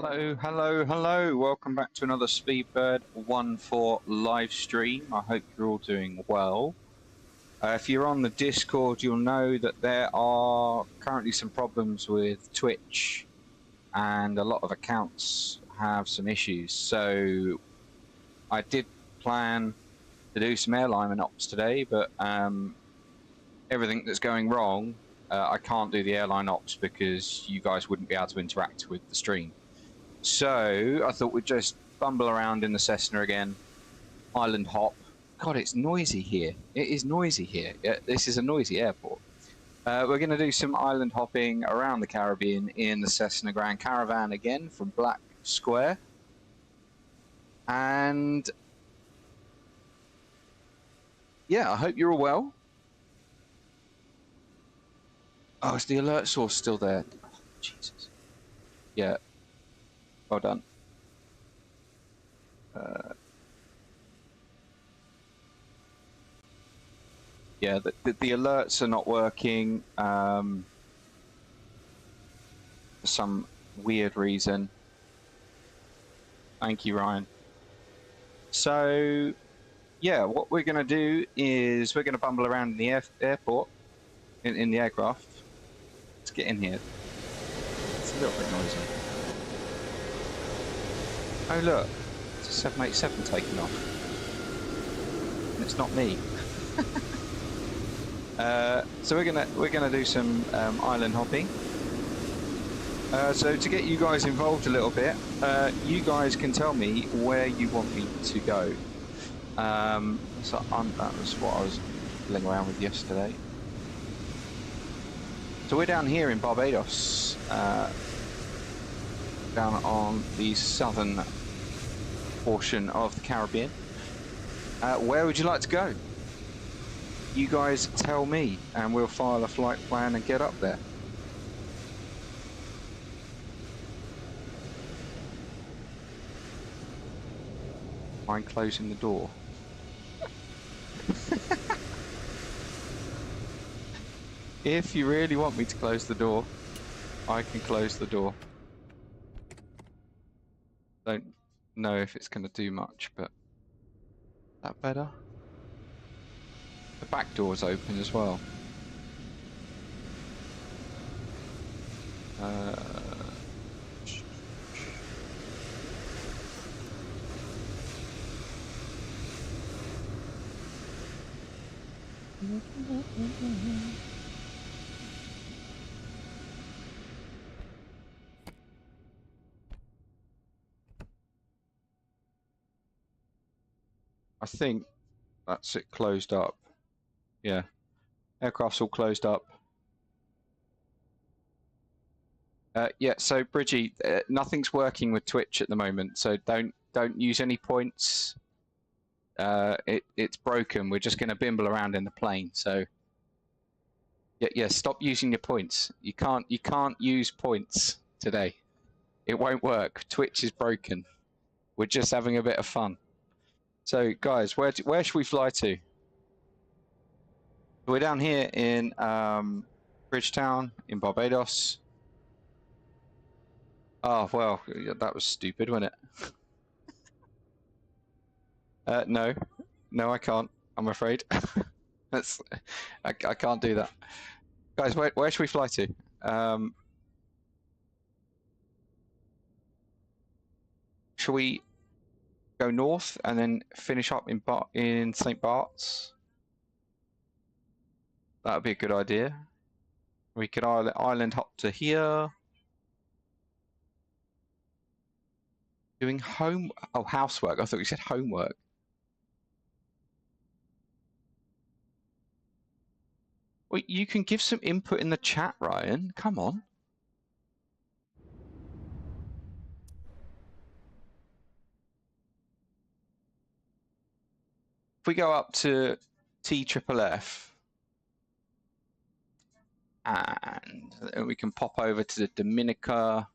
Hello, hello, hello. Welcome back to another Speedbird 1-4 live stream. I hope you're all doing well. If you're on the Discord, you'll know that there are currently some problems with Twitch and a lot of accounts have some issues. So I did plan to do some airline ops today, but everything that's going wrong, I can't do the airline ops because you guys wouldn't be able to interact with the stream. So I thought we'd just bumble around in the Cessna again, island hop. God, it's noisy here. It is noisy here. This is a noisy airport. We're going to do some island hopping around the Caribbean in the Cessna Grand Caravan again from Black Square. And yeah, I hope you're all well. Oh, is the alert source still there? Oh, Jesus. Yeah. Well done. Yeah, the alerts are not working for some weird reason. Thank you, Ryan. So, yeah, what we're going to do is we're going to bumble around in the airport, in the aircraft. Let's get in here. It's a little bit noisy. Oh look, it's a 787 taking off, and it's not me. So we're gonna do some island hopping. So to get you guys involved a little bit, you guys can tell me where you want me to go. So that was what I was fiddling around with yesterday. So we're down here in Barbados, down on the southern portion of the Caribbean. Where would you like to go? You guys tell me and we'll file a flight plan and get up there. Mind closing the door? If you really want me to close the door, I can close the door. Don't know if it's going to do much, but that better? The back door's open as well. I think that's it closed up. Yeah, aircraft's all closed up. Yeah, so Bridgie, nothing's working with Twitch at the moment, so don't use any points. It's broken. We're just going to bimble around in the plane. So yeah, stop using your points. You can't use points today. It won't work. Twitch is broken. We're just having a bit of fun. So guys, where should we fly to? We're down here in Bridgetown in Barbados. Oh well, that was stupid, wasn't it? No, I can't. I'm afraid. I can't do that. Guys, where should we fly to? Shall we go north and then finish up in St. Bart's? That would be a good idea. We could island hop to here. Doing housework. I thought you said homework. Well, you can give some input in the chat, Ryan. Come on. If we go up to TFFF, and we can pop over to the Dominica,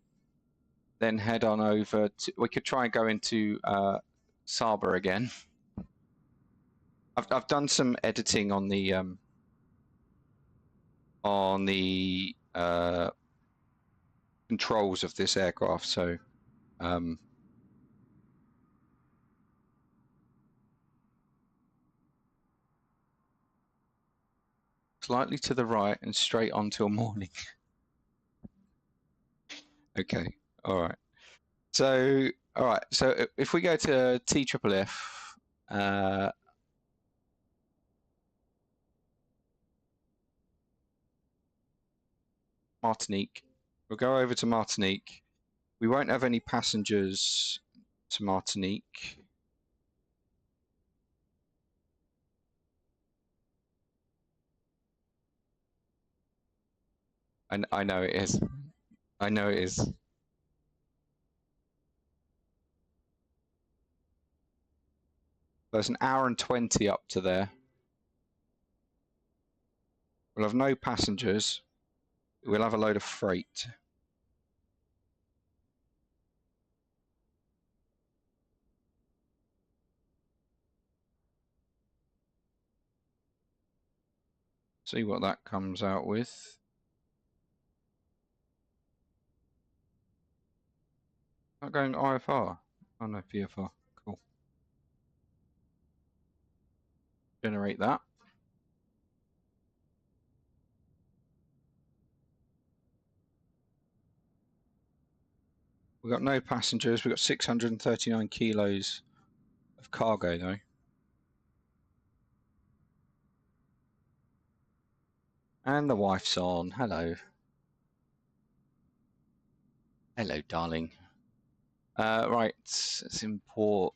then head on over to, we could try and go into Saba again. I've done some editing on the controls of this aircraft, so Slightly to the right and straight on till morning. Okay, all right. So, all right. So if we go to TFF, Martinique. We'll go over to Martinique. We won't have any passengers to Martinique. And I know it is. I know it is. There's an hour and 20 up to there. We'll have no passengers. We'll have a load of freight. See what that comes out with. Not going to IFR. Oh no, VFR. Cool. Generate that. We've got no passengers. We've got 639 kilos of cargo though. And the wife's on. Hello. Hello, darling. Right, let's import.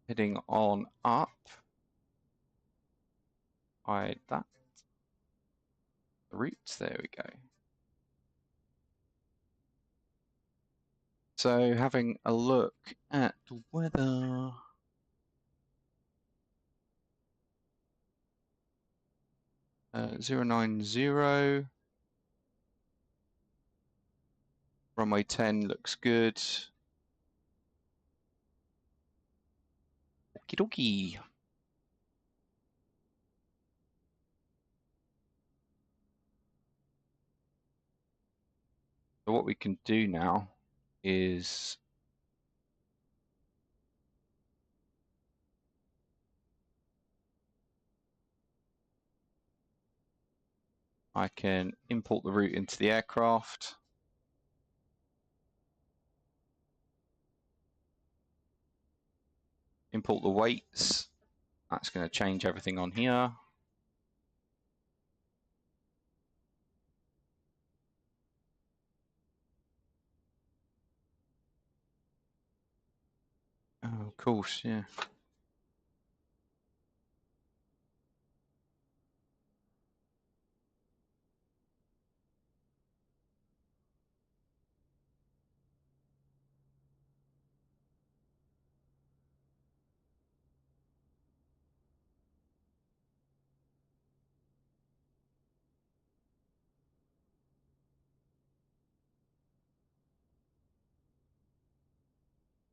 Heading on up. Hide that. The routes, there we go. So having a look at the weather. Uh, 090. Runway 10 looks good. Okie dokie. So what we can do now is I can import the route into the aircraft. Import the weights. That's going to change everything on here. Oh, of course, yeah.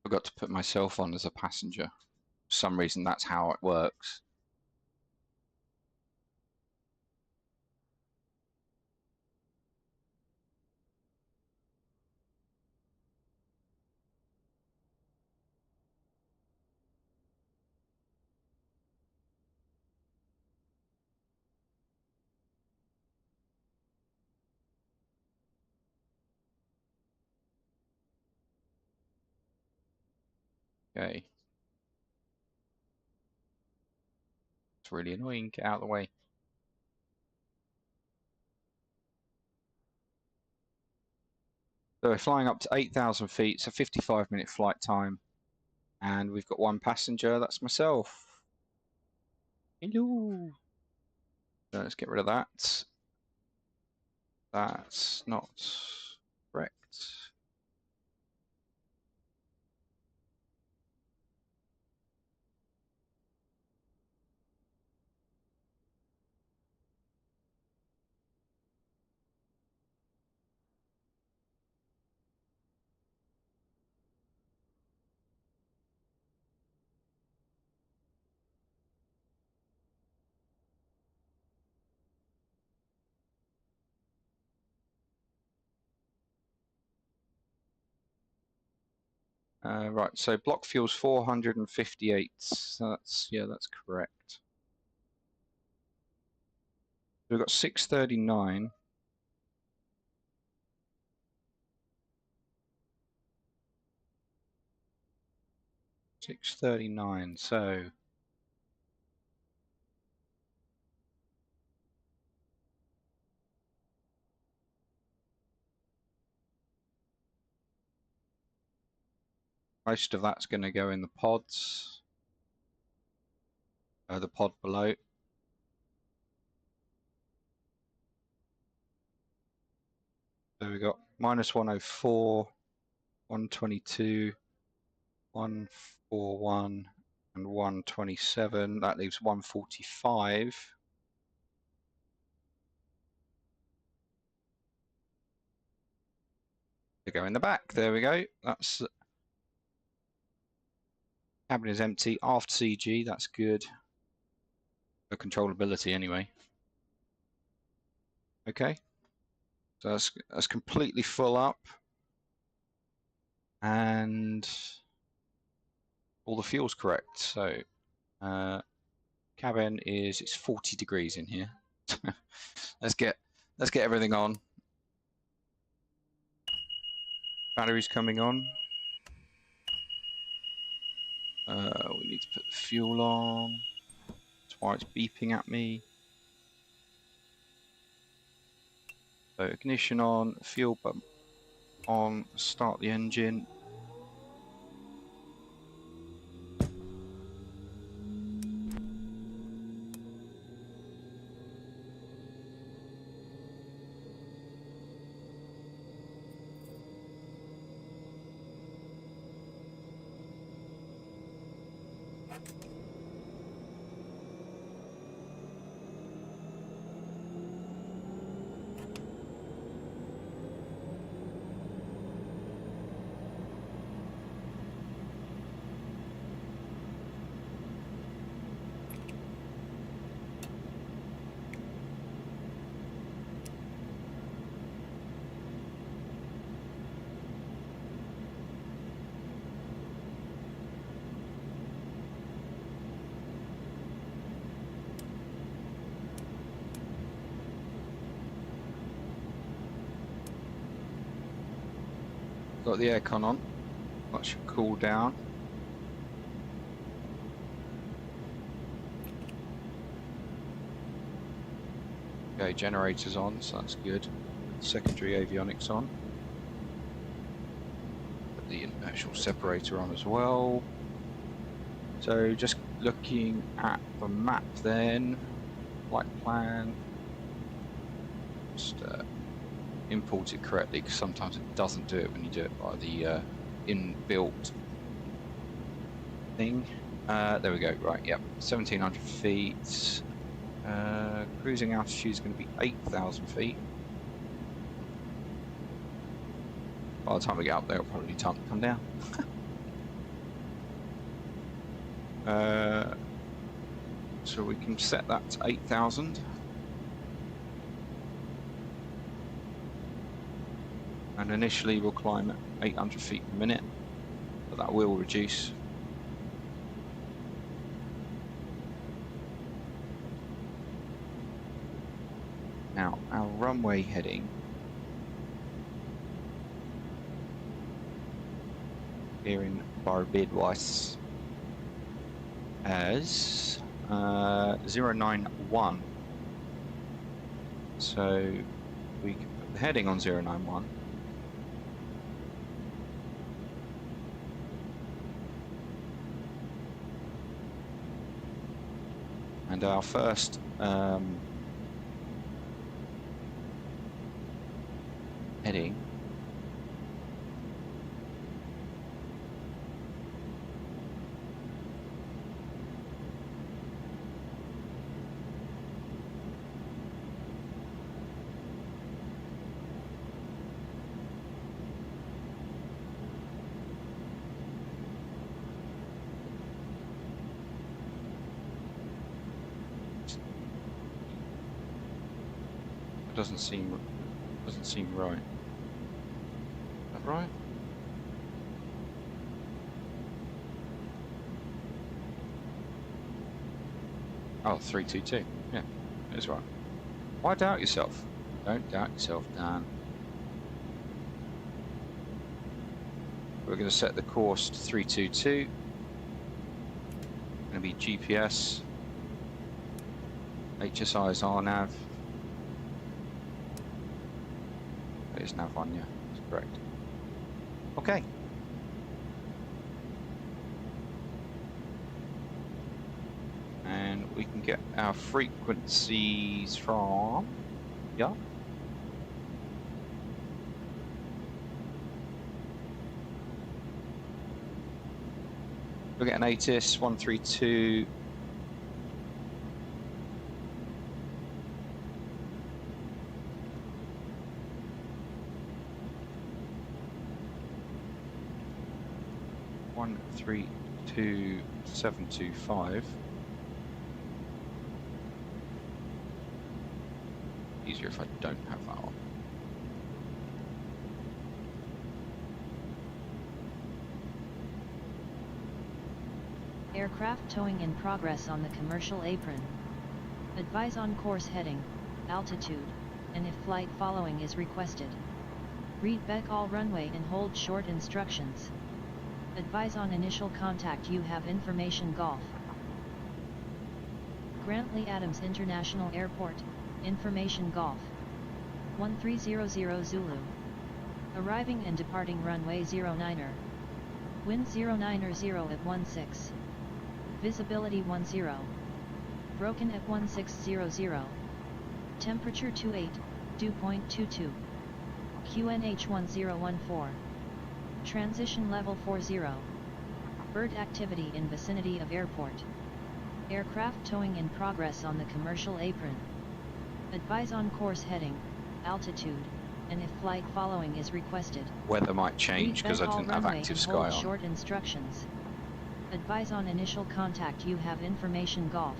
Forgot to put myself on as a passenger. For some reason, that's how it works. Okay. It's really annoying. Get out of the way. So we're flying up to 8,000 feet. It's a 55-minute flight time. And we've got one passenger. That's myself. Hello. So let's get rid of that. That's not correct. Right, so block fuel's 458. So that's correct. We've got 639. So most of that's going to go in the pods, the pod below. So we've got minus 104, 122, 141, and 127. That leaves 145. To go in the back. There we go. That's cabin is empty. Aft CG. That's good for controllability anyway. Okay. So that's completely full up, and all the fuel's correct. So cabin it's 40 degrees in here. let's get everything on. Batteries coming on. We need to put the fuel on. That's why it's beeping at me. So ignition on, fuel pump on, start the engine. Got the aircon on. That should cool down. Okay, generators on, so that's good. Secondary avionics on. Put the inertial separator on as well. So just looking at the map then, flight plan. Just import it correctly, because sometimes it doesn't do it when you do it by the inbuilt thing. There we go, right, yep, 1700 feet. Cruising altitude is going to be 8,000 feet. By the time we get up there, it'll probably be time to come down. So we can set that to 8,000. And initially we'll climb at 800 feet per minute, but that will reduce. Now, our runway heading here in Barbados as 091. So we can put the heading on 091. And our first heading doesn't seem right. Is that right? Oh, 322. Yeah, that's right. Why doubt yourself? Don't doubt yourself, Dan. We're going to set the course to 322. Going to be GPS. HSI is RNAV. It is nav1, yeah, that's correct. Okay. And we can get our frequencies from, yeah. We'll get an ATC 132. One, 3, 2, 725. Easier if I don't have that on. Aircraft towing in progress on the commercial apron. Advise on course heading, altitude, and if flight following is requested. Read back all runway and hold short instructions. Advise on initial contact you have information Golf. Grantley Adams International Airport, information Golf. 1300 Zulu. Arriving and departing runway 09er. Wind 090 at 16. Visibility 10. Broken at 1600. Temperature 28, dew point 22. QNH 1014. Transition level 40. Bird activity in vicinity of airport. Aircraft towing in progress on the commercial apron. Advise on course heading, altitude, and if flight following is requested. Weather might change because I didn't have active sky on. Short instructions. Advise on initial contact you have information Golf.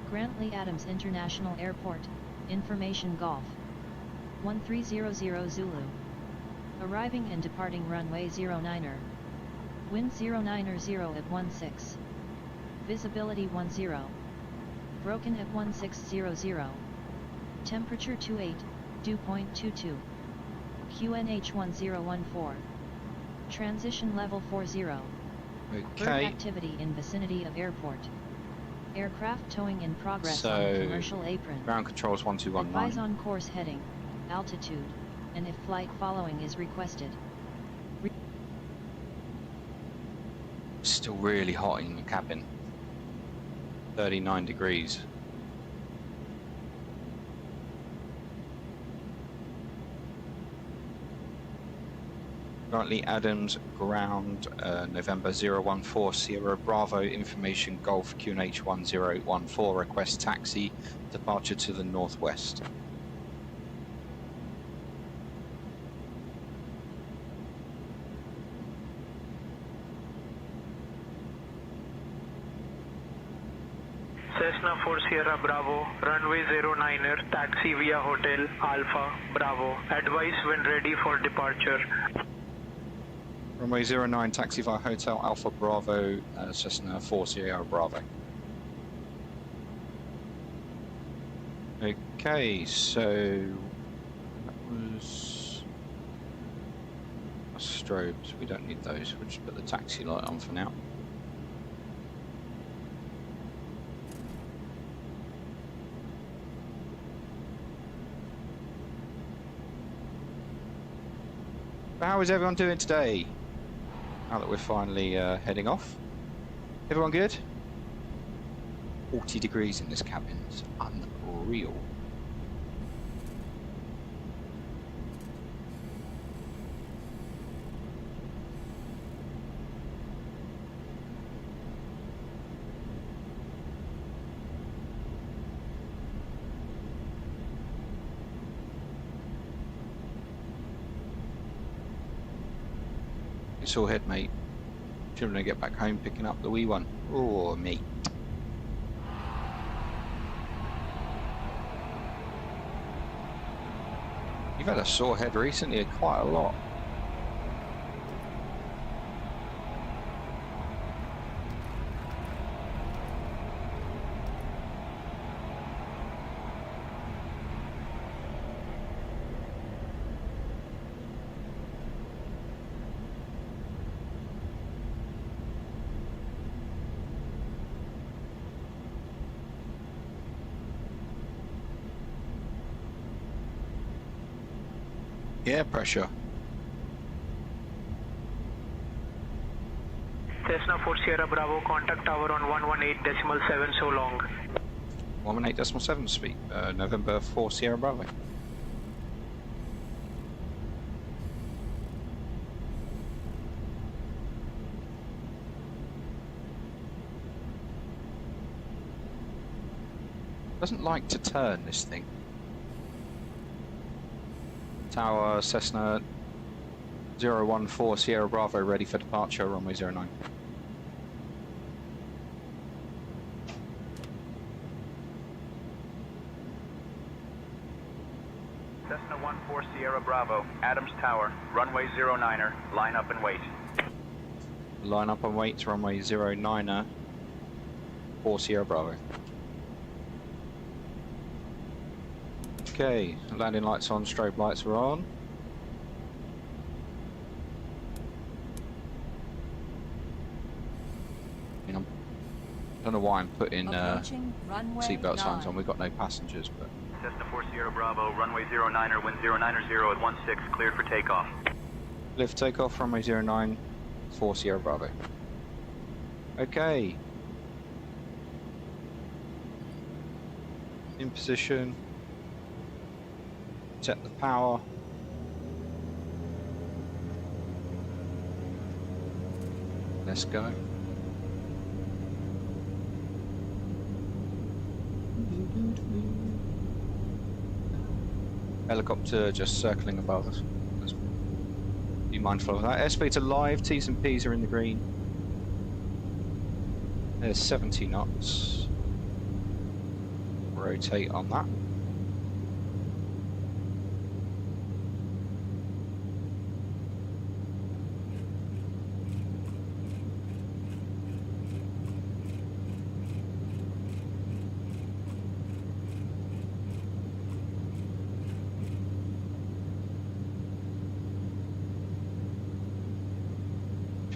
Grantley Adams International Airport, information Golf. 1300 Zulu. Arriving and departing runway 09er. Wind 090 at 16. Visibility 10. Broken at 1600. Temperature 28, dew point 22. QNH 1014. Transition level 40. Okay. Bird activity in vicinity of airport. Aircraft towing in progress on the commercial apron. Ground controls 1219. Advise on course heading, altitude, and if flight following is requested. Still really hot in the cabin. 39 degrees. Currently Adams ground November 014 Sierra Bravo information Golf QNH 1014 request taxi departure to the northwest. Cessna 4 Sierra Bravo, runway 09er, taxi via Hotel Alpha Bravo. Advise when ready for departure. Runway 09, taxi via Hotel Alpha Bravo, Cessna 4 Sierra Bravo. Okay, so that was strobes. We don't need those. We'll just put the taxi light on for now. How is everyone doing today? Now that we're finally heading off. Everyone good? 40 degrees in this cabin. It's unreal. It's all head, mate. Children get back home picking up the wee one. Oh, mate. You've had a sore head recently, quite a lot. Air pressure. Cessna 4 Sierra Bravo, contact tower on 118.7 so long. 118.7 speed. November 4 Sierra Bravo. Doesn't like to turn, this thing. Tower Cessna 014 Sierra Bravo, ready for departure, runway 09. Cessna 14 Sierra Bravo, Adams Tower, runway 09er, line up and wait. Line up and wait, runway 09er, 4 Sierra Bravo. Okay, landing lights on, strobe lights are on. I don't know why I'm putting seatbelt signs on, we've got no passengers, but... Cessna 4 Sierra Bravo, runway 09er, wind 090 at 16, cleared for takeoff. Lift takeoff, runway 09, 4 Sierra Bravo. Okay. In position. Set the power. Let's go. Helicopter just circling above us. Let's be mindful of that. Airspeeds are live, T's and P's are in the green. There's 70 knots. Rotate on that.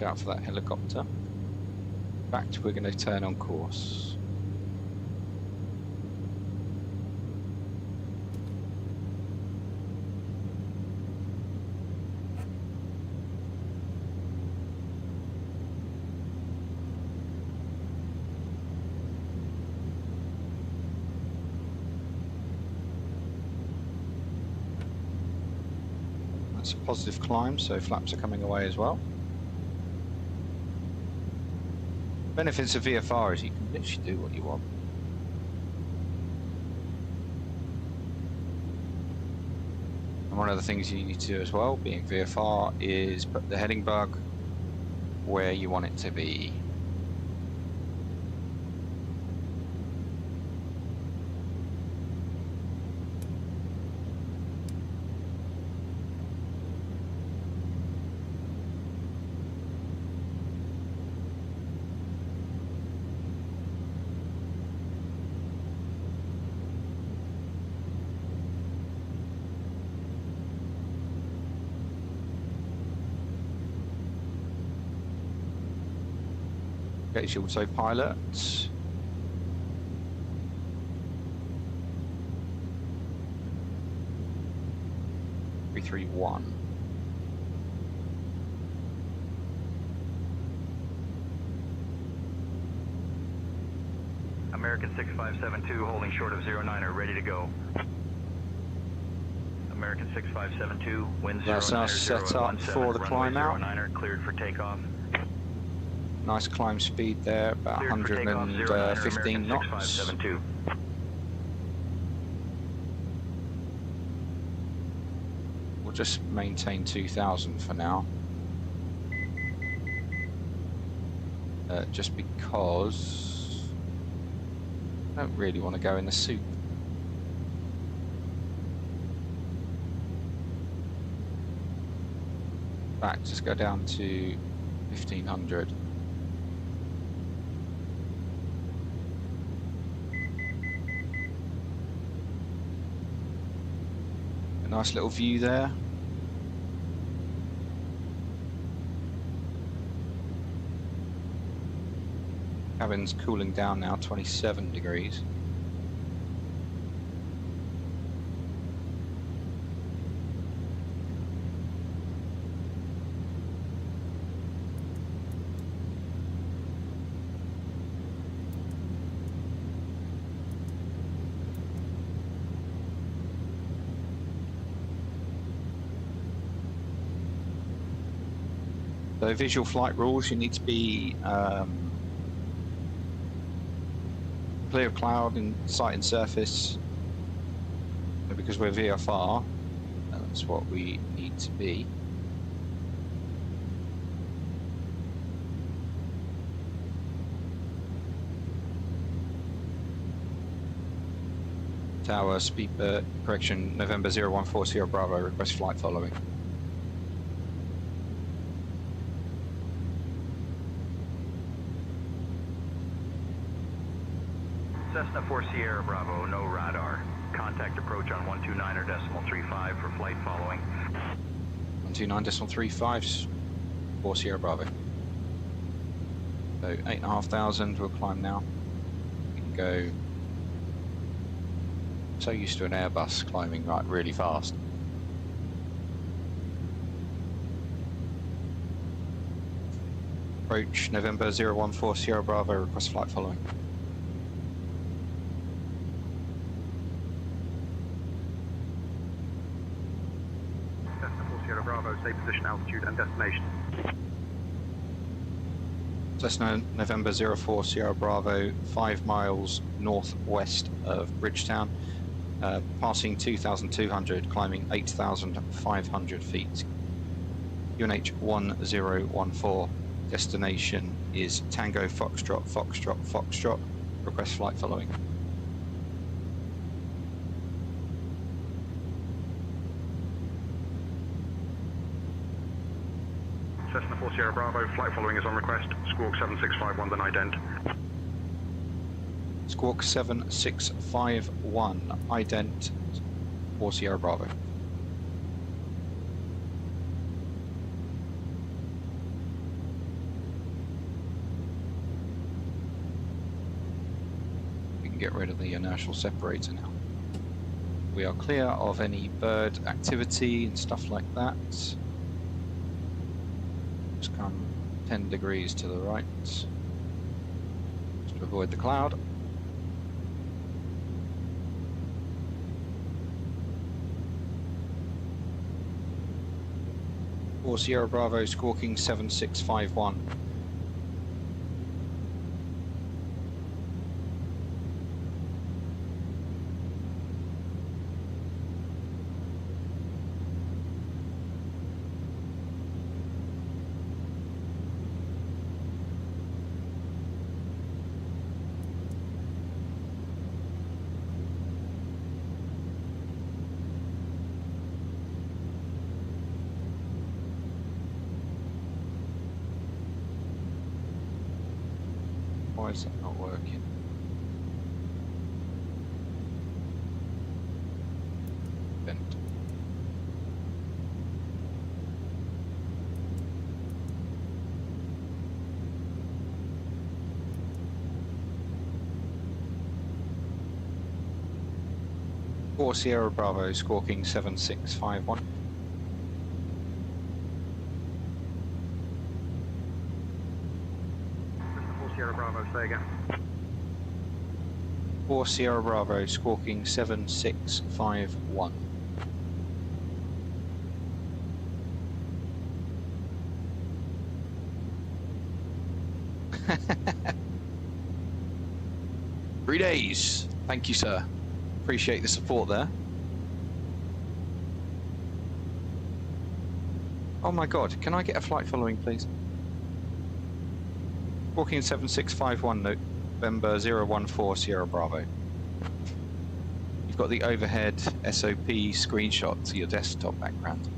Out for that helicopter. In fact, we're going to turn on course. That's a positive climb, so flaps are coming away as well. Benefits of VFR is you can literally do what you want. And one of the things you need to do as well, being VFR, is put the heading bug where you want it to be. Engage autopilot. 331. American 6572 holding short of 09er, ready to go. American 6572, wind 090 That's now set up for the climb out. 09er, cleared for takeoff. Nice climb speed there, about 115 knots. We'll just maintain 2000 for now. Just because I don't really want to go in the soup. In fact, just go down to 1500. A nice little view there. Cabin's cooling down now, 27 degrees. So visual flight rules, you need to be clear of cloud in sight and surface. So because we're VFR, that's what we need to be. Tower, speed, correction, November 0140 Bravo, request flight following. Cessna 4 Sierra Bravo, no radar. Contact approach on 129.35 for flight following. 129.35, 4 Sierra Bravo. So 8,500, we'll climb now. We can go. So used to an Airbus climbing like really fast. Approach November 014 Sierra Bravo, request flight following. Cessna 4 Sierra Bravo, stay position, altitude and destination. Cessna November 04 Sierra Bravo, 5 miles northwest of Bridgetown, passing 2,200, climbing 8,500 feet. UNH 1014, destination is Tango Foxtrot, Foxtrot, Foxtrot, request flight following. Cessna 4 Sierra Bravo, flight following is on request. Squawk 7651, then ident. Squawk 7651, ident 4 Sierra Bravo. We can get rid of the inertial separator now. We are clear of any bird activity and stuff like that. Just come 10 degrees to the right, just to avoid the cloud. Or Sierra Bravo, squawking 7651. Why is that not working? Bent. Four Sierra Bravo, squawking 7651. Sierra Bravo, say again. 4 Sierra Bravo, squawking 7651. Three days. Thank you, sir. Appreciate the support there. Oh my god, can I get a flight following, please? Walking 7651, November 014 Sierra Bravo. You've got the overhead SOP screenshot to your desktop background.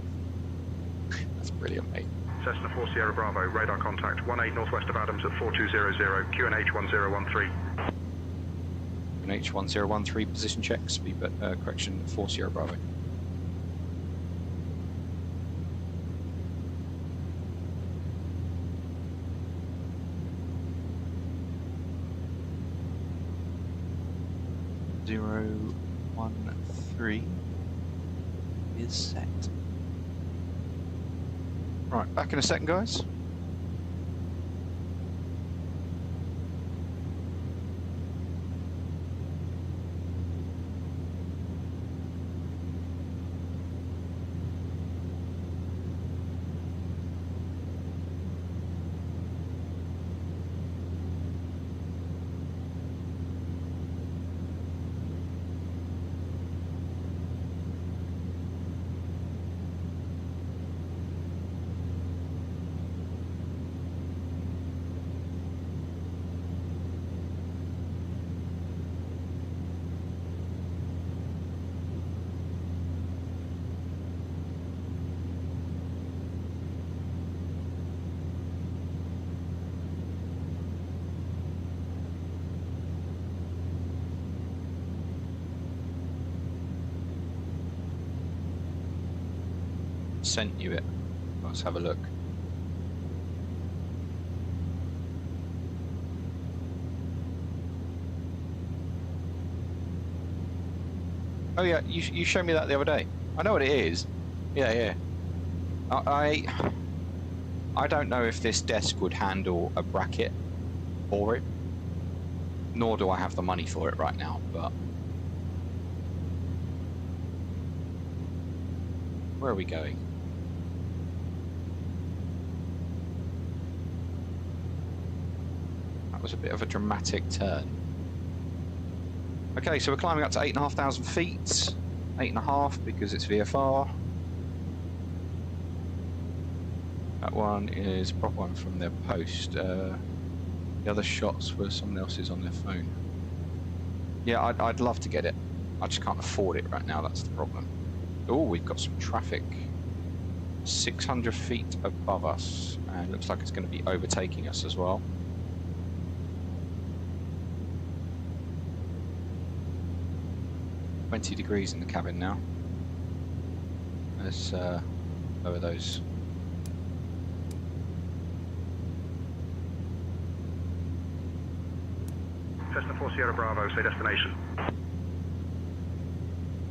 That's brilliant, mate. Cessna 4 Sierra Bravo, radar contact 18 northwest of Adams at 4200, QNH 1013. QNH 1013, position check, speed correction 4 Sierra Bravo. Zero 13 is set. Right, back in a second, guys. sent you it. Let's have a look. Oh yeah, you showed me that the other day. I know what it is. Yeah. I don't know if this desk would handle a bracket for it, nor do I have the money for it right now, but... Where are we going? That was a bit of a dramatic turn. Okay, so we're climbing up to 8,500 feet. 8.5 because it's VFR. That one is proper one from their post. The other shots were someone else's on their phone. Yeah, I'd love to get it. I just can't afford it right now, that's the problem. Oh, we've got some traffic 600 feet above us, and looks like it's going to be overtaking us as well. .20 degrees in the cabin now. Let's lower those. Cessna 4 Sierra Bravo, say destination.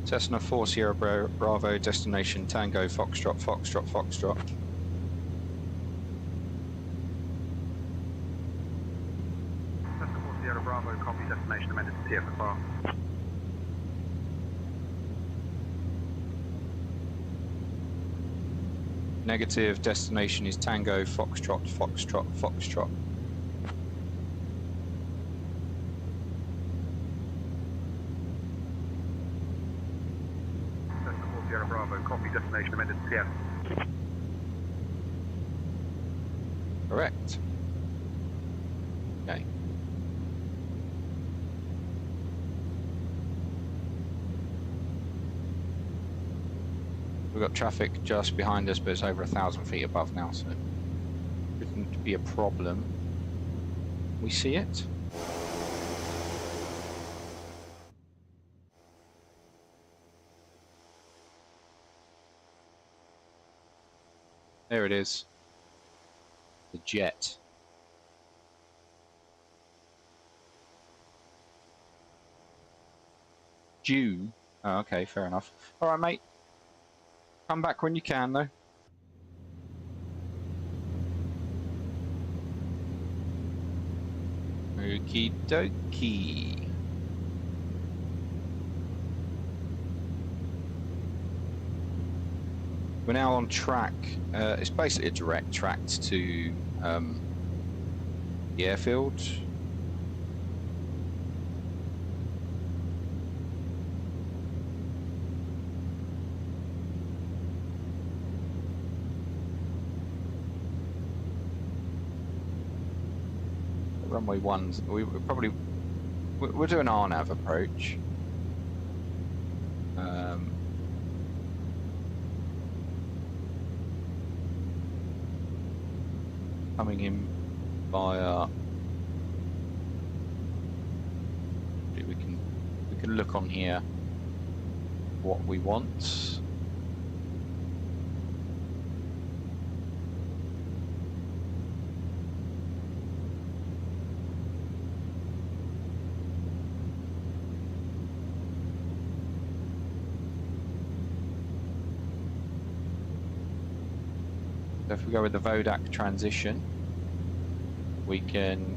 Cessna 4 Sierra Bravo, destination Tango Foxtrot, Foxtrot, Foxtrot. Cessna 4 Sierra Bravo, copy destination amended to TFFR. Negative, destination is Tango Foxtrot, Foxtrot, Foxtrot. Cessna 4 Sierra Bravo, copy destination amended to TF. Correct. Okay. We've got traffic just behind us, but it's over 1,000 feet above now, so it shouldn't be a problem. We see it. There it is. The jet. June. Oh, okay, fair enough. All right, mate. Come back when you can, though. Okie dokie. We're now on track. It's basically a direct track to the airfield. Runway 1's, we're doing an RNAV approach. Coming in via, we can look on here what we want. If we go with the Vodak transition, we can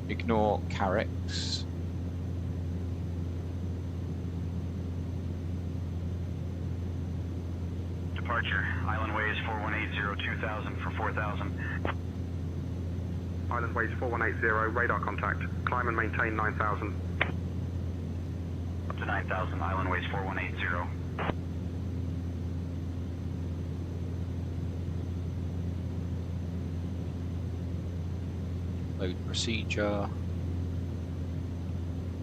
ignore Carricks. Departure, Island Ways 4180, 2000 for 4000. Island Ways 4180, radar contact. Climb and maintain 9000. Up to 9000, Island Ways 4180. Load procedure.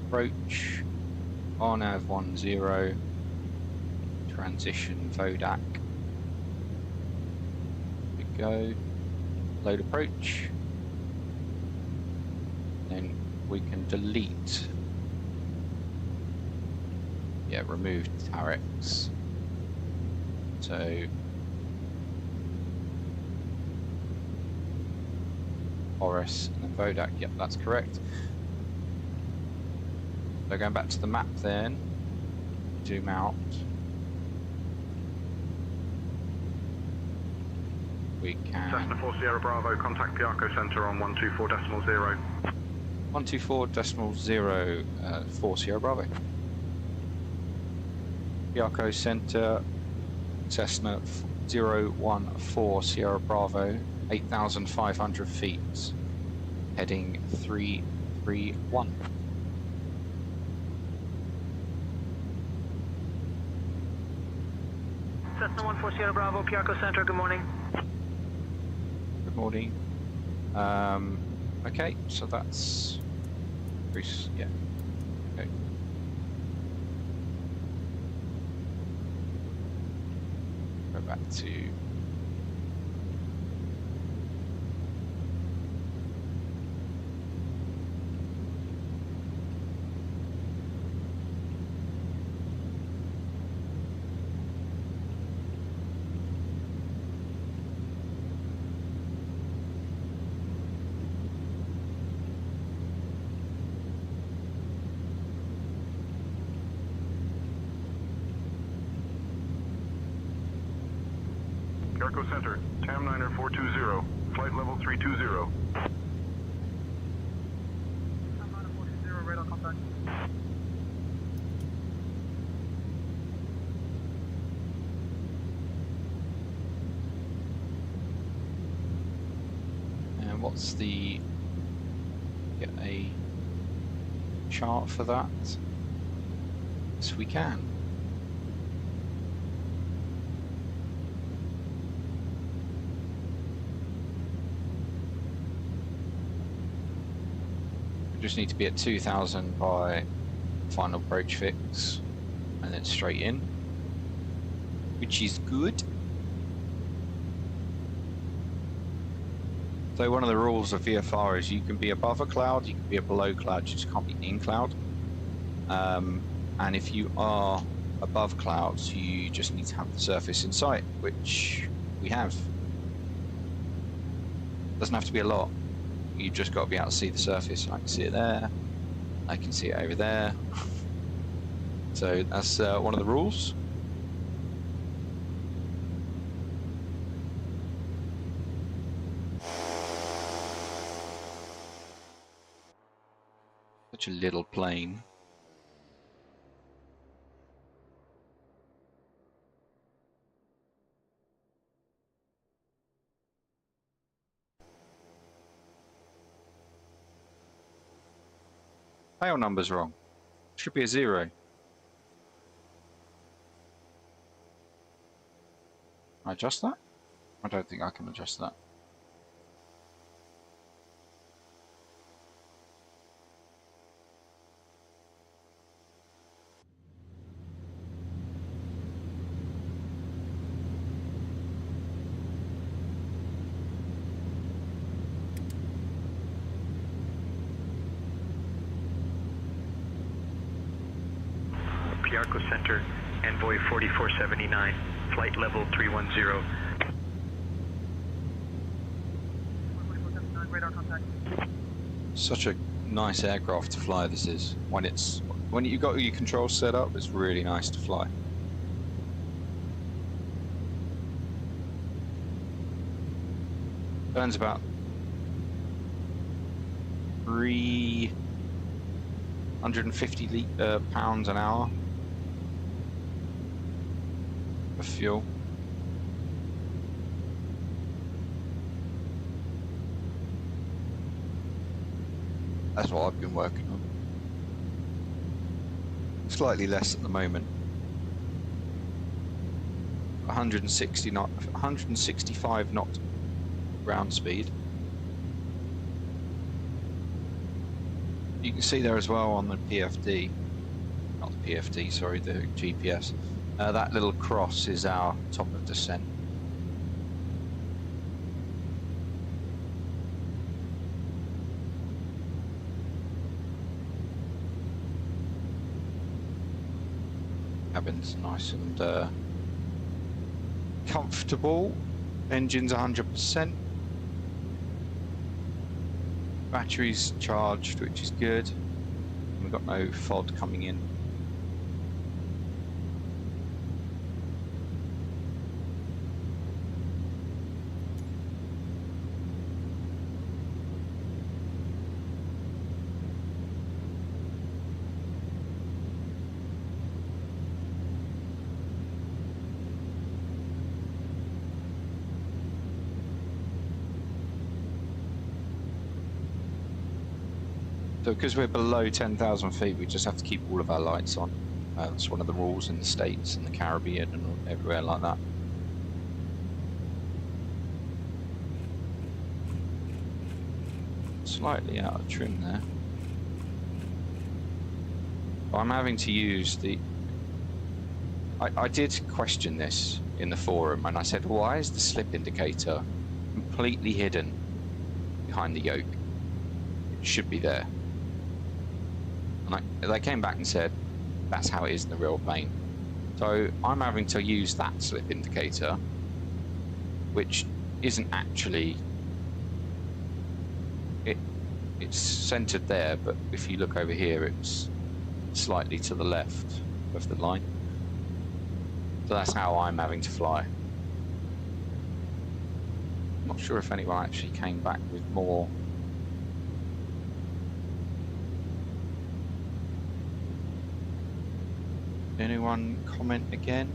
Approach. RNAV 10. Transition Vodak. There we go. Load approach. Then we can delete. Yeah, remove Tarex. So Boris, and then Vodak. Yep, that's correct. So going back to the map then, zoom out. We can... Cessna 4 Sierra Bravo, contact Piarco Center on 124.0. 124.0, 4 Sierra Bravo. Piarco Center, Cessna 014 Sierra Bravo, 8,500 feet, heading 331. Cessna 14 Sierra Bravo, Piarco Center, good morning. Good morning. Okay, so that's... yeah. Okay. Go back to... Piarco Center, TAM 9er 420, flight level 320. TAM 9er 420, radar contact. And what's the... get a chart for that? Yes, we can. Just need to be at 2,000 by final approach fix, and then straight in, which is good. So one of the rules of VFR is you can be above a cloud, you can be below cloud, you just can't be in cloud. And if you are above clouds, you just need to have the surface in sight, which we have. Doesn't have to be a lot. You've just got to be able to see the surface. I can see it there. I can see it over there. So that's one of the rules. Such a little plane. Tail number's wrong. Should be a 0. Can I adjust that? I don't think I can adjust that. Piarco Center, Envoy 4479, flight level 310. Radar contact. Such a nice aircraft to fly. This is when you've got your controls set up. It's really nice to fly. Burns about 350 pounds an hour of fuel. That's what I've been working on. Slightly less at the moment. 165 knot ground speed. You can see there as well on the PFD, not the PFD, sorry, the GPS. That little cross is our top of descent. Cabin's nice and comfortable. Engine's 100%. Battery's charged, which is good. We've got no FOD coming in. So because we're below 10,000 feet, we just have to keep all of our lights on. That's one of the rules in the States and the Caribbean and everywhere like that. Slightly out of trim there. But I'm having to use the... I did question this in the forum, and I said, why is the slip indicator completely hidden behind the yoke? It should be there. And they came back and said, that's how it is in the real plane. So I'm having to use that slip indicator, which isn't actually... It's centered there, but if you look over here, it's slightly to the left of the line. So that's how I'm having to fly. I'm not sure if anyone actually came back with more. Anyone comment again?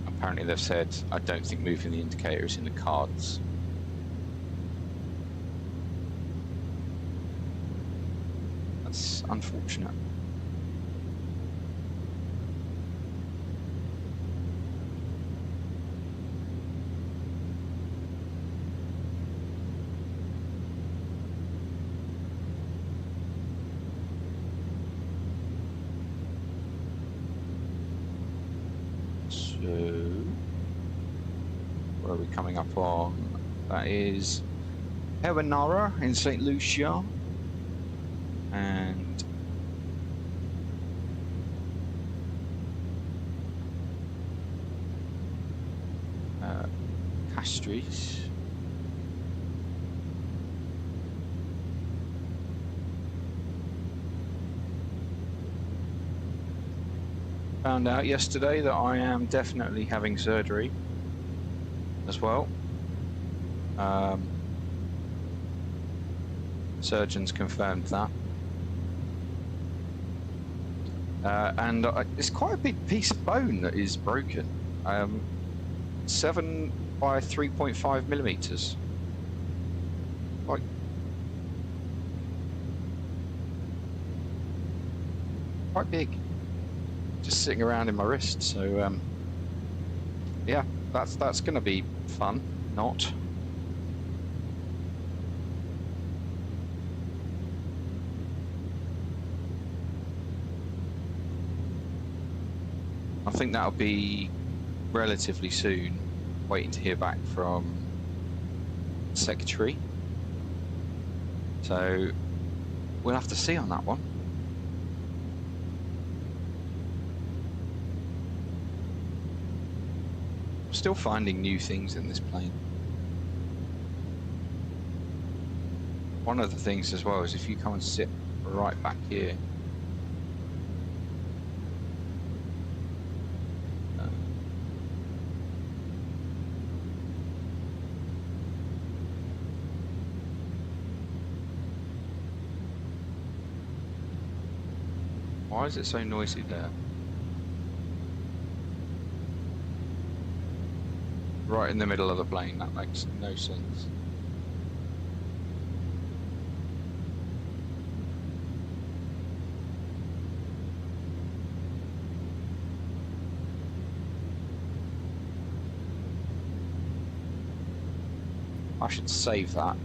Apparently they've said, I don't think moving the indicator is in the cards. That's unfortunate. Where are we coming up on? That is Hewanara in St. Lucia, and Castries. Found out yesterday that I am definitely having surgery as well. Surgeons confirmed that. And it's quite a big piece of bone that is broken. 7 by 3.5 millimeters. Like, quite big. Just sitting around in my wrist, so yeah, that's going to be fun. Not. I think that'll be relatively soon. Waiting to hear back from the secretary. So we'll have to see on that one. Still finding new things in this plane. One of the things as well is if you come and sit right back here, why is it so noisy there? Right in the middle of the plane, that makes no sense. I should save that.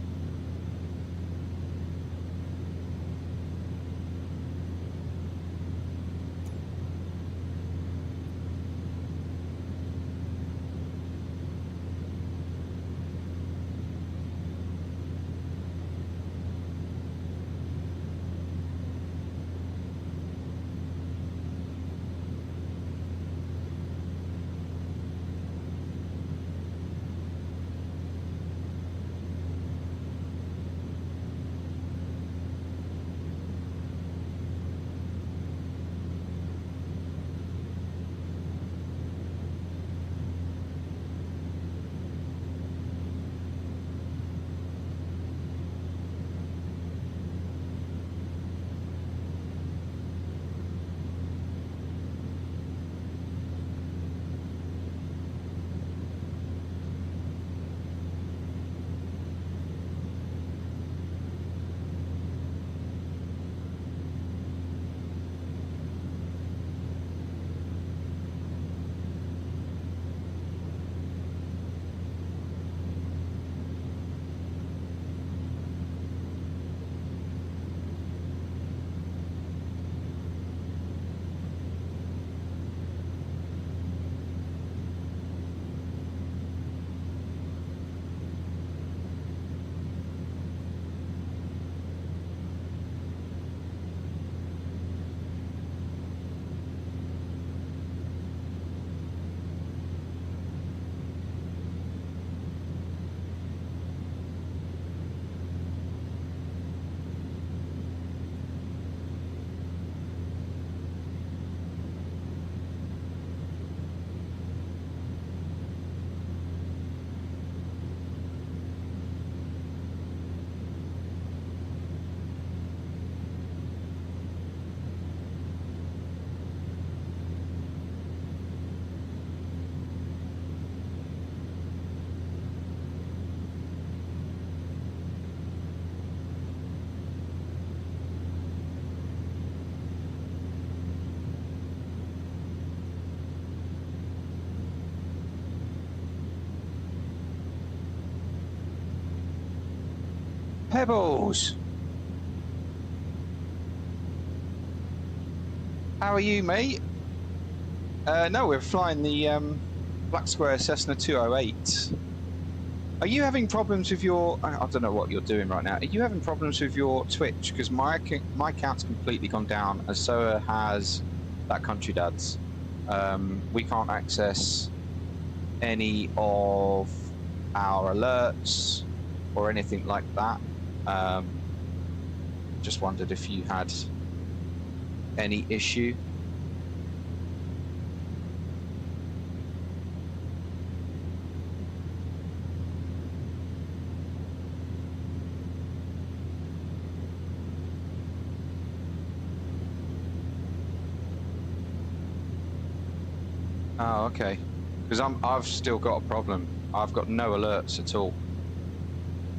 Pebbles! How are you, mate? No, we're flying the Black Square Cessna 208. Are you having problems with your... I don't know what you're doing right now. Are you having problems with your Twitch? Because my account's completely gone down, and so has that Country Dad's. We can't access any of our alerts or anything like that. Just wondered if you had any issue. Oh, okay. Because I've still got a problem. I've got no alerts at all.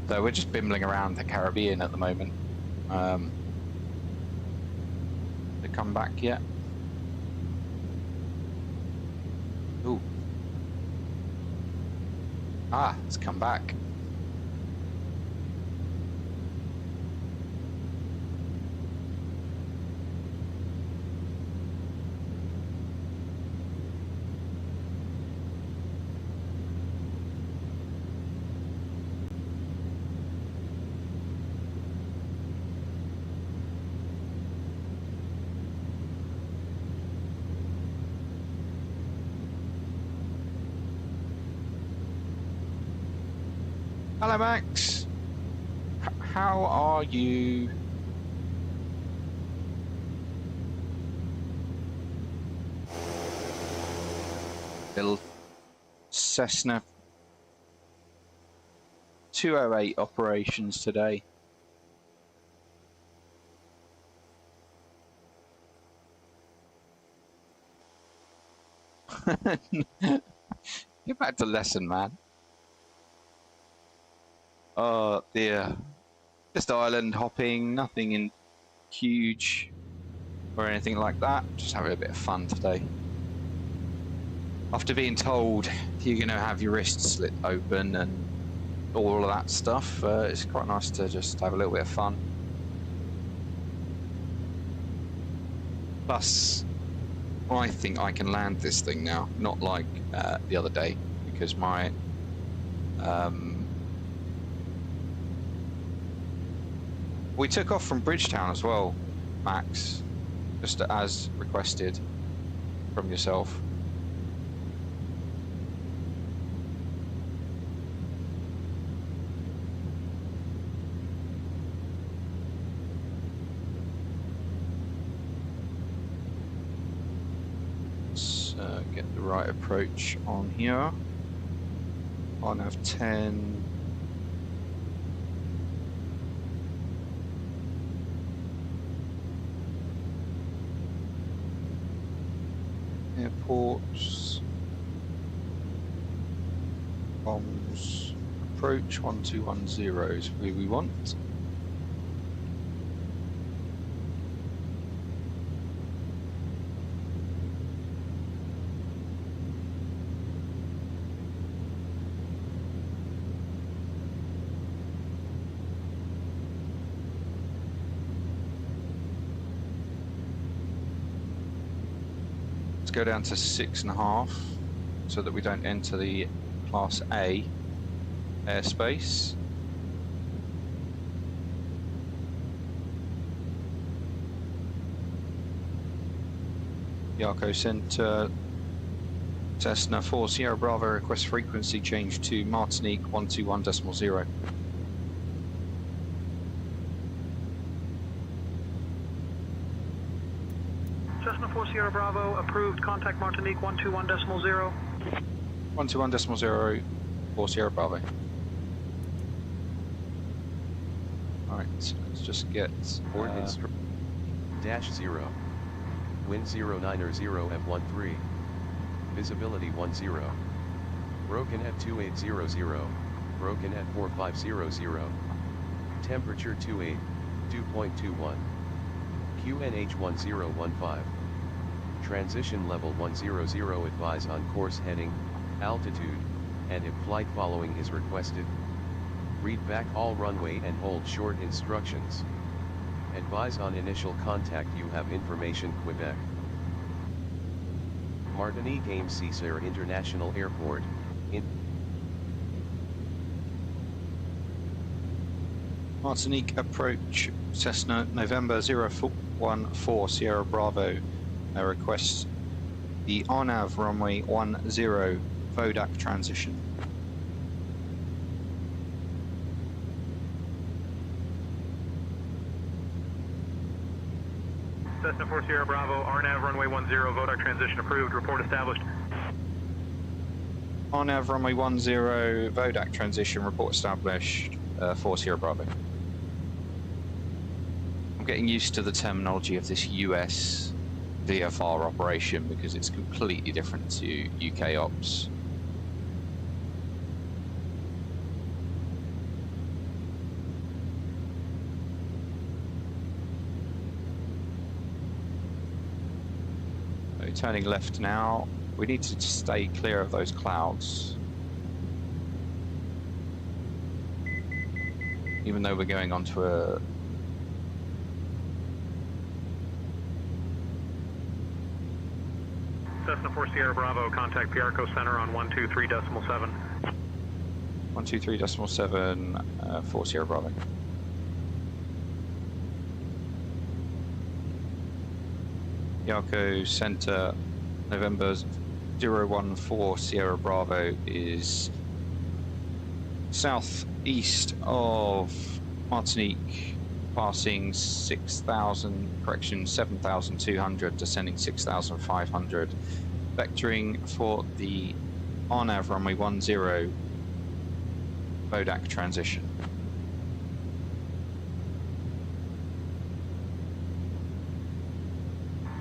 So we're just bimbling around the Caribbean at the moment. They come back yet? Ooh. Ah, it's come back. Hello, Max. How are you? Little Cessna 208 operations today. Get back to lesson, man. Oh dear. Just island hopping, nothing in huge or anything like that. Just having a bit of fun today. After being told you're going to have your wrist slit open and all of that stuff, it's quite nice to just have a little bit of fun. Plus, I think I can land this thing now, not like the other day, because my we took off from Bridgetown as well, Max, just as requested from yourself. Let's get the right approach on here. On F10. Airports, comms, approach 1210 is where we want. Go down to 6.5 so that we don't enter the Class A airspace. Yarko Center, Cessna 4 Sierra Bravo, request frequency change to Martinique 121.0. Cessna 4 Sierra Bravo, approved, contact Martinique 121.0. 121.0 for Sierra Bravo. Alright, let's just get... Coordinates -0. Wind 090 F13. Visibility 10. Broken at 2800. Broken at 4500. Temperature 28, 2.21. QNH 1015. Transition level 100, advise on course heading, altitude, and if flight following is requested. Read back all runway and hold short instructions. Advise on initial contact you have information Quebec. Martinique Aime-Césaire International Airport, in Martinique approach Cessna November 014 Sierra Bravo. Request the RNAV runway 10 Vodac transition. Cessna 4 Sierra Bravo, RNAV runway 10, Vodac transition approved, report established. RNAV runway 10 Vodac transition, report established, 4 Sierra Bravo. I'm getting used to the terminology of this US VFR operation because it's completely different to UK ops. So turning left now, we need to stay clear of those clouds. Even though we're going onto a Cessna 4 Sierra Bravo, contact Piarco Center on 123.7. 123.7, 4 Sierra Bravo. Piarco Center, November 014 Sierra Bravo is southeast of Martinique, passing 7,200, descending 6,500, vectoring for the RNAV runway 10 Vodac transition.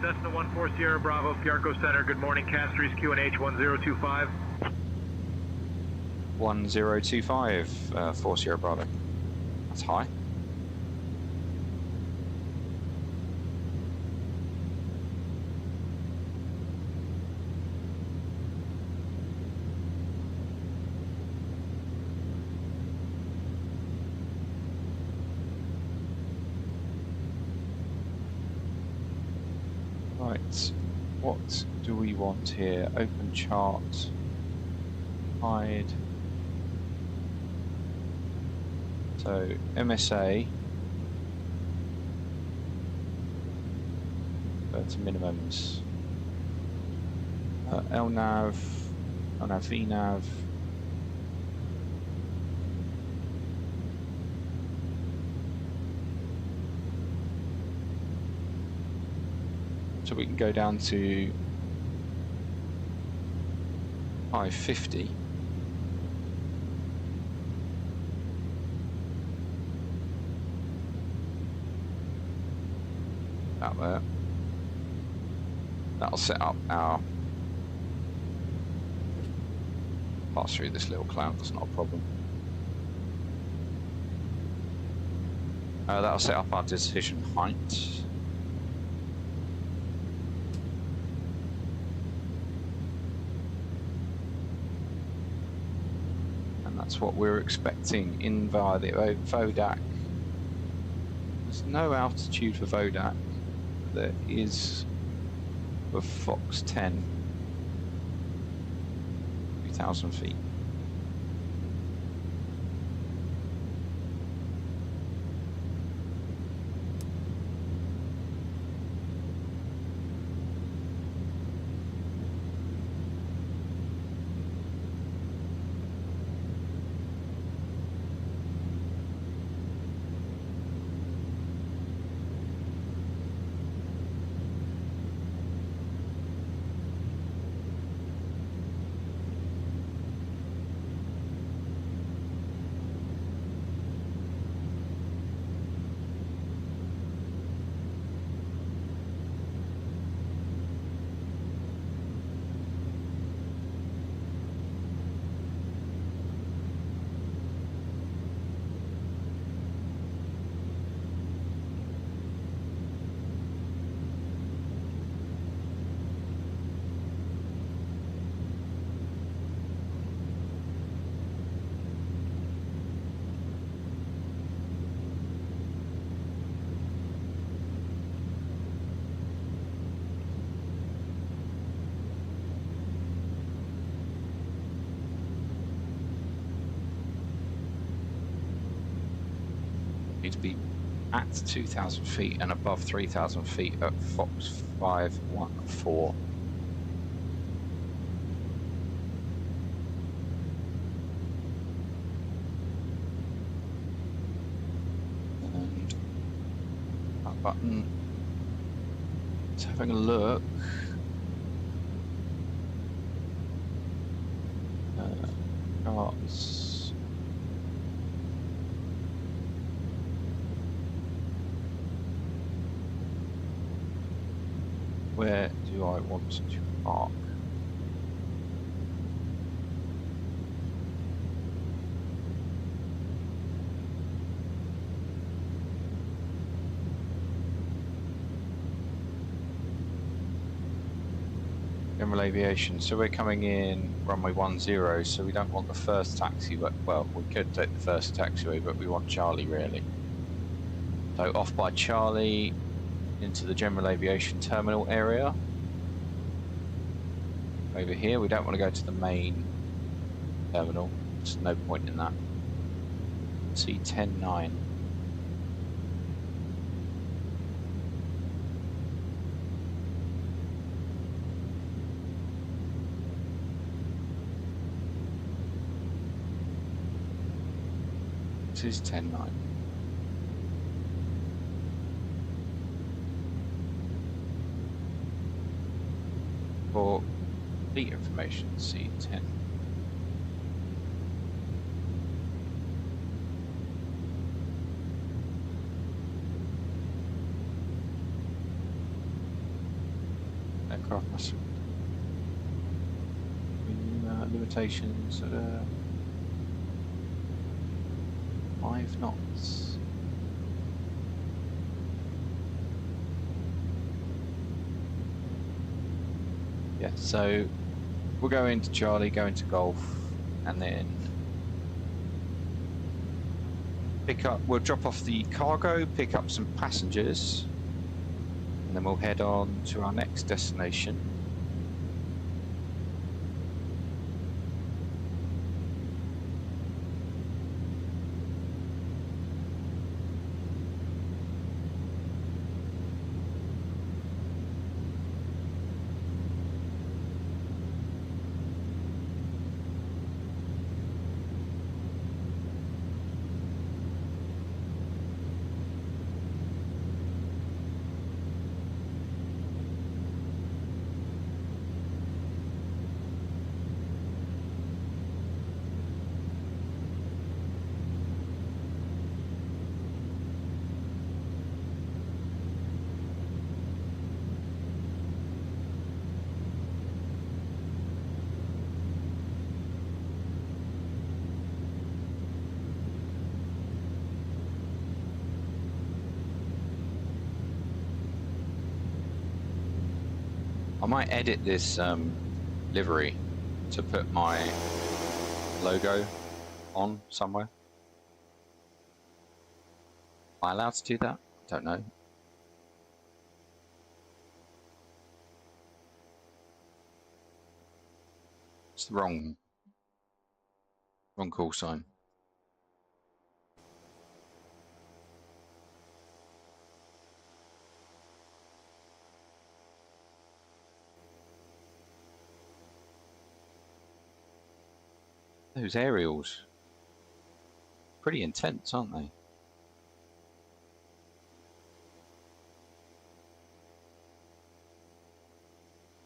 Cessna 14 Sierra Bravo, Piarco Center, good morning, Castries QNH 1025. 1025, 4 Sierra Bravo. That's high. Right, what do we want here? Open chart, hide. So MSA, go to minimums. LNAV, VNAV. So we can go down to 550. Out there. That'll set up our pass through this little cloud, that's not a problem. That'll set up our decision height. And that's what we're expecting in via the Vodac. There's no altitude for Vodac. There is for Fox 10, 3,000 feet. Need to be at 2,000 feet and above 3,000 feet at Fox 514. And that button. It's having a look. Charts. Where do I want to park? General aviation, so we're coming in runway 10, so we don't want the first taxiway. Well, we could take the first taxiway, but we want Charlie really. So off by Charlie into the general aviation terminal area. Over here, we don't want to go to the main terminal. There's no point in that. C109. This is 109. For fleet information, C10. Aircraft must limitations 5 knots. Yeah, so we'll go into Charlie, go into Golf, and then pick up, we'll drop off the cargo, pick up some passengers, and then we'll head on to our next destination. I might edit this livery to put my logo on somewhere. Am I allowed to do that? I don't know. It's the wrong call sign. Those aerials, pretty intense, aren't they?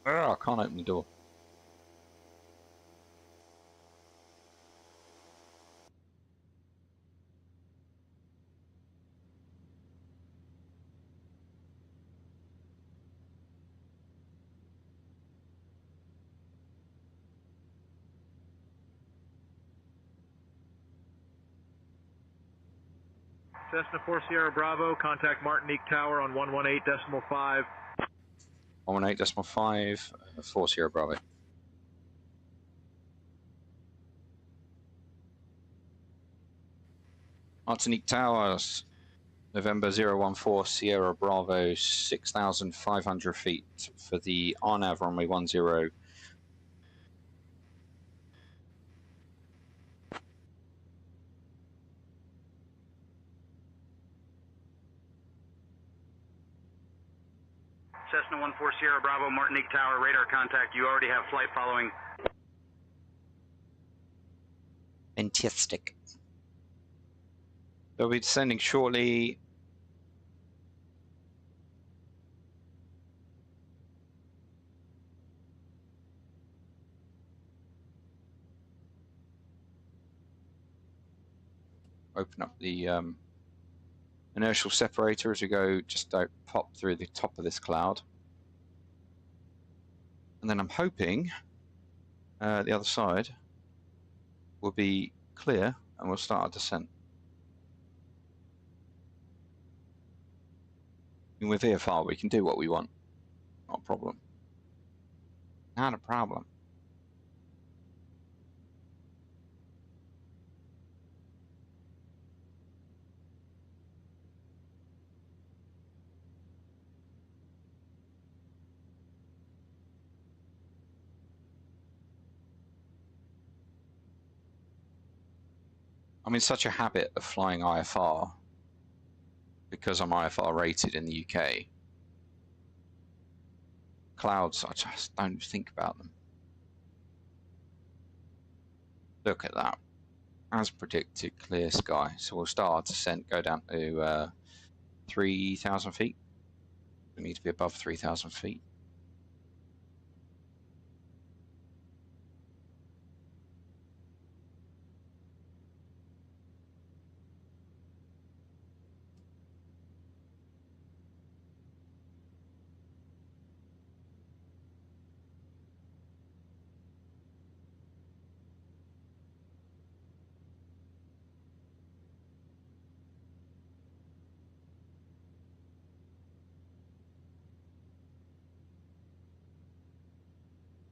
Oh, I can't open the door. Cessna 4 Sierra Bravo, contact Martinique Tower on 118.5. 118.5, 4 Sierra Bravo. Martinique Towers, November 014 Sierra Bravo, 6,500 feet for the RNAV runway 10. Cessna 14 Sierra Bravo, Martinique Tower, radar contact. You already have flight following. Fantastic. They'll be descending shortly. Open up the inertial separator as we go, just don't pop through the top of this cloud. And then I'm hoping the other side will be clear and we'll start our descent. And with VFR we can do what we want, not a problem. Not a problem. I'm in such a habit of flying IFR because I'm IFR rated in the UK. Clouds, I just don't think about them. Look at that. As predicted, clear sky. So we'll start our descent, go down to 3,000 feet. We need to be above 3,000 feet.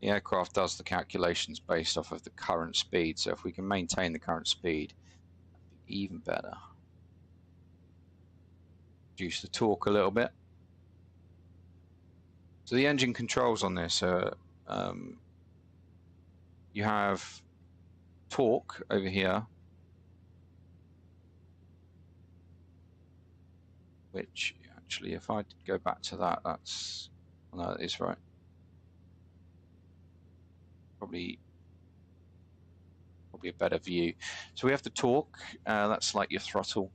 The aircraft does the calculations based off of the current speed, so if we can maintain the current speed, that'd be even better. Reduce the torque a little bit. So the engine controls on this are, you have torque over here, which actually, if I go back to that, that's, no, that is right. Probably a better view. So we have the torque, that's like your throttle,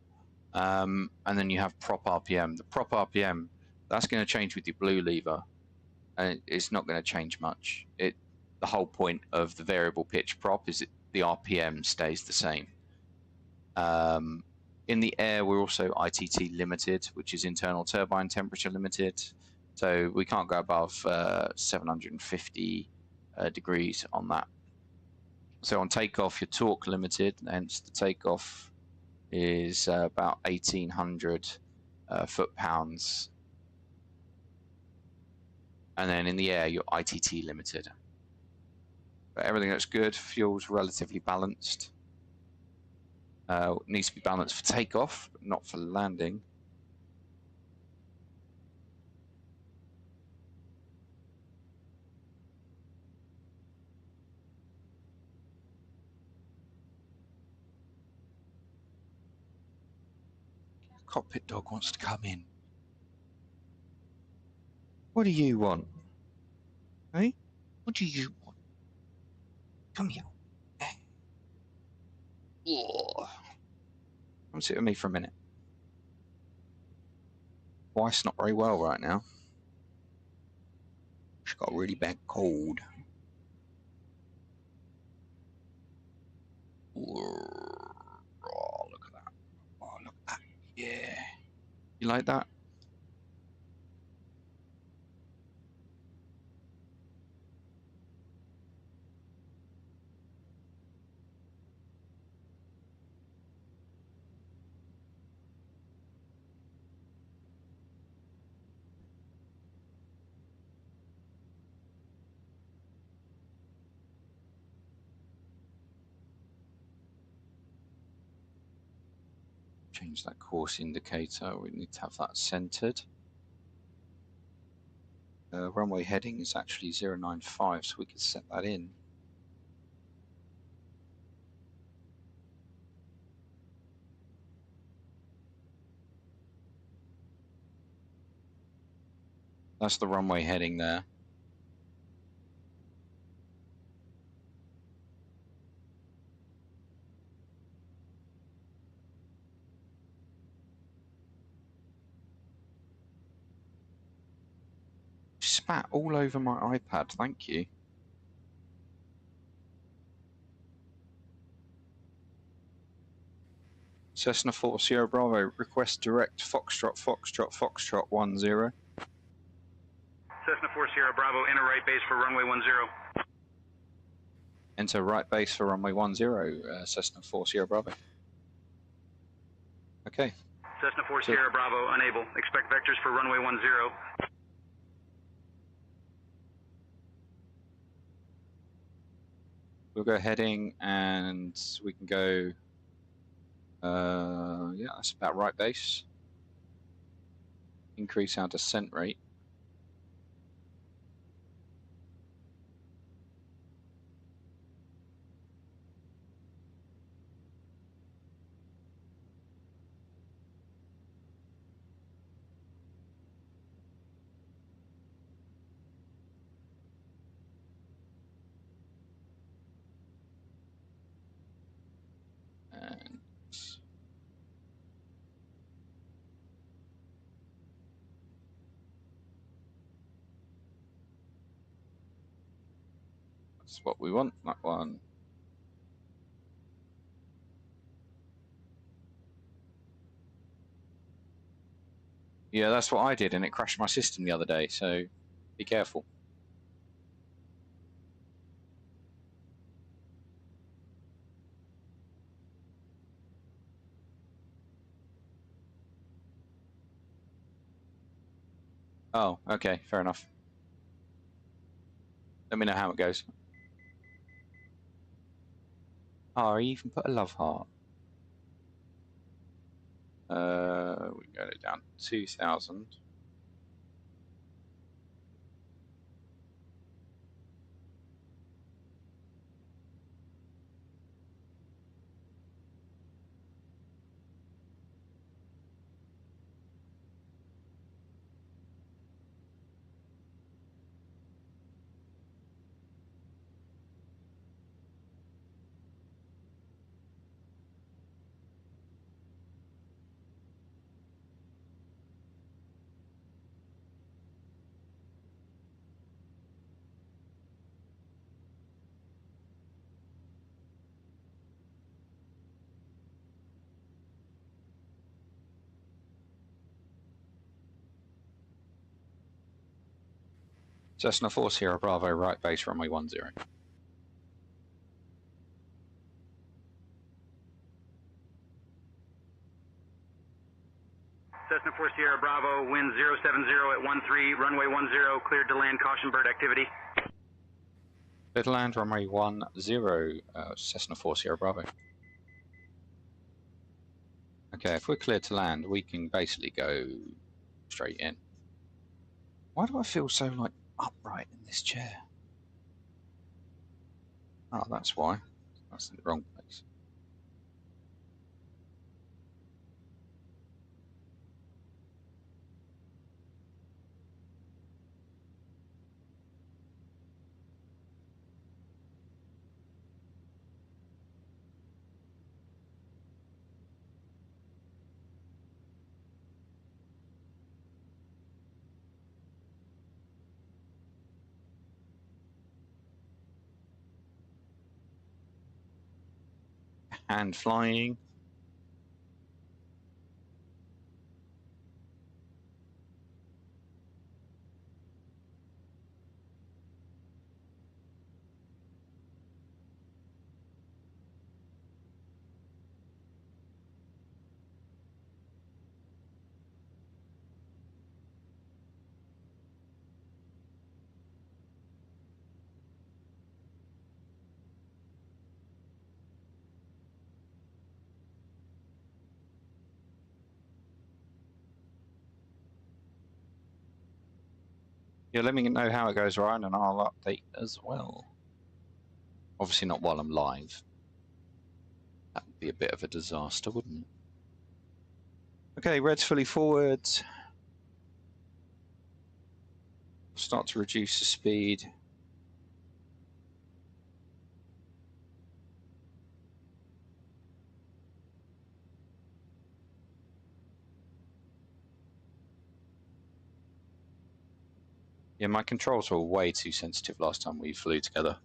and then you have prop RPM. The prop RPM, that's going to change with your blue lever, and it's not going to change much. The whole point of the variable pitch prop is that the RPM stays the same. In the air, we're also ITT limited, which is internal turbine temperature limited, so we can't go above 750 degrees on that. So on takeoff, your torque limited, hence the takeoff is about 1,800 foot-pounds. And then in the air, you're ITT limited. But everything looks good, fuel's relatively balanced. Needs to be balanced for takeoff, but not for landing. Cockpit dog wants to come in. What do you want? Hey? What do you want? Come here. Come sit with me for a minute. Wife's not very well right now. She's got a really bad cold. Oh, look at that. Oh, look at that. Yeah. You like that? Change that course indicator. We need to have that centered. Runway heading is actually 095, so we can set that in. That's the runway heading there. Spat all over my iPad, thank you. Cessna 4 Sierra Bravo, request direct Foxtrot, Foxtrot, Foxtrot 10. Cessna 4 Sierra Bravo, enter right base for runway 10. Enter right base for runway 10, Cessna 4 Sierra Bravo. Okay. Cessna 4 Sierra Bravo, unable. Expect vectors for runway 10. We'll go heading and we can go, yeah, that's about right base. Increase our descent rate. And that's what we want, that one. Yeah, that's what I did, and it crashed my system the other day, so be careful. Oh, okay, fair enough. Let me know how it goes. Oh, I even put a love heart. We got it down to 2,000. Cessna 4 Sierra Bravo, right base, runway 10. Cessna 4 Sierra Bravo, wind 070 at 13, runway 10, cleared to land, caution bird activity. Clear to land, runway 10, Cessna 4 Sierra Bravo. Okay, if we're clear to land, we can basically go straight in. Why do I feel so, like, upright in this chair? Oh, that's why. That's in the wrong place. Hand flying. Yeah, let me know how it goes, Ryan, and I'll update as well. Obviously not while I'm live. That would be a bit of a disaster, wouldn't it? Okay, red's fully forward. start to reduce the speed. Yeah, my controls were way too sensitive last time we flew together,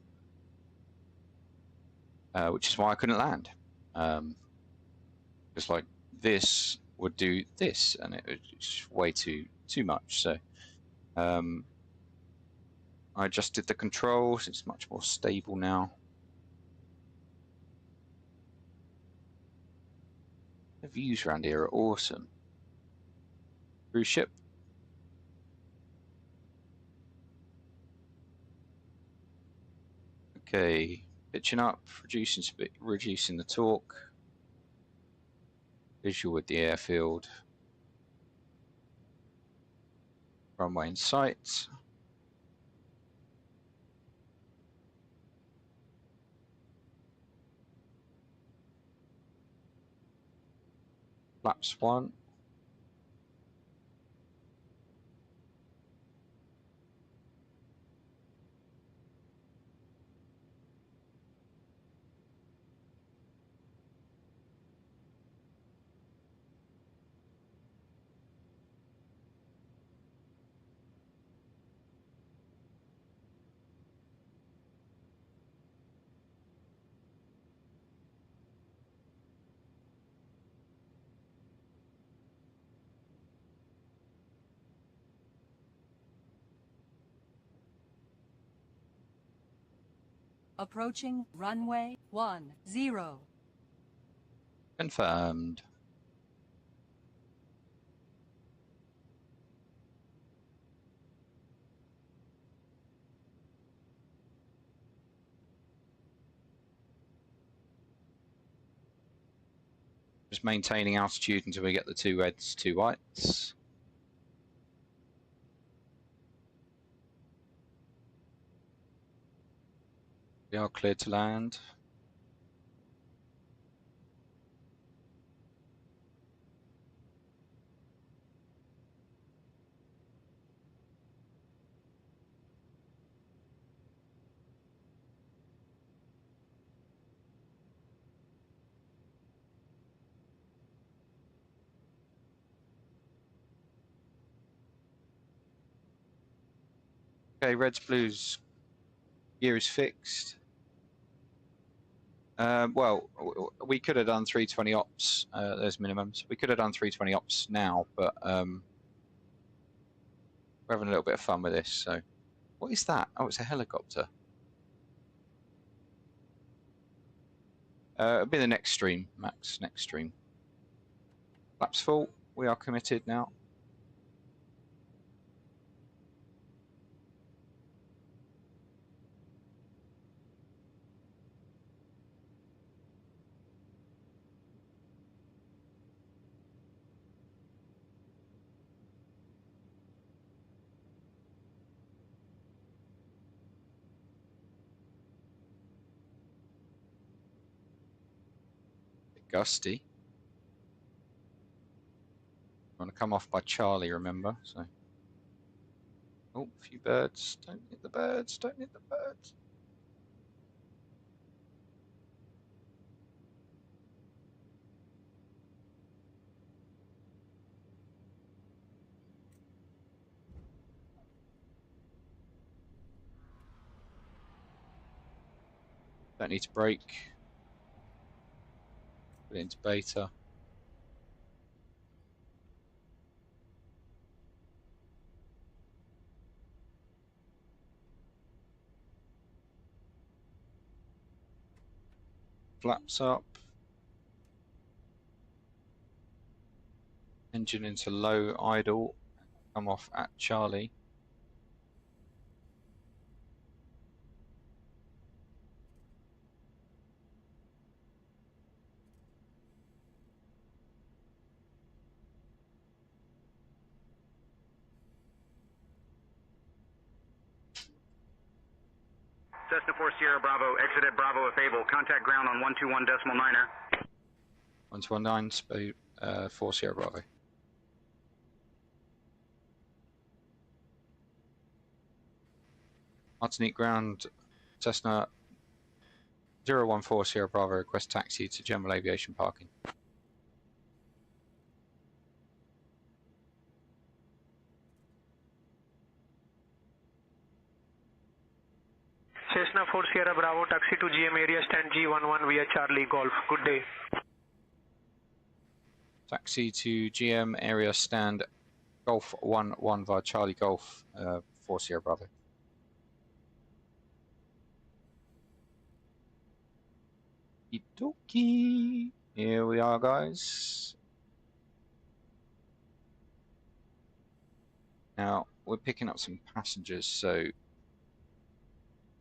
which is why I couldn't land. Just like this would do this, and it was way too much. So I adjusted the controls. It's much more stable now. The views around here are awesome. Cruise ship. Okay, pitching up, reducing the torque. Visual with the airfield. Runway in sight. Flaps 1. Approaching runway 10. Confirmed. Just maintaining altitude until we get the 2 reds, 2 whites. We are cleared to land. Okay, reds, blues, gear is fixed. Well, we could have done 320 ops. There's minimums. We could have done 320 ops now, but we're having a little bit of fun with this. So, what is that? Oh, it's a helicopter. It'll be the next stream, Max. Next stream. Flaps full. We are committed now. Gusty. I'm going to come off by Charlie, remember? So, oh, a few birds. Don't hit the birds. Don't hit the birds. Don't need to brake. Put it into beta. Flaps up. Engine into low idle. Come off at Charlie. Cessna 4 Sierra Bravo, exit at Bravo if able. Contact ground on 121.9er. 119, 4 Sierra Bravo. Martinique Ground, Cessna 014 Sierra Bravo, request taxi to general aviation parking. Cessna 4 Sierra Bravo, taxi to GM area stand G11 via Charlie Golf. Good day. Taxi to GM area stand Golf 11 via Charlie Golf 4 Sierra Bravo. Okie. Here we are, guys. Now we're picking up some passengers, so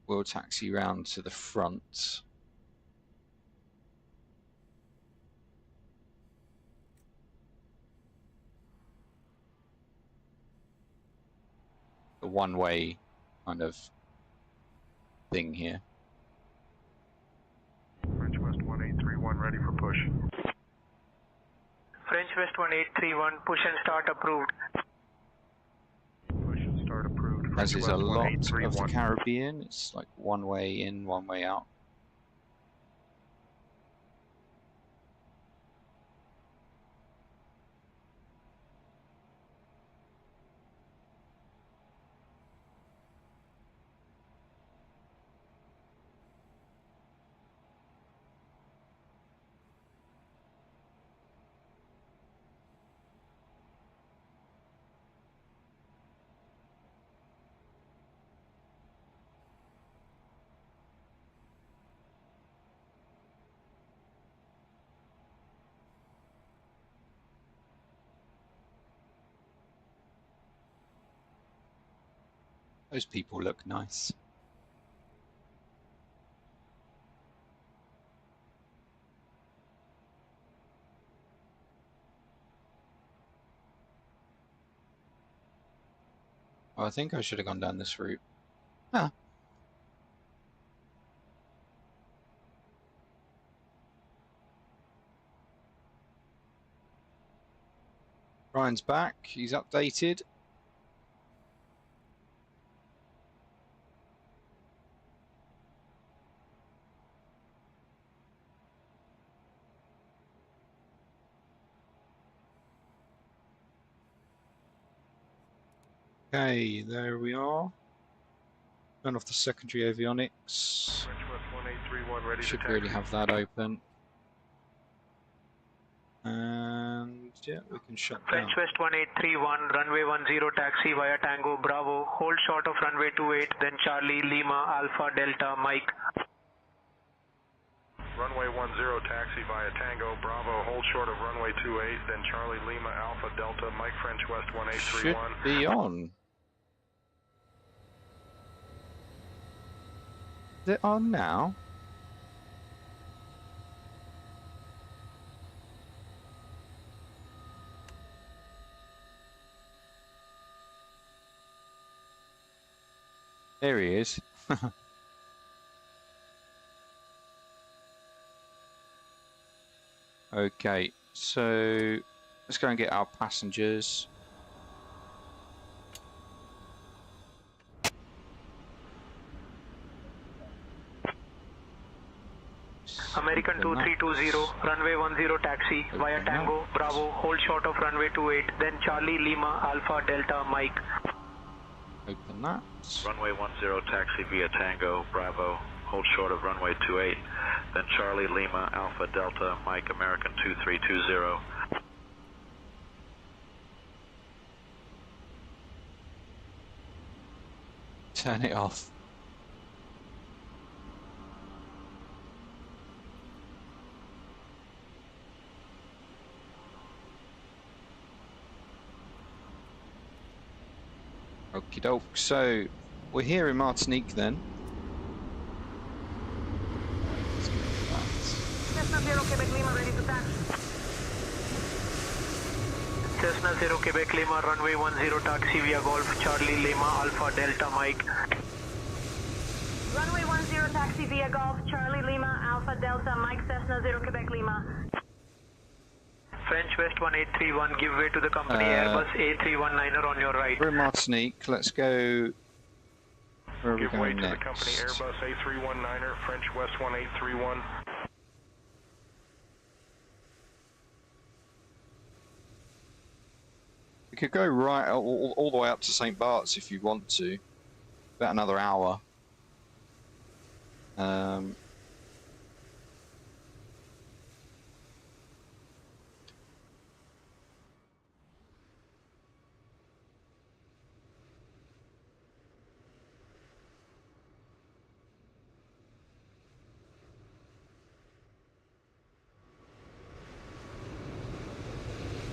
we'll taxi round to the front. The one-way kind of thing here. French West 1831, ready for push. French West 1831, push and start approved. Push and start approved. As is a West lot of the 1831. Caribbean, it's like one way in, one way out. Those people look nice. Oh, I think I should have gone down this route. Huh. Ryan's back. He's updated. Okay, there we are. Turn off the secondary avionics. French West 1831, ready Should to really taxi. have that open. And yeah, we can shut down. French West 1831, runway 10 taxi via Tango Bravo, hold short of runway 28, then Charlie Lima Alpha Delta Mike. Runway 10 taxi via Tango Bravo, hold short of runway 28, then Charlie Lima Alpha Delta Mike French West Should 1831. be on. Is it on now? There he is. Okay, so let's go and get our passengers. American 2320, runway 10 taxi via Tango Bravo, hold short of runway 28, then Charlie Lima Alpha Delta Mike. Open that. Runway 10 taxi via Tango Bravo, hold short of runway 28, then Charlie Lima Alpha Delta Mike American 2320. Turn it off. Okie doke. So we're here in Martinique then. Let's go for that. Cessna 0 Quebec Lima ready to taxi. Cessna 0 Quebec Lima, runway 10 taxi via Golf, Charlie Lima Alpha Delta Mike. Runway 10 taxi via Golf, Charlie Lima Alpha Delta Mike Cessna 0 Quebec Lima. French West 1831, give way to the company Airbus A319er on your right. We're in Martinique. Let's go Where are we Give way going to next? the company Airbus A319er, French West 1831. We could go right all the way up to St. Bart's if you want to. About another hour.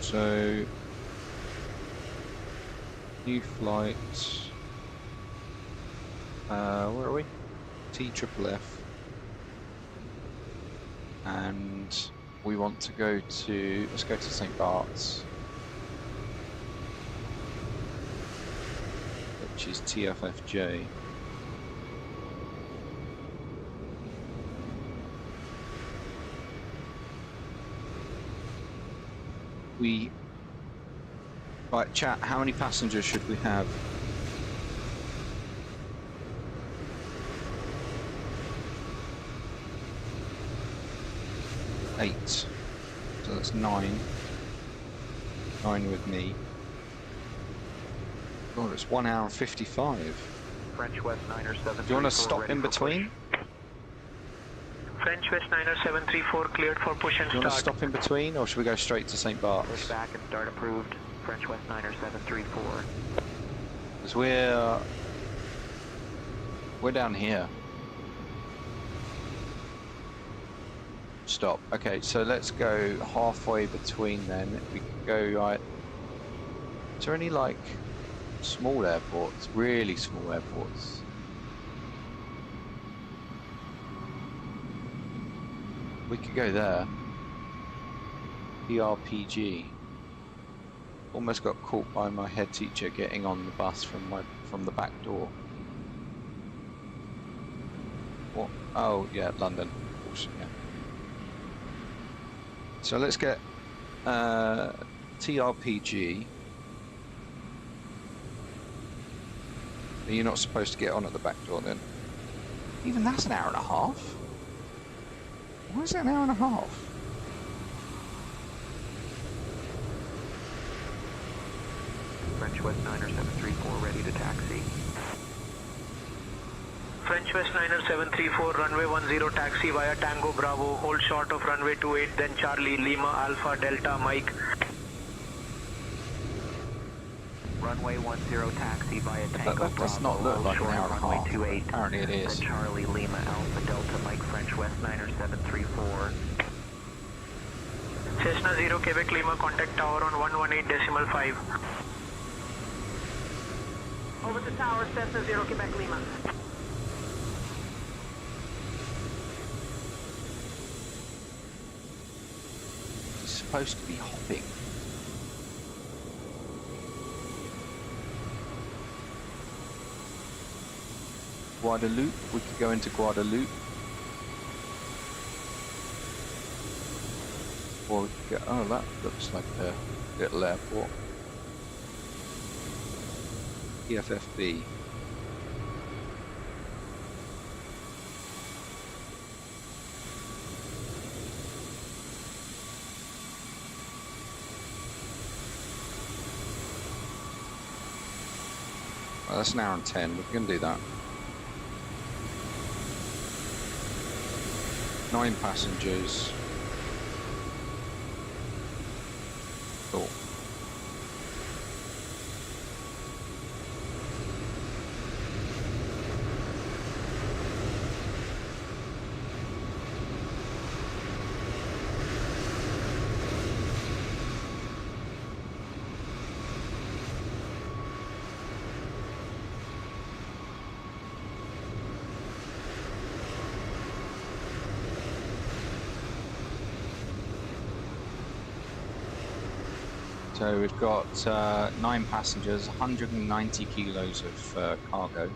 So, new flight. Where are we? TFF. And we want to go to, let's go to St. Bart's, which is TFFJ. Right, chat, how many passengers should we have? Eight. So that's 9. 9 with me. God, it's 1 hour and 55. French West 9er 734. Do you want to stop in between? French West 9er 734 cleared for push and Do you want to start. stop in between, or should we go straight to St. Bart's? Push back and start approved. French West 9er 734. Because we're down here. Stop. Okay, so let's go halfway between then. We could go right. Is there any like small airports? Really small airports? We could go there. PRPG. Almost got caught by my head teacher getting on the bus from the back door. What? Oh yeah, London. Of course, yeah. So let's get TRPG. You're not supposed to get on at the back door then. Even that's an hour and a half. Why is that an hour and a half? French West 9er 734 ready to taxi. French West 9er 734 runway 10 taxi via Tango Bravo, hold short of runway 28, then Charlie Lima Alpha Delta Mike. Runway 10 taxi via Tango That does not look like an hour and a half. Apparently it is. Then Charlie Lima Alpha Delta Mike French West 9er 734. Cessna 0 Quebec Lima, contact tower on 118.5. Over to tower, Cessna 0 Quebec Lima. It's supposed to be hopping. Guadeloupe, we could go into Guadeloupe. Or we could go, oh, that looks like a little airport. TFFB. Well, that's an hour and 10, we can do that. 9 passengers. Cool. So we've got 9 passengers, 190 kilos of cargo.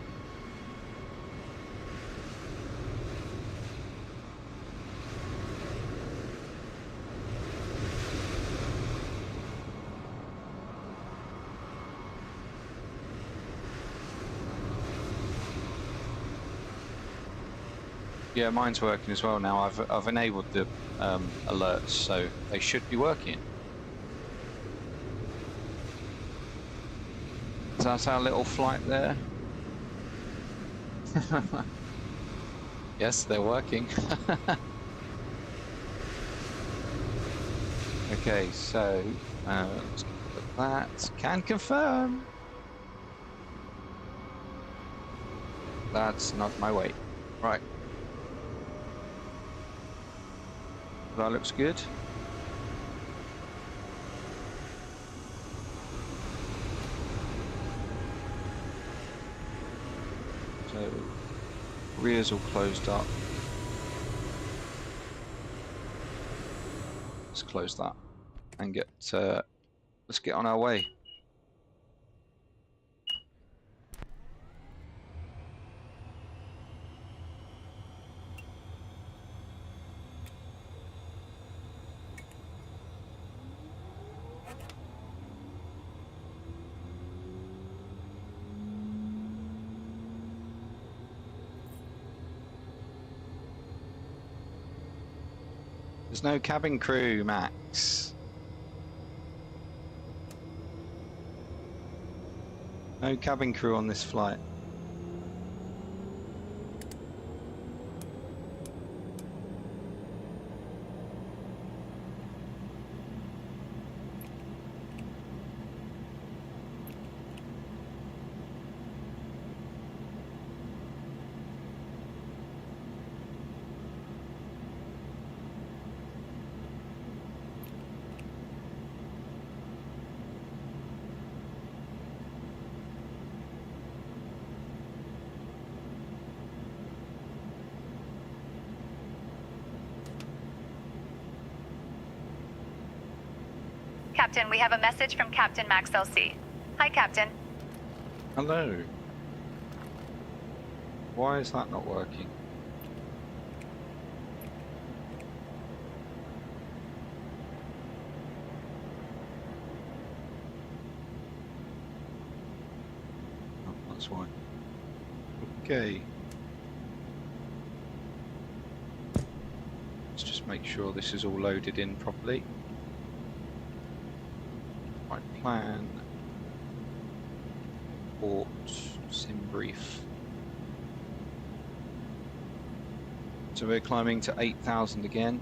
Yeah, mine's working as well now. I've enabled the alerts, so they should be working. So that's our little flight there. Yes, they're working. Okay, so let's put that. Can confirm. That's not my weight. Right. That looks good. So rear's all closed up. Let's close that and get let's get on our way. There's no cabin crew, Max. No cabin crew on this flight. Captain, we have a message from Captain Max LC. Hi, Captain. Hello. Why is that not working? Oh, that's why. Okay. Let's just make sure this is all loaded in properly. Right, plan. Port, sim brief. So we're climbing to 8,000 again.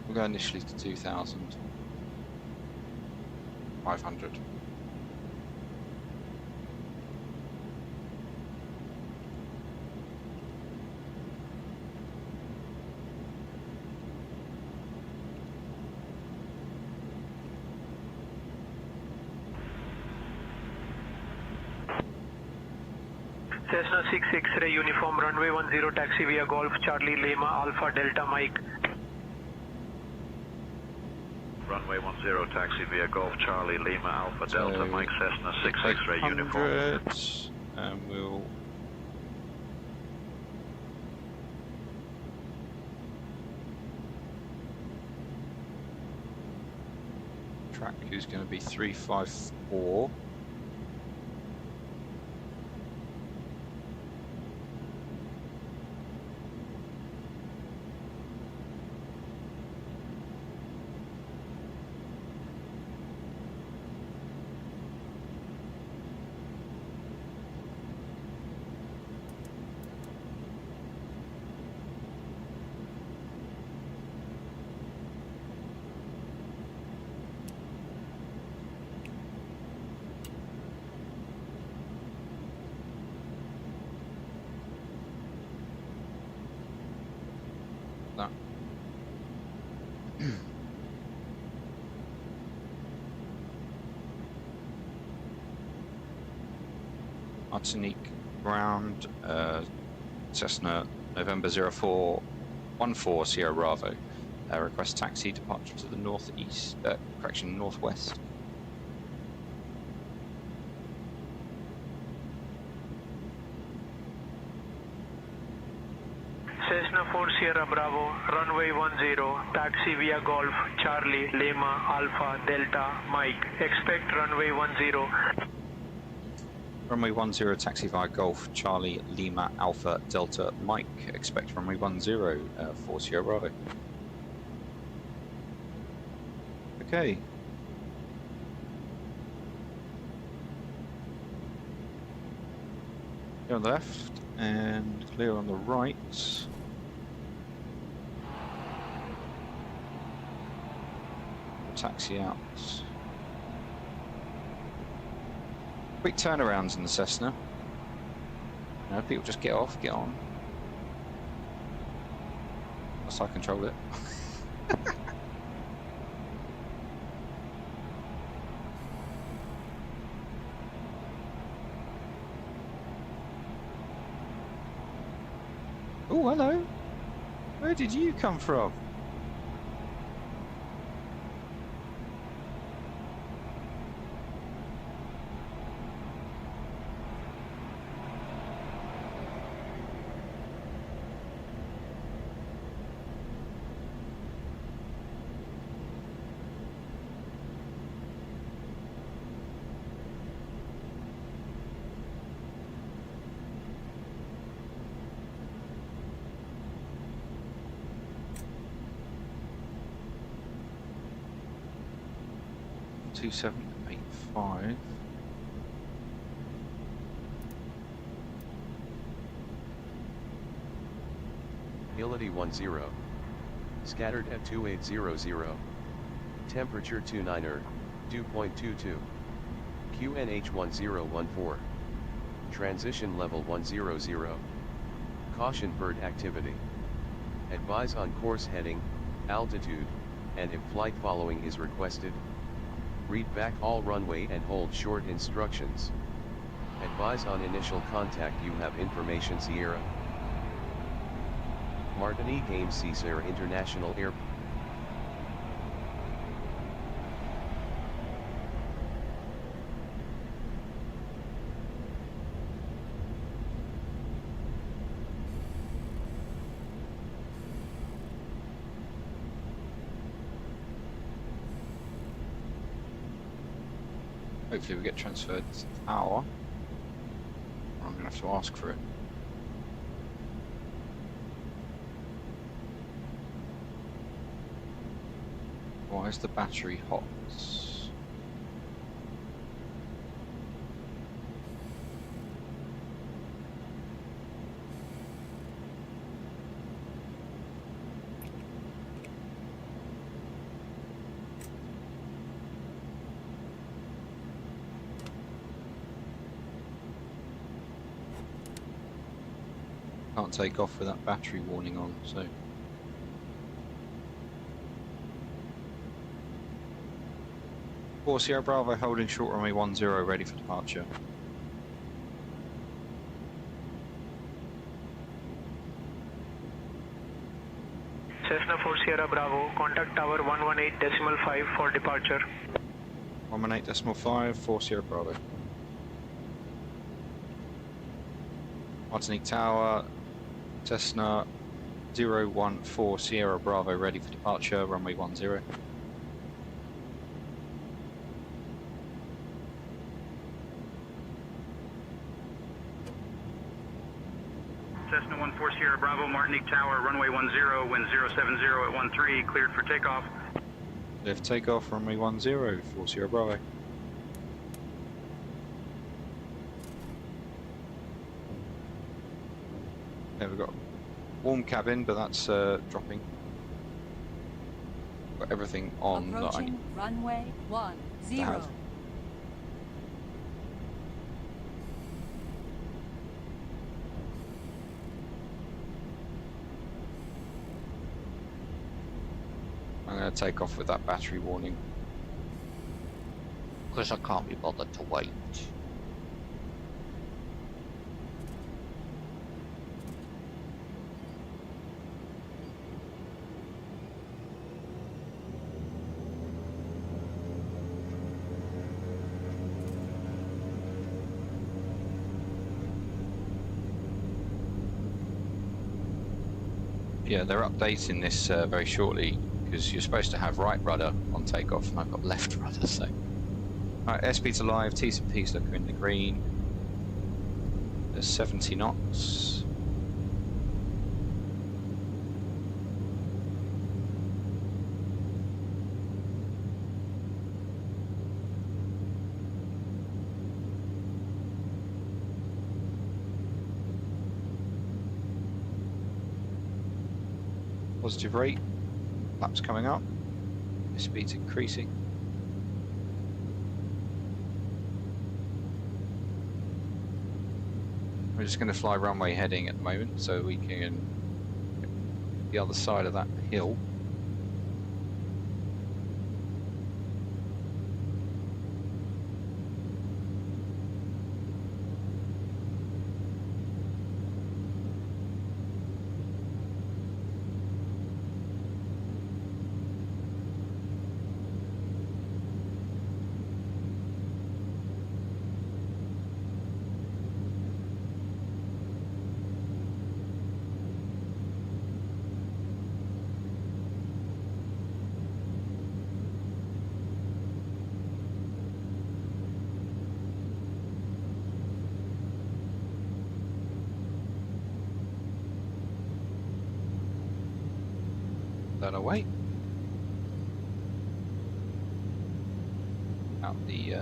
We'll go initially to 2,500. Cessna 6 X-ray uniform, runway 10 taxi via Golf, Charlie, Lima, Alpha, Delta, Mike. Runway 10 taxi via Golf, Charlie, Lima, Alpha, Delta, Mike, Cessna 6 X-ray uniform. And we'll track is going to be 354. That. Martinique ground, Cessna November 0414 Sierra Bravo. Request taxi departure to the northeast, correction, northwest. Cessna 4 Sierra Bravo, runway 10, taxi via Golf, Charlie, Lima, Alpha, Delta, Mike. Expect runway 10. Runway 10, taxi via Golf, Charlie, Lima, Alpha, Delta, Mike. Expect runway 10, 40 Bravo. Okay. Clear on the left and clear on the right. Taxi out. Quick turnarounds in the Cessna. You know, people just get off, get on. That's how I control it. Oh, hello. Where did you come from? Two 785. Humidity 10. Scattered at 2800. Temperature 29er, 2.22. QNH 1014. Transition level 100. Caution bird activity. Advise on course heading, altitude, and if flight following is requested. Read back all runway and hold short instructions. Advise on initial contact you have information Sierra. Martinique Ames Cesar International Airport. Hopefully we get transferred to the tower. I'm going to have to ask for it. Why is the battery hot? Can't take off with that battery warning on, so. Sierra Bravo holding short runway 10, ready for departure. Cessna 4 Sierra Bravo, contact tower 118.5 for departure. 118.5, 4 Sierra Bravo. Martinique Tower, Cessna 014 Sierra Bravo, ready for departure, runway 10. Cessna 14 Sierra Bravo, Martinique Tower, runway 10, wind 070 at 13, cleared for takeoff. Clear for takeoff, runway 10, 4 Sierra Bravo. Okay, we've got warm cabin, but that's dropping. Got everything on that I need. Runway 10. Have. I'm going to take off with that battery warning because I can't be bothered to wait. Yeah, they're updating this very shortly because you're supposed to have right rudder on takeoff and I've got left rudder, so. Alright, SP to live, T's and P's looking in the green. There's 70 knots. Positive rate, flaps coming up, the speed's increasing. We're just going to fly runway heading at the moment so we can get the other side of that hill. That away. Out the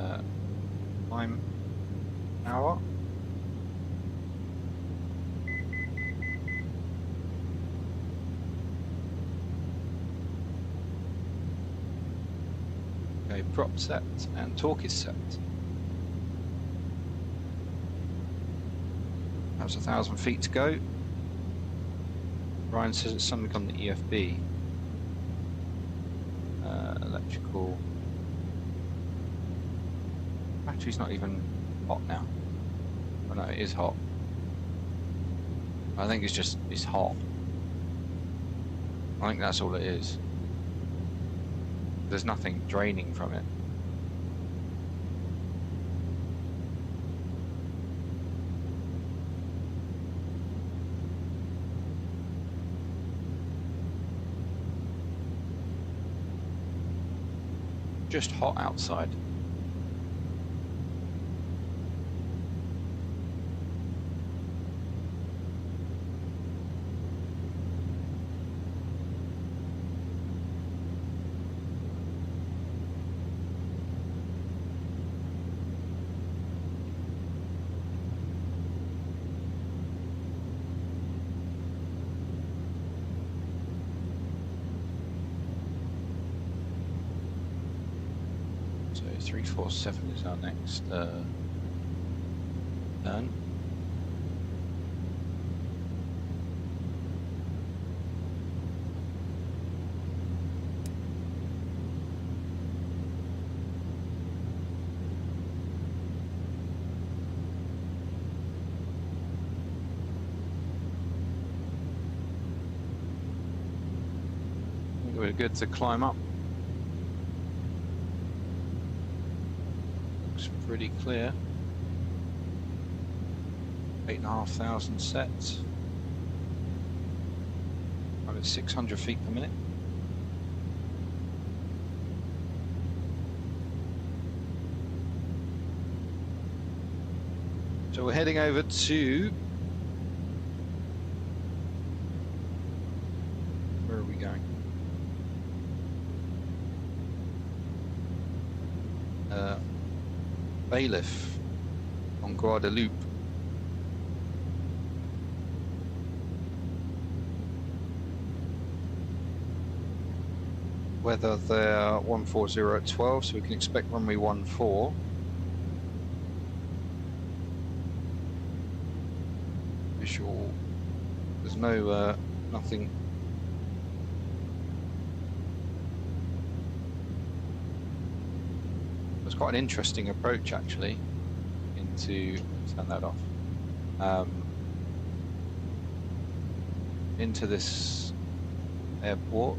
climb hour. Okay, prop set and torque is set. That's 1,000 feet to go. Ryan says it's something on the EFB. Electrical. Battery's not even hot now. Oh no, it is hot. I think it's hot. I think that's all it is. There's nothing draining from it. Just hot outside. So 347 is our next turn. I think we're good to climb up. Pretty clear. 8,500 sets. I'm at 600 feet per minute. So we're heading over to, where are we going? Bailiff on Guadeloupe. Weather there 140 at 12, so we can expect runway 14. Visual, there's no nothing. It's quite an interesting approach actually into, turn that off, into this airport.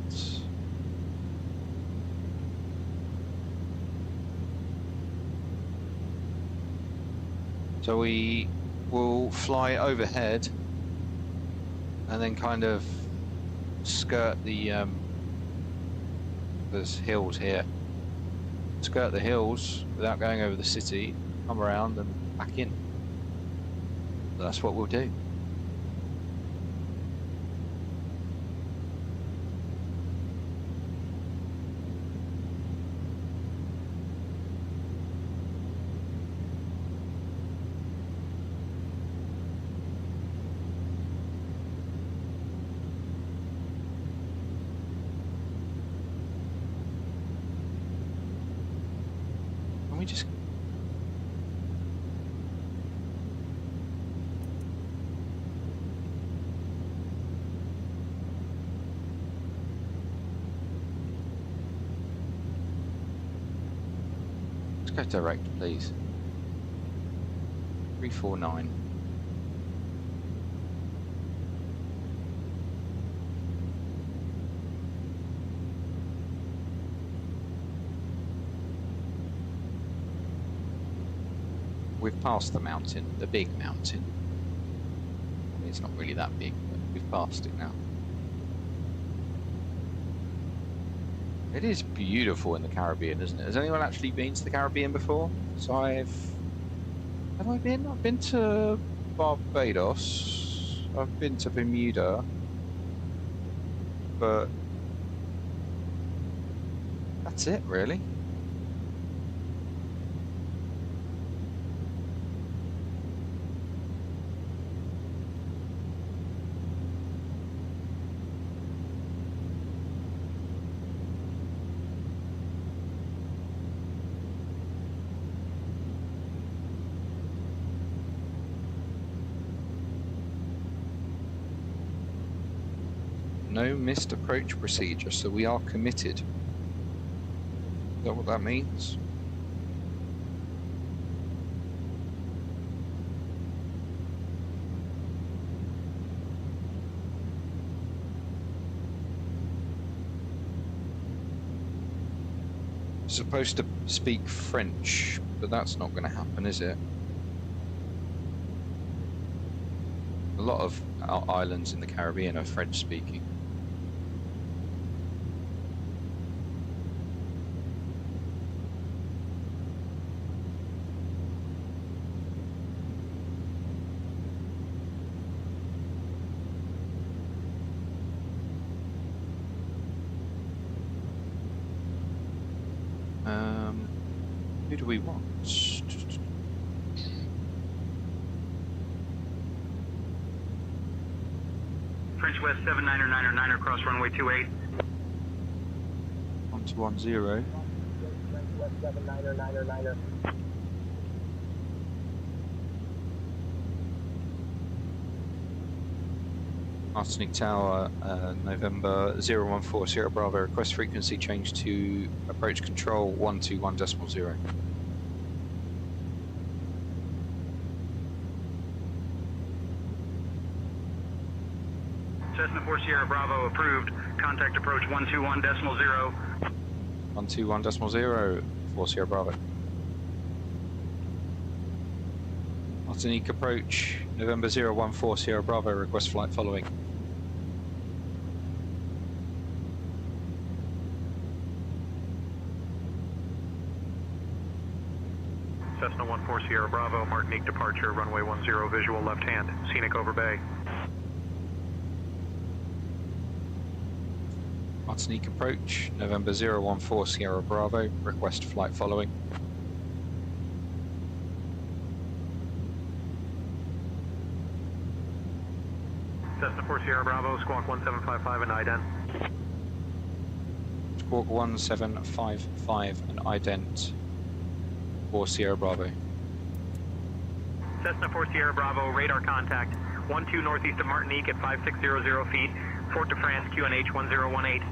So we will fly overhead and then kind of skirt the there's hills here. Skirt the hills without going over the city, come around and back in. That's what we'll do. Can we just... Go direct, please. 349. We've passed the mountain, the big mountain. I mean, it's not really that big, but we've passed it now. It is beautiful in the Caribbean, isn't it? Has anyone actually been to the Caribbean before? So have I been? I've been to Barbados. I've been to Bermuda. But that's it, really. No missed approach procedure, so we are committed. Is that what that means? Supposed to speak French, but that's not going to happen, is it? A lot of our islands in the Caribbean are French speaking. Who do we want? French West 799er cross runway 28. 1210. French West 799er. Martinique Tower, November 014 Sierra Bravo, request frequency change to approach control 121.0. Cessna 4 Sierra Bravo approved. Contact approach 121.0. 121.0, 4 Sierra Bravo. Martinique approach, November 014 Sierra Bravo, request flight following. Cessna 14 Sierra Bravo, Martinique departure, runway 10, visual left hand, scenic over bay. Martinique approach, November 014 Sierra Bravo, request flight following. Cessna 4 Sierra Bravo, squawk 1755 and ident. Squawk 1755 and ident 4 Sierra Bravo. Cessna 4 Sierra Bravo, radar contact, 12 northeast of Martinique at 5600 feet, Fort de France, QNH 1018.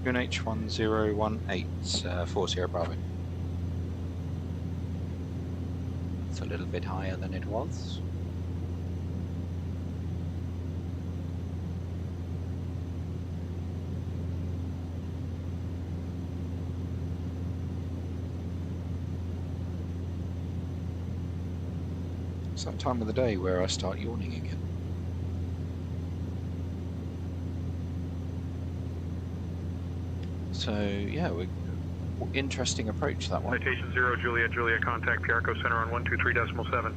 QNH 1018, 4 Sierra Bravo. It's a little bit higher than it was. It's that time of the day where I start yawning again. So yeah, we're interesting approach, that one. Citation 0, Juliet, Juliet, contact Piarco Center on 123.7.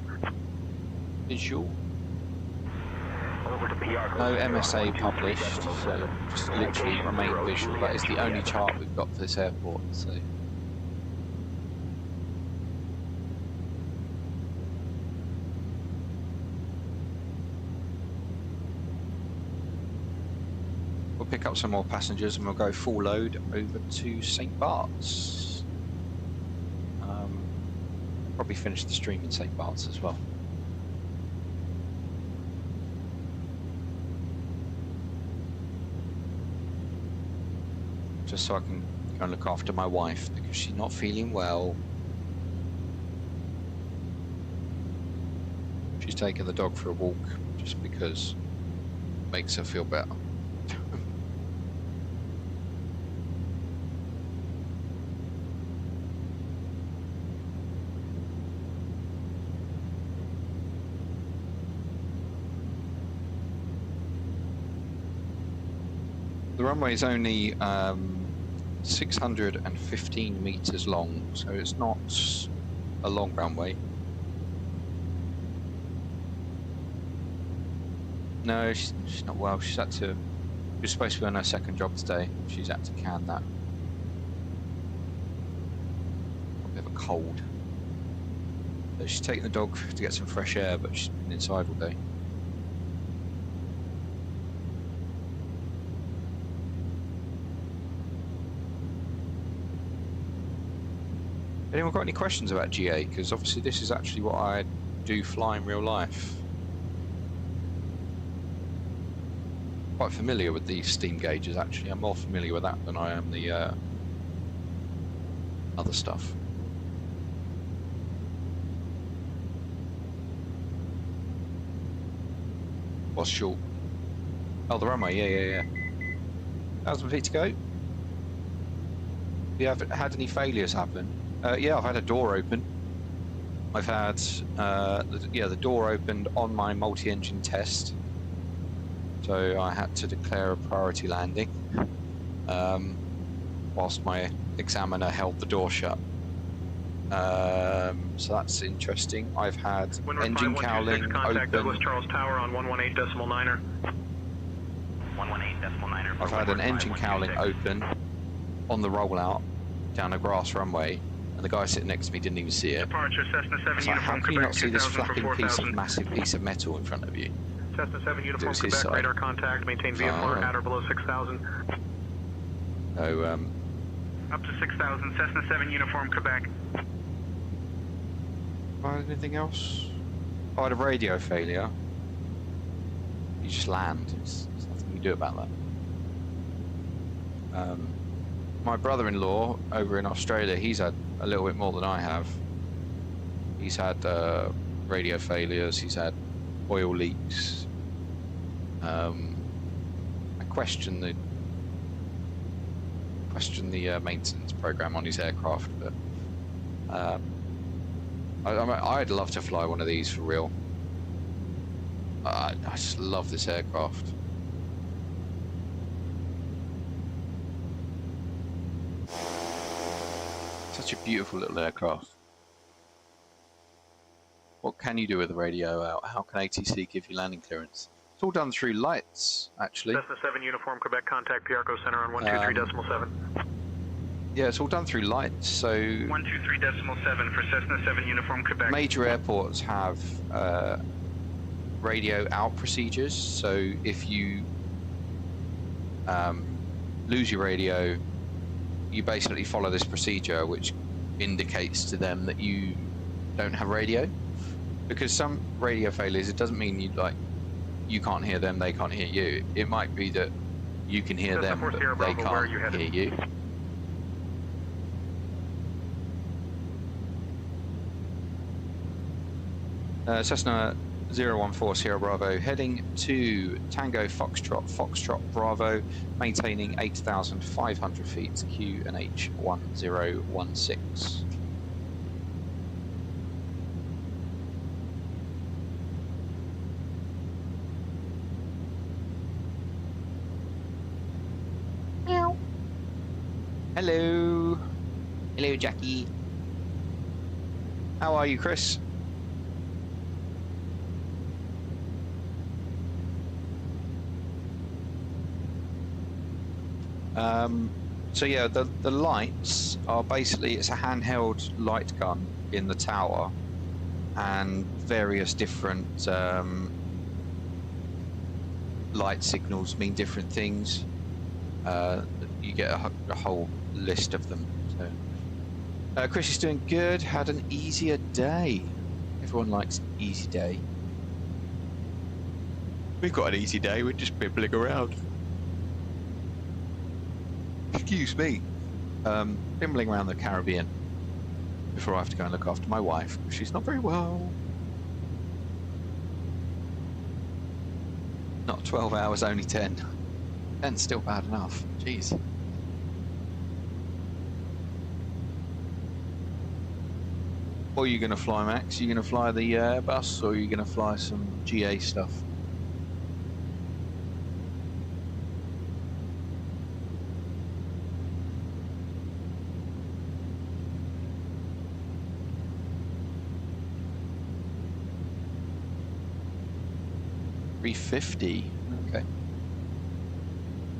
Visual. Over to Piarco. No MSA published, so just literally remain visual. That is the only chart we've got for this airport, so. We'll pick up some more passengers and we'll go full load over to St. Bart's. Probably finish the stream in St. Bart's as well. Just so I can go and look after my wife because she's not feeling well. She's taking the dog for a walk just because it makes her feel better. The runway is only 615 meters long, so it's not a long runway. No, she's not well. She's had to. She was supposed to be on her second job today. She's had to can that. A bit of a cold. So she's taking the dog to get some fresh air, but she's been inside all day. Anyone got any questions about GA? Because obviously this is actually what I do fly in real life. Quite familiar with these steam gauges actually. I'm more familiar with that than I am the other stuff. What's short? Oh, the runway, yeah. 1,000 feet to go. Have you had any failures happen? Yeah, I've had a door open. I've had the door opened on my multi-engine test, so I had to declare a priority landing whilst my examiner held the door shut. So that's interesting. I've had engine cowling open. Douglas Charles Tower on 118.9er. 118.9er. I've had an engine cowling open on the rollout down a grass runway. And the guy sitting next to me didn't even see it. Departure Cessna 7 Like, uniform how can you not see this 2000 flapping for piece of 4000. massive piece of metal in front of you? Cessna 7 uniform was his Quebec, side. radar contact, maintain VFR at or below 6,000. So, Up to 6,000, Cessna 7 uniform Quebec. anything else? I had a radio failure. You just land. There's nothing you can do about that. My brother-in-law over in Australia, he's had a little bit more than I have. He's had radio failures, he's had oil leaks. I question the maintenance program on his aircraft, but I'd love to fly one of these for real. I just love this aircraft. Such a beautiful little aircraft. What can you do with the radio out? How can ATC give you landing clearance? It's all done through lights, actually. Cessna 7 uniform Quebec, contact Piarco Center on 123.7. Yeah, it's all done through lights, so 123.7 for Cessna 7 uniform Quebec. major airports have radio out procedures, so if you lose your radio, you basically follow this procedure which indicates to them that you don't have radio. Because some radio failures, it doesn't mean you can't hear them, they can't hear you. It might be that you can hear them, but they can't hear you. Cessna 014 Sierra Bravo, heading to Tango Foxtrot Bravo, maintaining 8,500 feet, QNH 1016. Hello. Hello, Jackie. How are you, Chris? So yeah, the lights are basically, it's a handheld light gun in the tower, and various different light signals mean different things. You get a whole list of them. So, Chris is doing good. Had an easier day. Everyone likes an easy day. We've got an easy day. We're just bibbling around. Excuse me. Bimbling around the Caribbean before I have to go and look after my wife, because she's not very well. Not 12 hours, only 10. 10's still bad enough. Jeez. What are you going to fly, Max? Are you going to fly the Airbus, or are you going to fly some GA stuff? $350. Okay.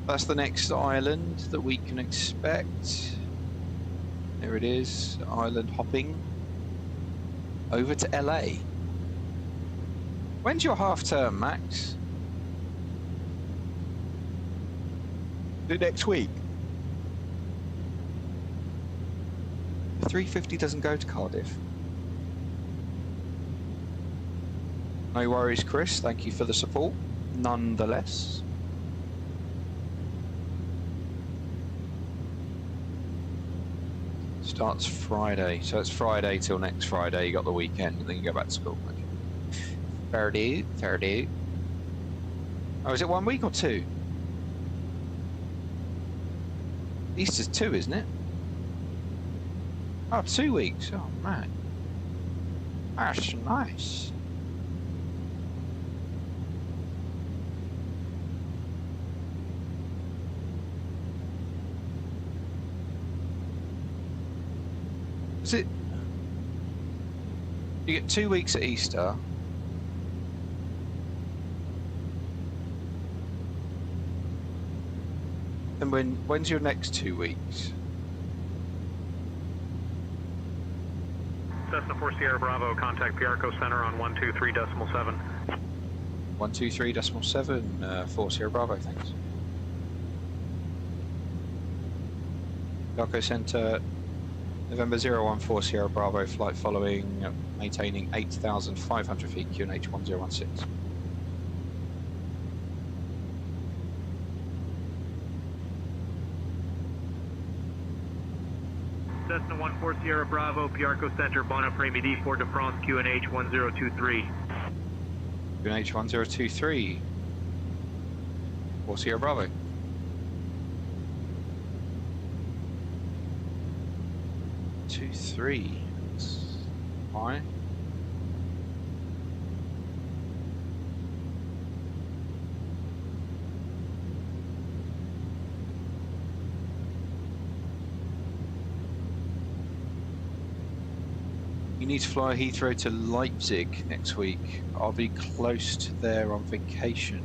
That's the next island that we can expect. There it is, island hopping over to LA. When's your half term, Max? The next week. 350 doesn't go to Cardiff. No worries, Chris. Thank you for the support, nonetheless. Starts Friday, so it's Friday till next Friday. You got the weekend, and then you go back to school. Okay. Fair dude. Oh, is it 1 week or 2? Easter's 2, isn't it? Oh, 2 weeks. Oh man, that's nice. Is it? You get 2 weeks at Easter. And when's your next 2 weeks? Cessna 4 Sierra Bravo, contact Piarco Center on 123.7. 123.7, 4 Sierra Bravo, thanks. Piarco Center, November 014 Sierra Bravo, flight following, maintaining 8,500 feet, QNH 1016. Cessna 14 Sierra Bravo, Piarco Center, Bon Après-Midi, Fort de France, QNH 1023. QNH 1023, 4 Sierra Bravo. Three. Fine. You need to fly Heathrow to Leipzig next week. I'll be close to there on vacation.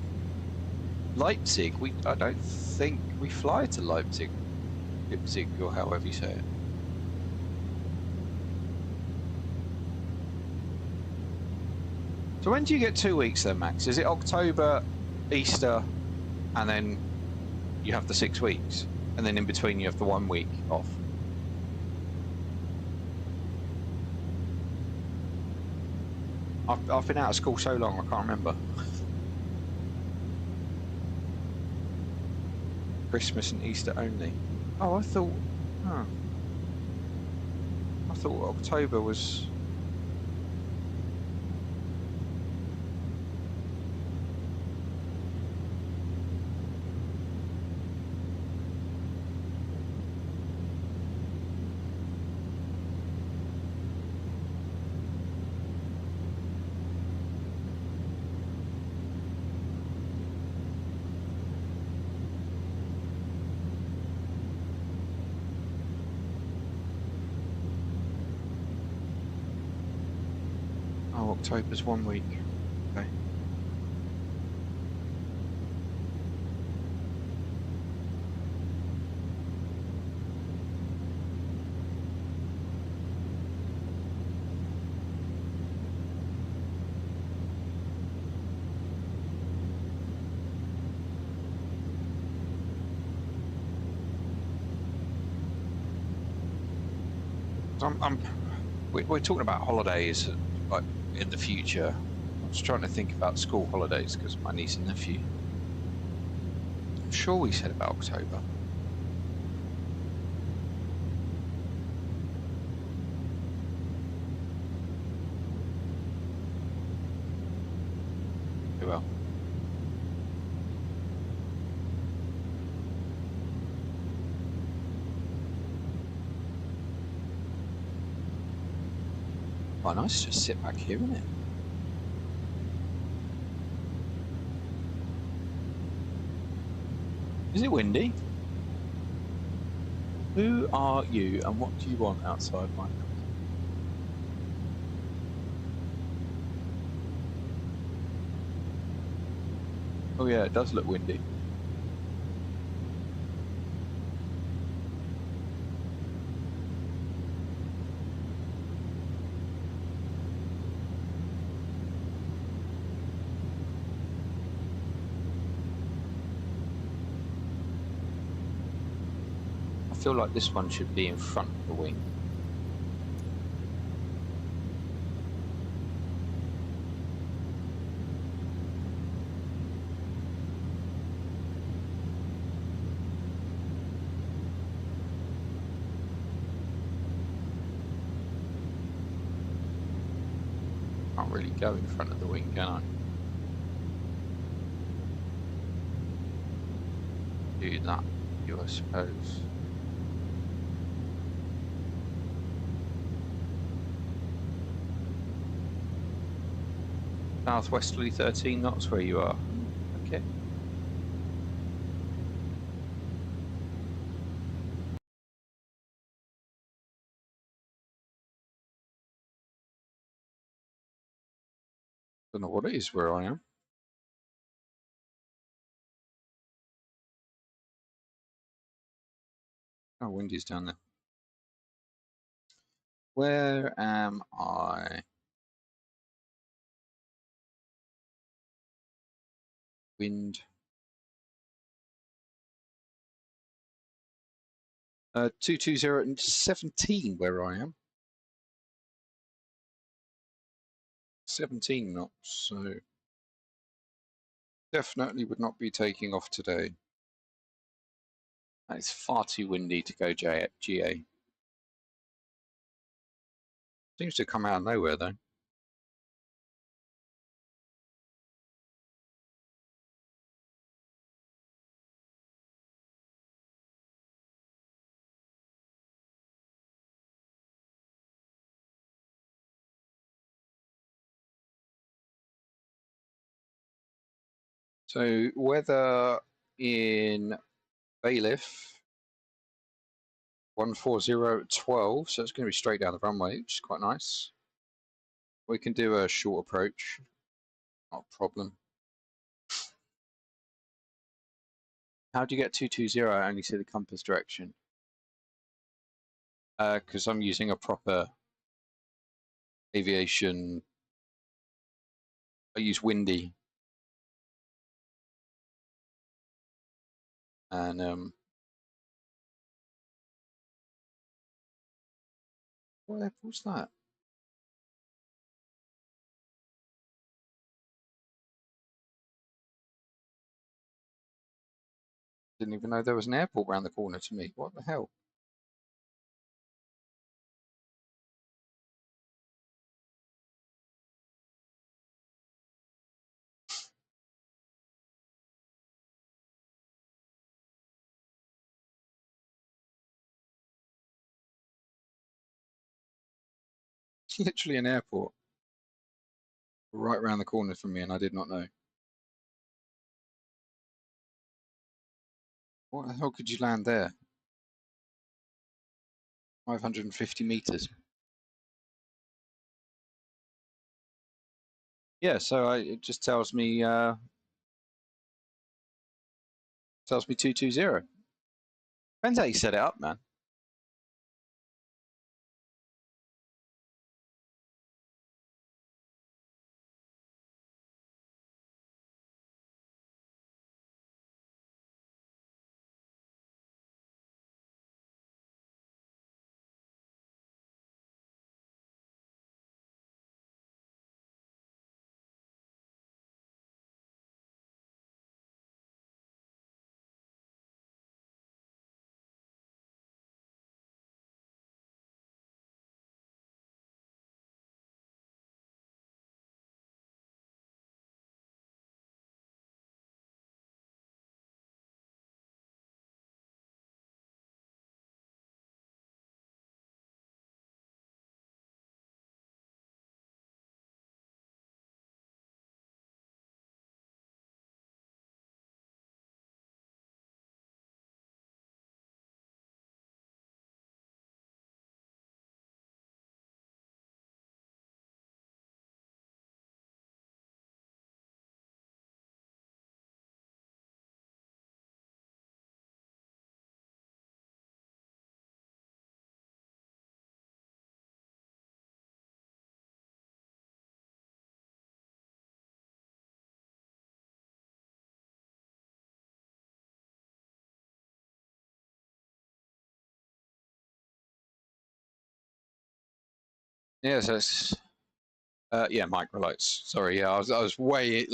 Leipzig? I don't think we fly to Leipzig. Leipzig, or however you say it. So when do you get 2 weeks then, Max? Is it October, Easter, and then you have the 6 weeks? And then in between you have the 1 week off? I've been out of school so long, I can't remember. Christmas and Easter only. Oh, I thought October was... October's 1 week. Okay. We're talking about holidays, like in the future. I was trying to think about school holidays because my niece and nephew. I'm sure we said about October. Very well. Oh, nice to just sit back here, isn't it? Is it windy? Who are you and what do you want outside my house? Oh yeah, it does look windy. I feel like this one should be in front of the wing. Can't really go in front of the wing, can I? Do that, I suppose. Southwesterly 13 knots where you are. Okay. Don't know what it is where I am. Oh, windy's down there. Where am I? Wind. 220 and 17 where I am. 17 knots, so definitely would not be taking off today. It's far too windy to go GA. Seems to come out of nowhere though. So weather in Bailiff 14012, so it's going to be straight down the runway, which is quite nice. We can do a short approach, not a problem. How do you get 220? I only see the compass direction. Because I'm using a proper aviation. I use Windy. And what airport's that? Didn't even know there was an airport around the corner to me. What the hell? It's literally an airport right around the corner from me, and I did not know. What the hell could you land there? 550 meters. Yeah, so it just tells me 220. Depends how you set it up, man. Yeah, so it's yeah, microlights. Sorry, yeah, I was way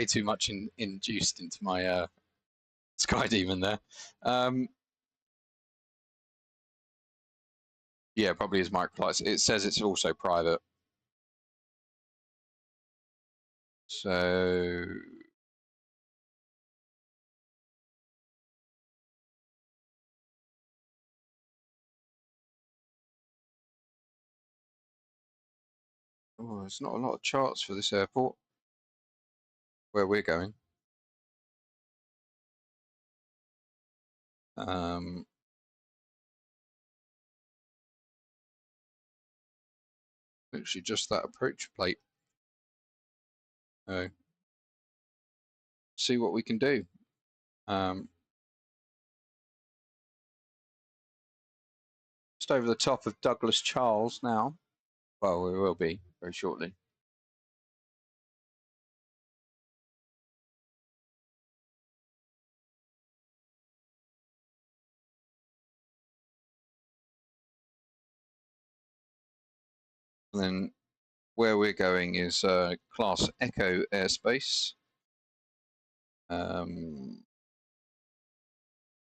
too much induced into my skydemon there. Yeah, probably is microlights. It says it's also private. So oh, there's not a lot of charts for this airport where we're going. Literally just that approach plate. See what we can do. Just over the top of Douglas Charles now. Well, we will be very shortly. And then where we're going is Class Echo airspace.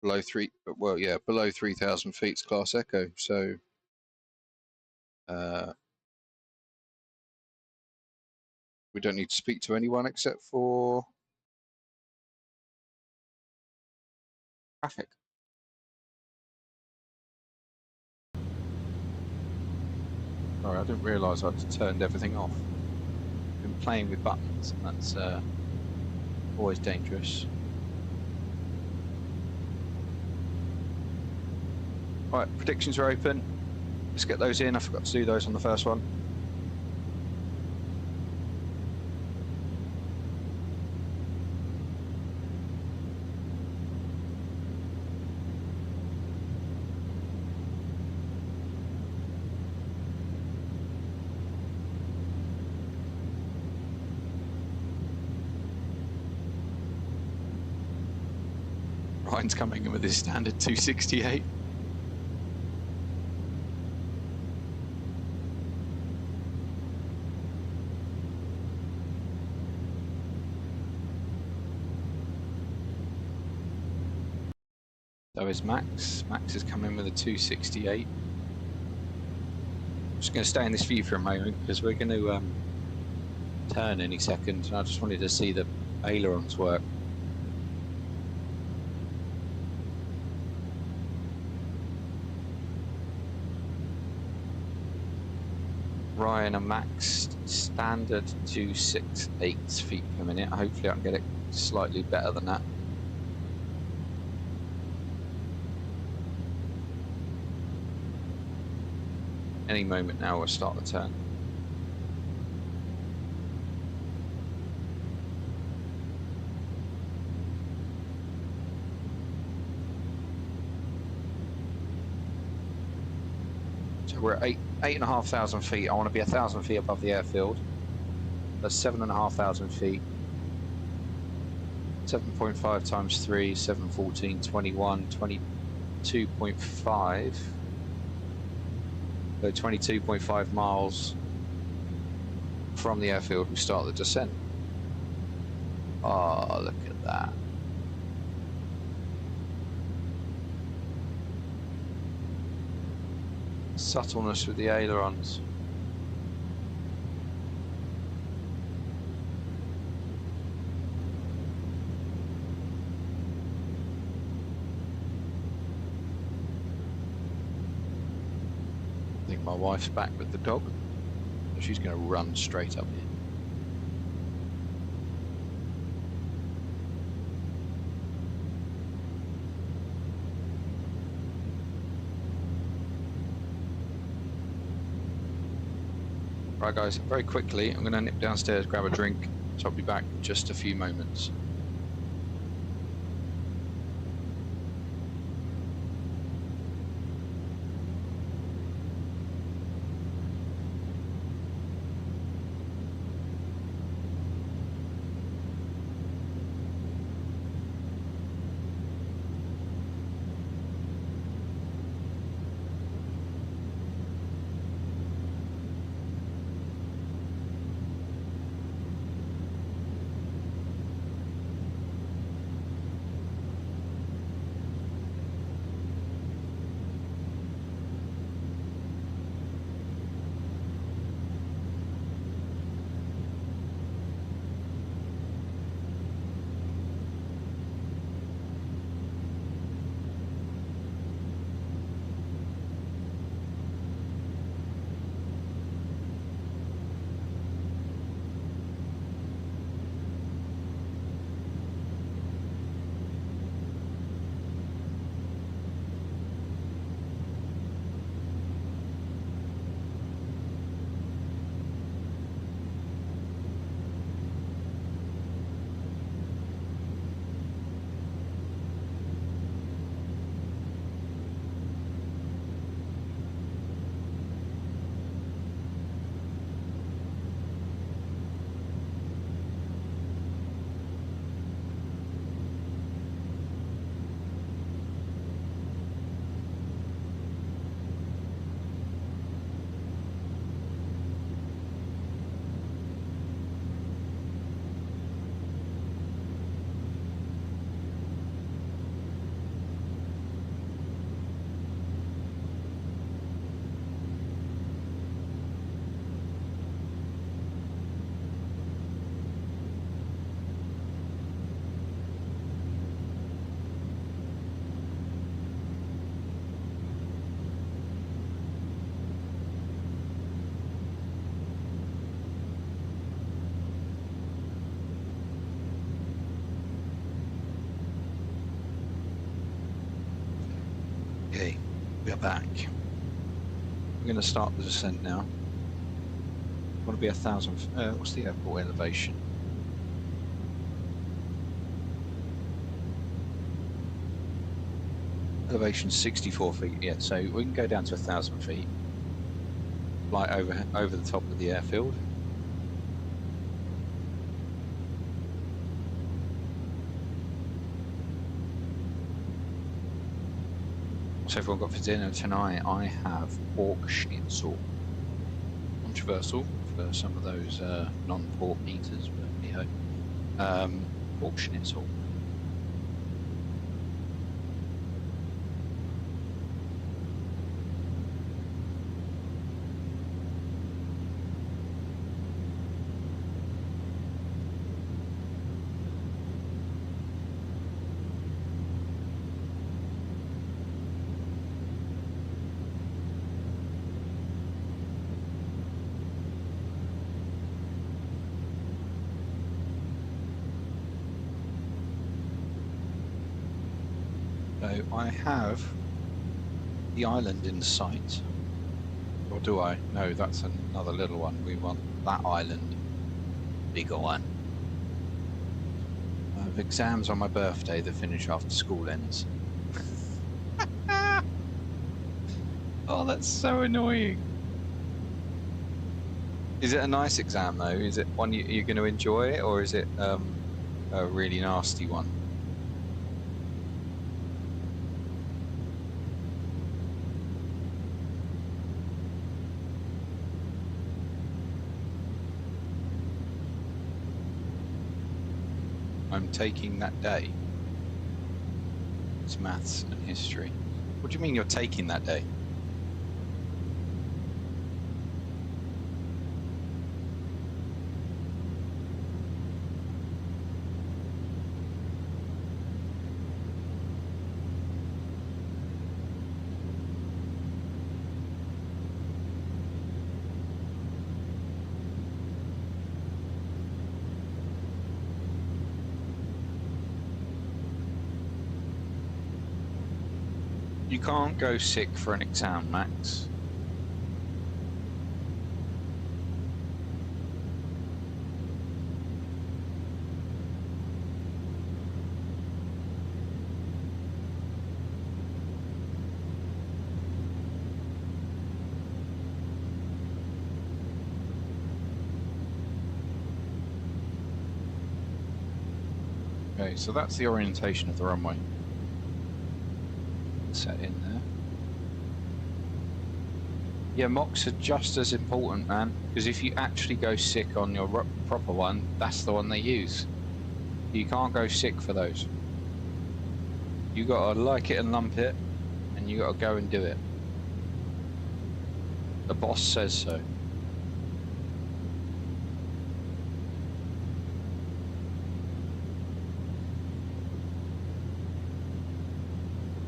Below 3,000 feet Class Echo. So we don't need to speak to anyone except for traffic. Sorry, I didn't realise I'd turned everything off. I've been playing with buttons, and that's always dangerous. Right, predictions are open. Let's get those in. I forgot to do those on the first one. Ryan's coming in with his standard 268. So is Max. Max is coming with a 268. I'm just going to stay in this view for a moment because we're going to turn any second, and I just wanted to see the ailerons work. Ryan and Max standard 268 feet per minute. Hopefully I can get it slightly better than that. Any moment now we'll start the turn. So we're at 8,500 feet. I want to be 1,000 feet above the airfield. That's 7,500 feet. 7.5 times 3, 7, 14, 21, 22.5. So 22.5 miles from the airfield, we start the descent. Oh, look at that. Subtleness with the ailerons. I think my wife's back with the dog. She's going to run straight up here. Right guys, very quickly, I'm going to nip downstairs, grab a drink, so I'll be back in just a few moments. Okay, we are back. We're going to start the descent now. I want to be 1,000. What's the airport elevation? Elevation 64 feet. Yeah, so we can go down to 1,000 feet. Fly over the top of the airfield. What's everyone got for dinner tonight? I have pork schnitzel. Controversial for some of those non-pork eaters, but anyhow, pork schnitzel. So I have the island in sight, or do I? No, that's another little one. We want that island, bigger one. I have exams on my birthday that finish after school ends. Oh, that's so annoying. Is it a nice exam though? Is it one you're going to enjoy, or is it a really nasty one? I'm taking that day. It's maths and history. What do you mean you're taking that day? You can't go sick for an exam, Max. Okay, so that's the orientation of the runway. Set in there. Yeah, mocks are just as important, man, because if you actually go sick on your proper one, that's the one they use. You can't go sick for those. You gotta like it and lump it, and you gotta go and do it. The boss says so.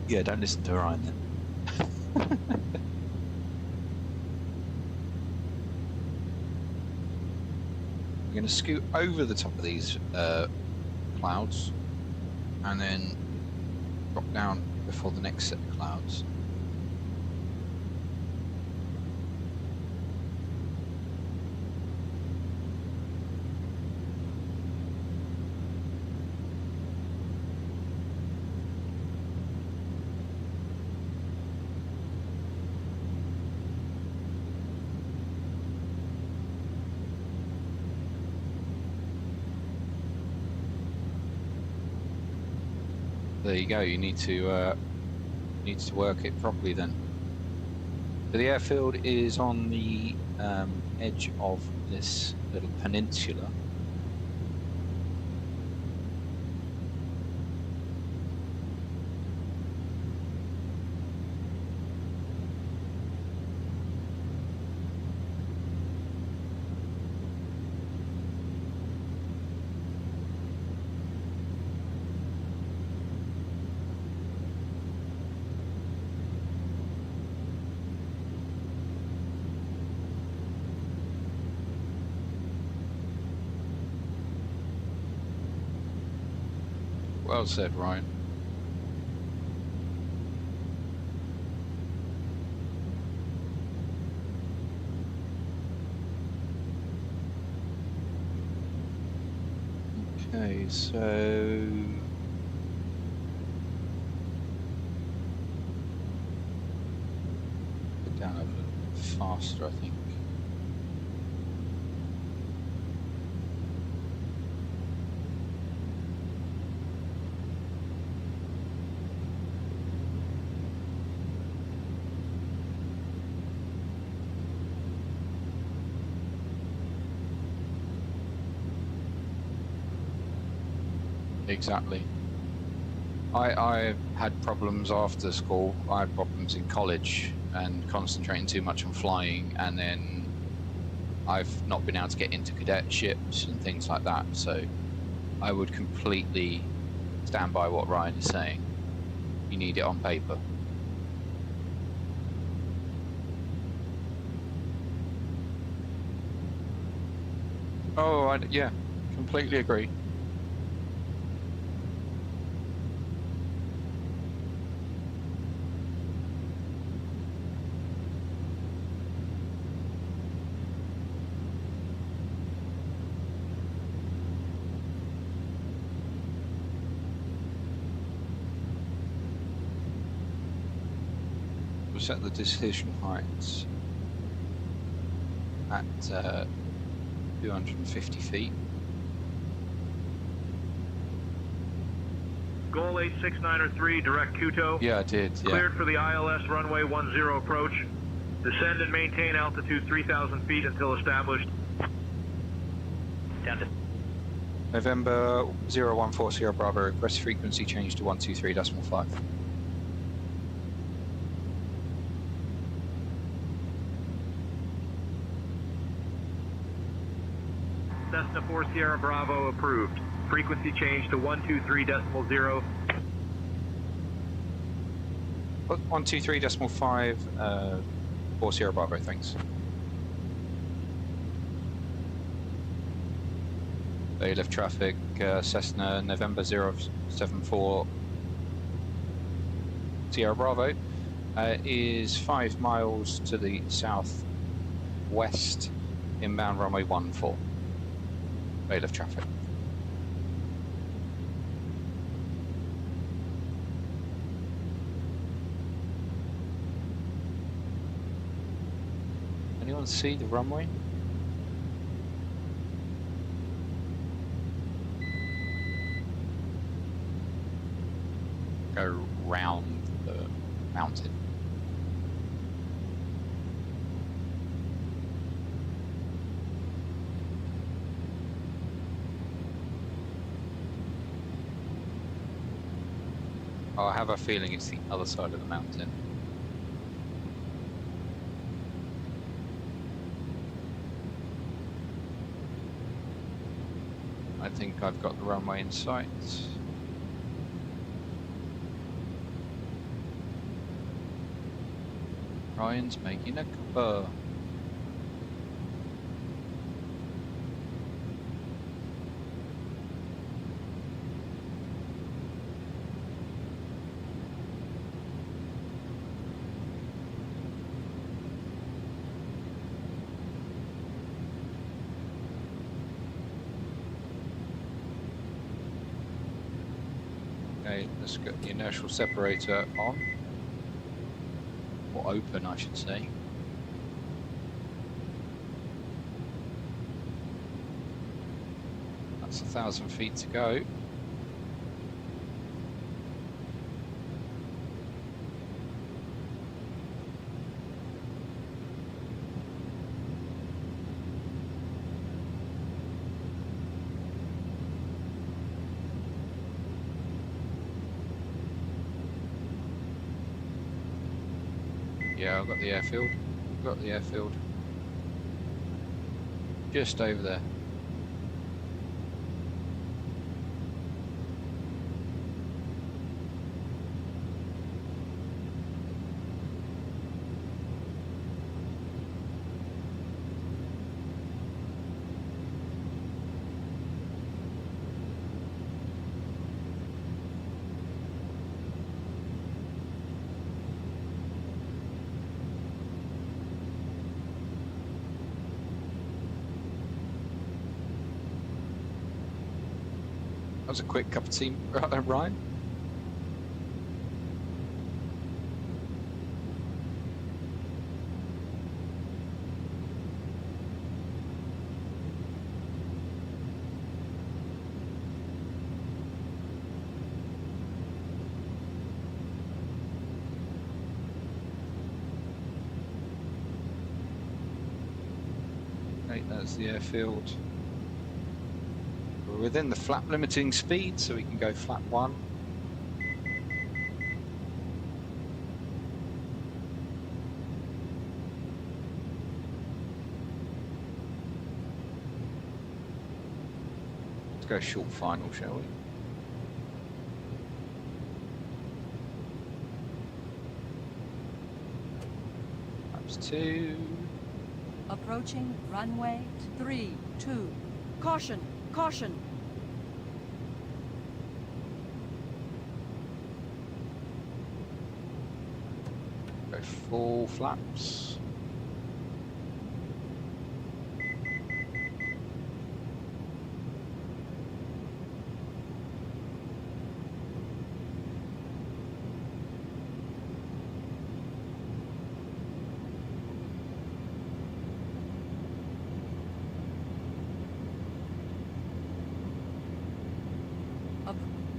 Yeah, don't listen to Ryan then. We're going to scoot over the top of these clouds and then drop down before the next set of clouds. There you go. You need to work it properly then. So the airfield is on the edge of this little peninsula. Well said, Ryan. Okay, so get down a little bit faster, I think. Exactly. I had problems after school. I had problems in college and concentrating too much on flying, and then I've not been able to get into cadetships and things like that. So I would completely stand by what Ryan is saying. You need it on paper. Oh, yeah, completely agree. We'll set the decision heights at 250 feet. Goal 86903, direct Kuto. Yeah, I did. Yeah. Cleared for the ILS runway 10 approach. Descend and maintain altitude 3,000 feet until established. Down to November 0140 Bravo, request frequency change to 123.5. Cessna 4 Sierra Bravo approved. Frequency change to 123.0. 123.5, 4 Sierra Bravo, thanks. They left traffic, Cessna November 074 Sierra Bravo is 5 miles to the southwest, inbound runway 14. They left traffic. Anyone see the runway? Go round the mountain. Oh, I have a feeling it's the other side of the mountain. I think I've got the runway in sight. Ryan's making a cover. Okay, let's get the inertial separator on. Or open, I should say. That's 1,000 feet to go. Yeah, I've got the airfield. Got the airfield. Just over there. That was a quick cup of tea, Ryan. Okay, that's the airfield. We're within the flap limiting speed, so we can go flap 1. Let's go short final, shall we? Flaps 2. Approaching runway 32. Caution! Caution! Go full flaps.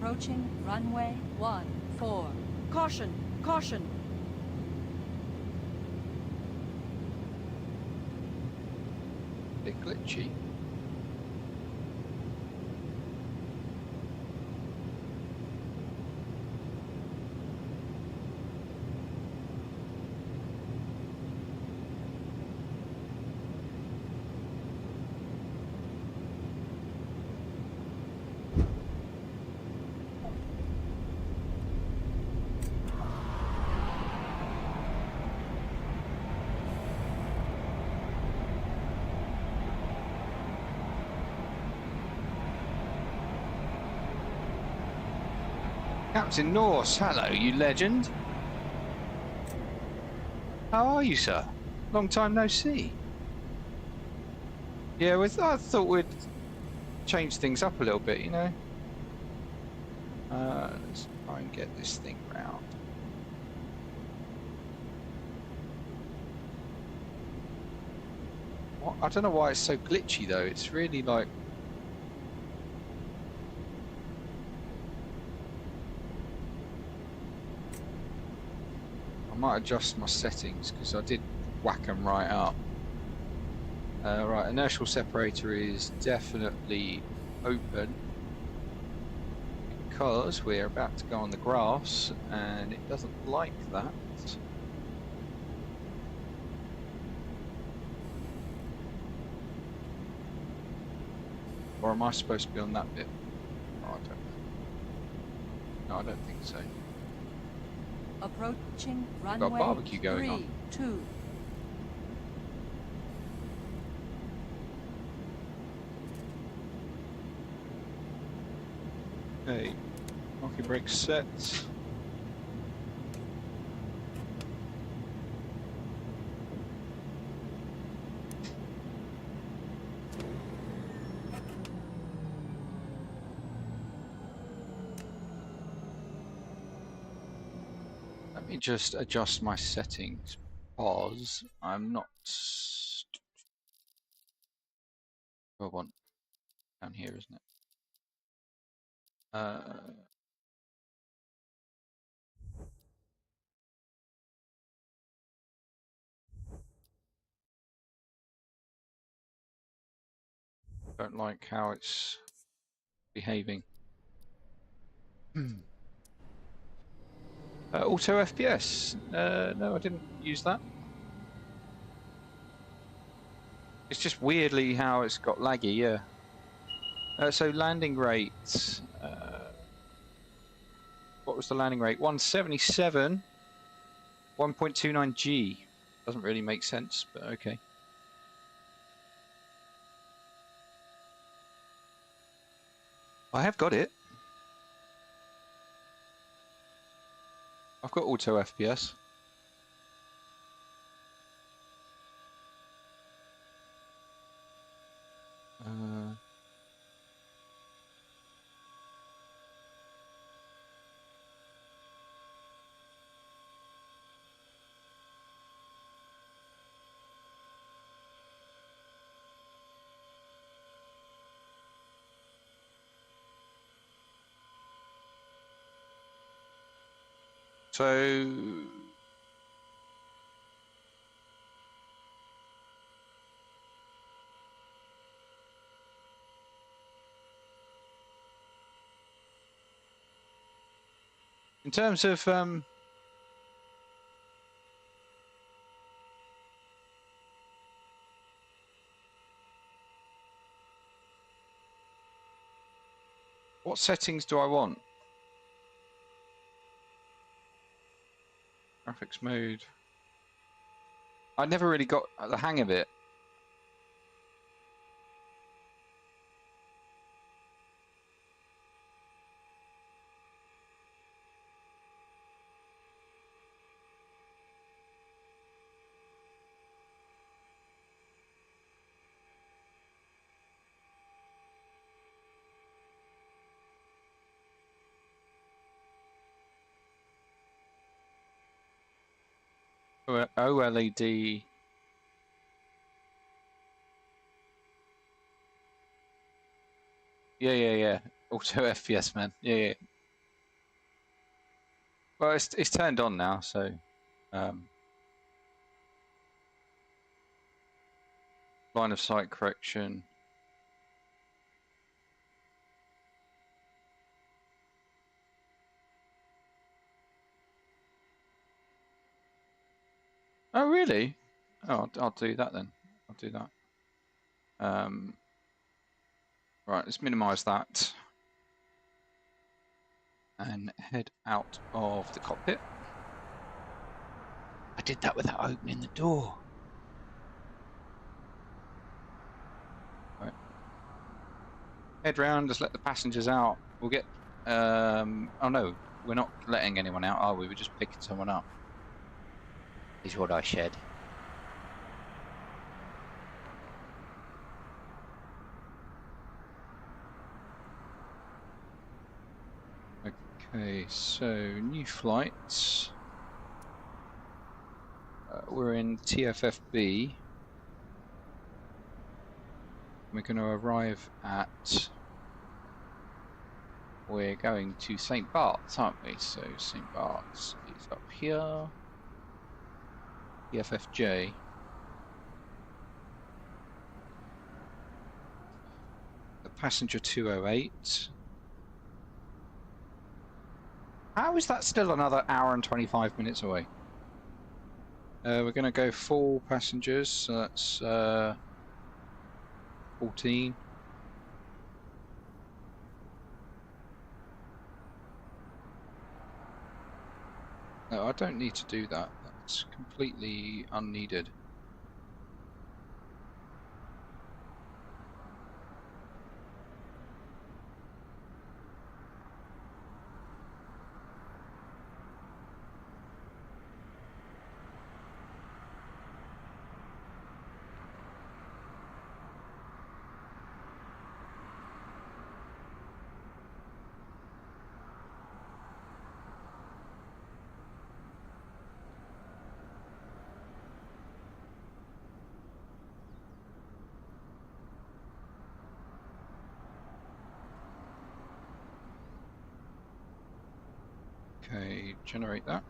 Approaching runway 14. Caution! Caution! Bit glitchy. Captain Norse, hello, you legend. How are you, sir? Long time no see. Yeah, I thought we'd change things up a little bit, you know. Let's try and get this thing round. What? I don't know why it's so glitchy though. It's really like. I might adjust my settings because I did whack them right up. Right, inertial separator is definitely open because we're about to go on the grass and it doesn't like that. Or am I supposed to be on that bit? Oh, I don't know. No, I don't think so. Approaching runway Got a barbecue going 3, on. 2. Okay, marking brakes set. Let me just adjust my settings. Pause. I'm not. I want down here, isn't it? Don't like how it's behaving. Auto FPS. No, I didn't use that. It's just weirdly how it's got laggy. Yeah. So landing rates. What was the landing rate? 177. 1.29 G. Doesn't really make sense, but okay. I have got it. I've got auto FPS. So in terms of what settings do I want? Graphics mode. I never really got the hang of it. OLED. Yeah. Auto FPS, man. Yeah. Well, it's turned on now, so line of sight correction. Oh, really? Oh, I'll do that then. I'll do that. Right, let's minimize that and head out of the cockpit. I did that without opening the door. Right. Head round, just let the passengers out. We'll get, oh no, we're not letting anyone out, are we? We're just picking someone up. Is what I said. Okay, so new flights. We're in TFFB. We're going to arrive at. We're going to St. Bart's, aren't we? So St. Bart's is up here. TFFJ. The passenger 208. How is that still another hour and 25 minutes away? We're going to go full passengers, so that's 14. No, I don't need to do that. That's completely unneeded. Okay, generate that.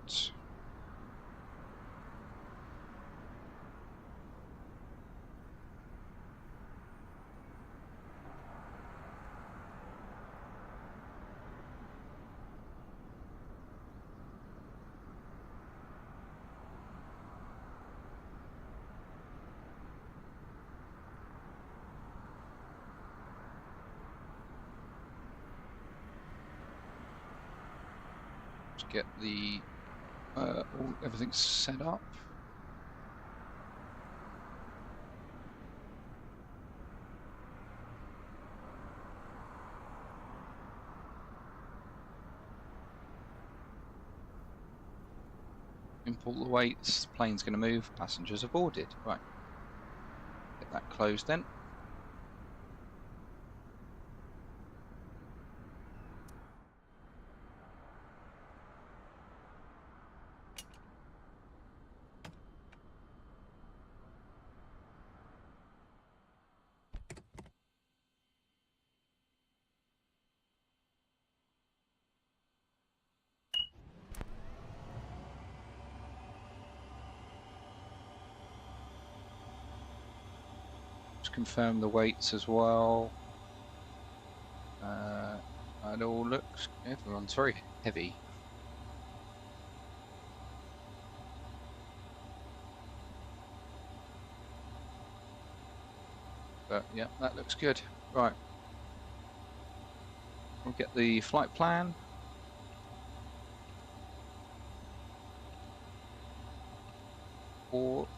Get the everything's set up. Import the weights. The plane's going to move. Passengers are boarded. Right. Get that closed then. Confirm the weights as well. It all looks. Everyone's very heavy. But yeah, that looks good. Right. We'll get the flight plan. Port.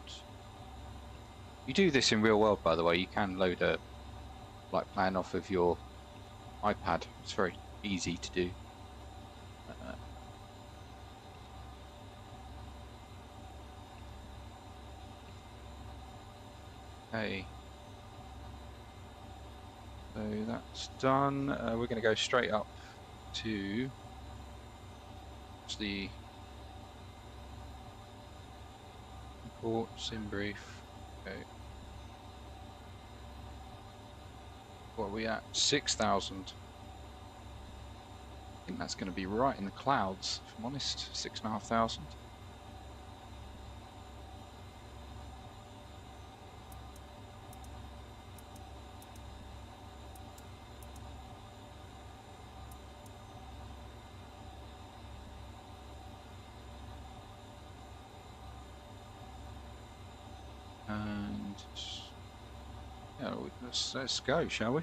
You do this in real world, by the way. You can load a flight plan off of your iPad. It's very easy to do. Okay. So that's done. We're going to go straight up to the port sim brief. Okay. What are we at? 6,000. think that's going to be right in the clouds, if I'm honest. 6,500. And yeah, let's go, shall we?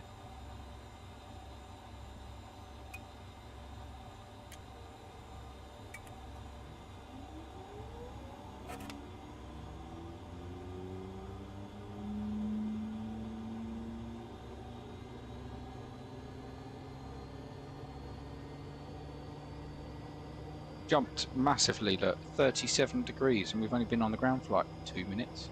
Jumped massively, look, 37 degrees, and we've only been on the ground for like 2 minutes.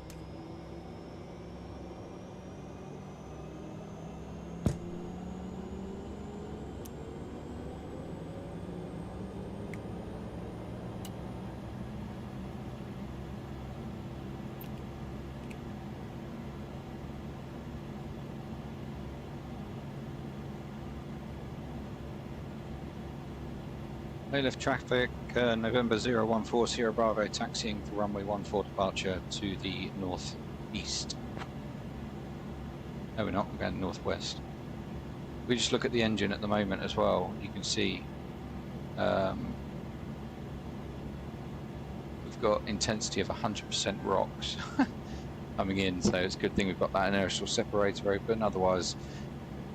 Left traffic, November 0140 Bravo, taxiing for runway 14 departure to the northeast. No, we're not, we're going northwest. We just look at the engine at the moment as well. You can see we've got intensity of 100% rocks coming in, so it's a good thing we've got that inertial separator open, otherwise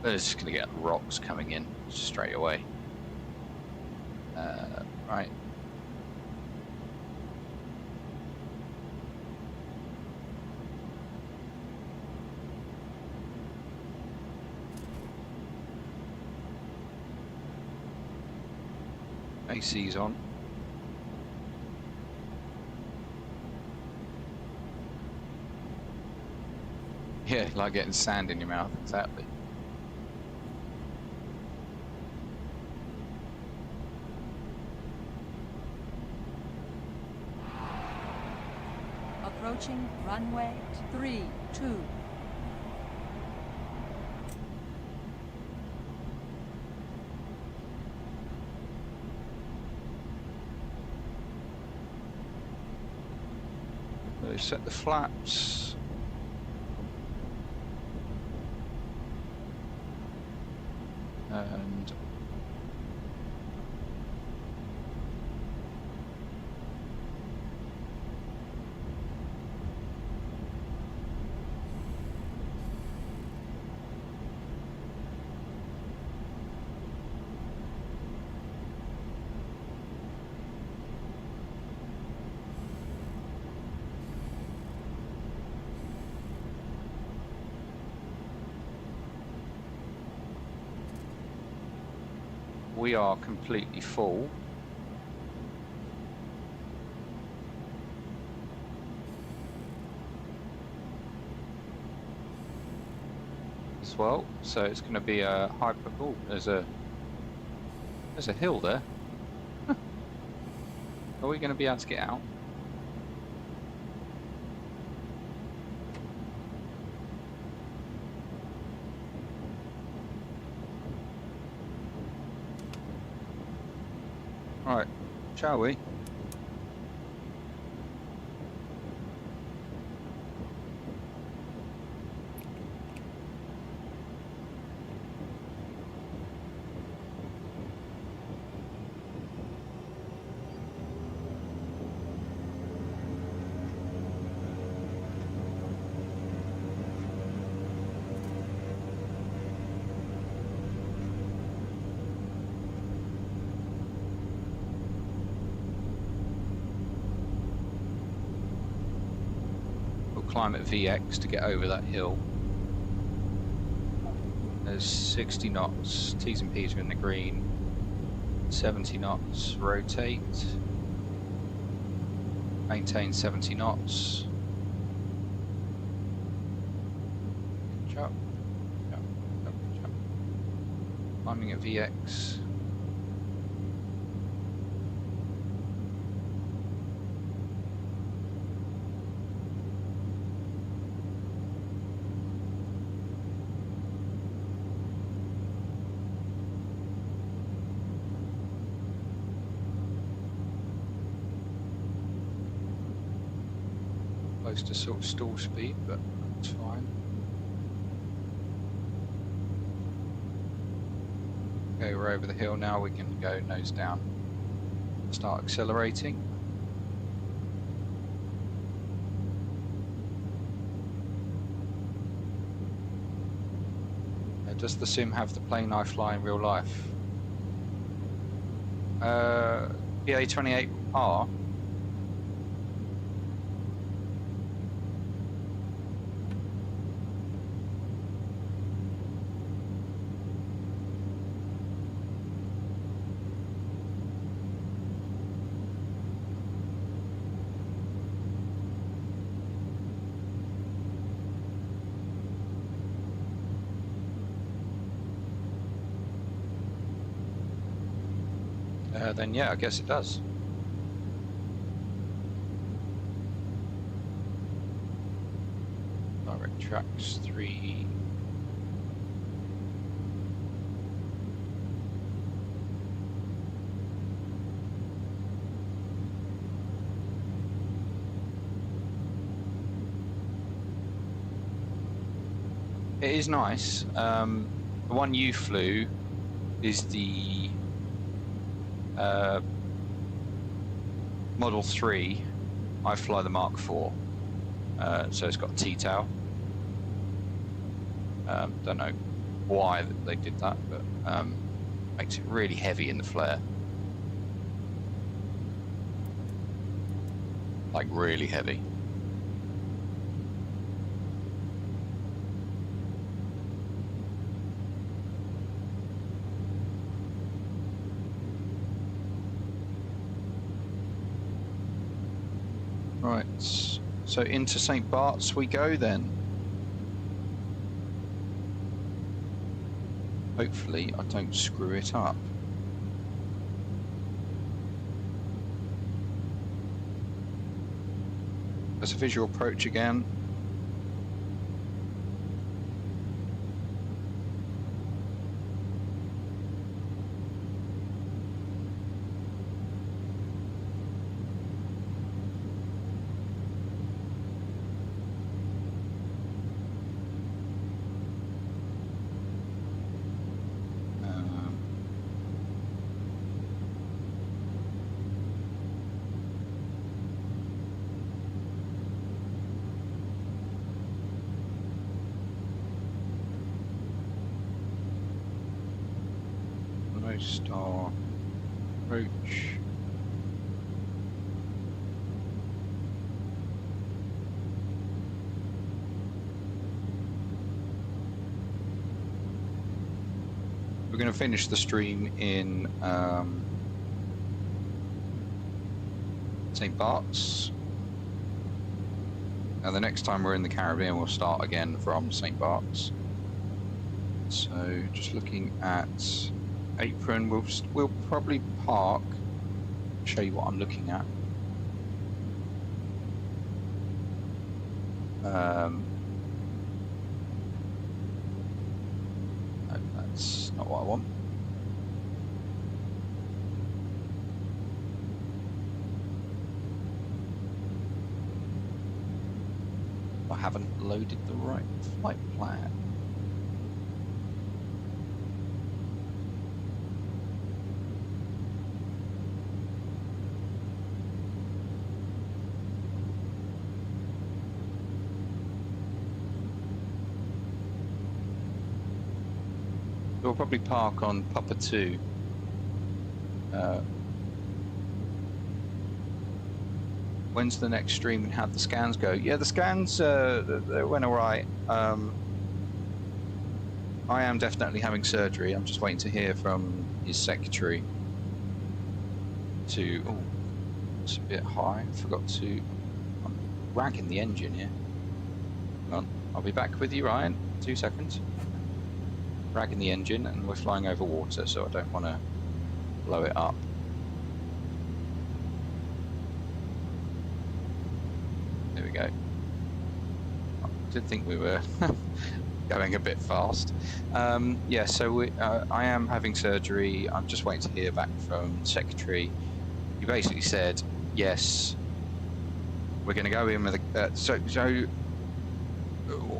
we're just going to get rocks coming in straight away. Right. AC's on. Yeah, like getting sand in your mouth, exactly. Approaching runway 32. So set the flaps. And we are completely full. As well, so it's going to be a hyper. Oh, there's a hill there. Are we going to be able to get out? Right, shall we? Climb at VX to get over that hill. There's 60 knots, T's and P's are in the green, 70 knots, rotate, maintain 70 knots, jump, jump, jump, jump, climbing at VX. close to sort of stall speed, but it's fine. Okay, we're over the hill now, we can go nose down. Start accelerating. Does the sim have the plane I fly in real life? BA-28R? Then yeah, I guess it does. Direct tracks 3. It is nice. The one you flew is the Model 3. I fly the Mark 4, so it's got a T-tail. Don't know why they did that, but makes it really heavy in the flare. Like really heavy. Right, so into St. Bart's we go then. Hopefully I don't screw it up. There's a visual approach again. Star approach. We're going to finish the stream in St. Bart's. Now the next time we're in the Caribbean we'll start again from St. Bart's. So just looking at apron, we'll probably park. Show you what I'm looking at. No, that's not what I want. I haven't loaded the right flight plan. We'll probably park on Papa 2. When's the next stream and how'd the scans go? Yeah, the scans they went alright. I am definitely having surgery. I'm just waiting to hear from his secretary to... Oh, it's a bit high. Forgot to... I'm ragging the engine here. Hang on, I'll be back with you, Ryan. 2 seconds. Ragging the engine and we're flying over water, so I don't want to blow it up. There we go. I did think we were going a bit fast. Yeah, so I am having surgery. I'm just waiting to hear back from the secretary. He basically said, yes, we're going to go in with a, so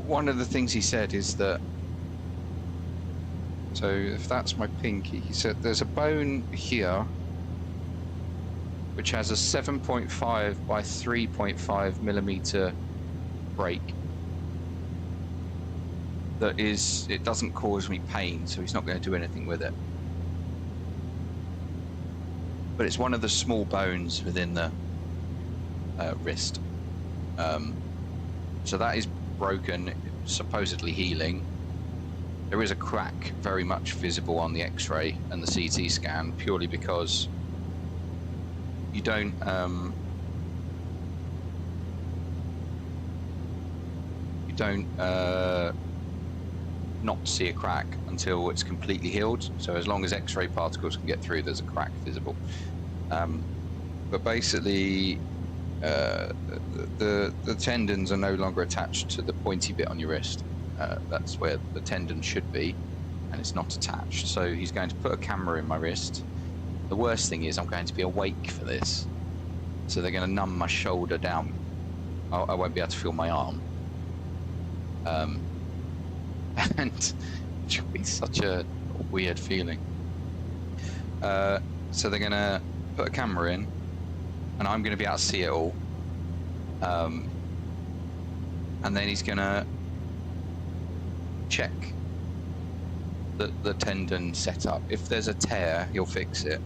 one of the things he said is that, so if that's my pinky, he said there's a bone here which has a 7.5 by 3.5 millimeter break. That is, it doesn't cause me pain, so he's not going to do anything with it. But it's one of the small bones within the wrist. So that is broken, supposedly healing. There is a crack very much visible on the X-ray and the CT scan, purely because you don't not see a crack until it's completely healed. So as long as X-ray particles can get through, there's a crack visible. But basically, the tendons are no longer attached to the pointy bit on your wrist. That's where the tendon should be, and it's not attached. So he's going to put a camera in my wrist. The worst thing is I'm going to be awake for this. So they're going to numb my shoulder down. I won't be able to feel my arm. And it will be such a weird feeling. So they're going to put a camera in, and I'm going to be able to see it all. And then he's going to check the tendon setup. If there's a tear, he'll fix it.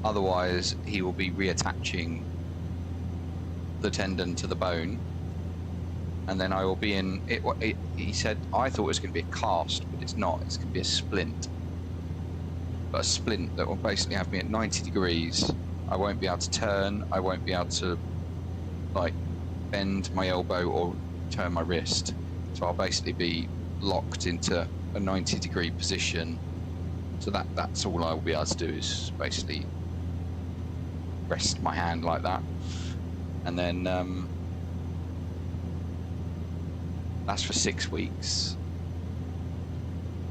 Otherwise, he will be reattaching the tendon to the bone, and then I will be in it. He said, I thought it was going to be a cast, but it's not. It's going to be a splint. But a splint that will basically have me at 90 degrees. I won't be able to turn. I won't be able to like bend my elbow or turn my wrist. So I'll basically be locked into a 90-degree position. So that's all I will be able to do, is basically rest my hand like that. And then that's for 6 weeks.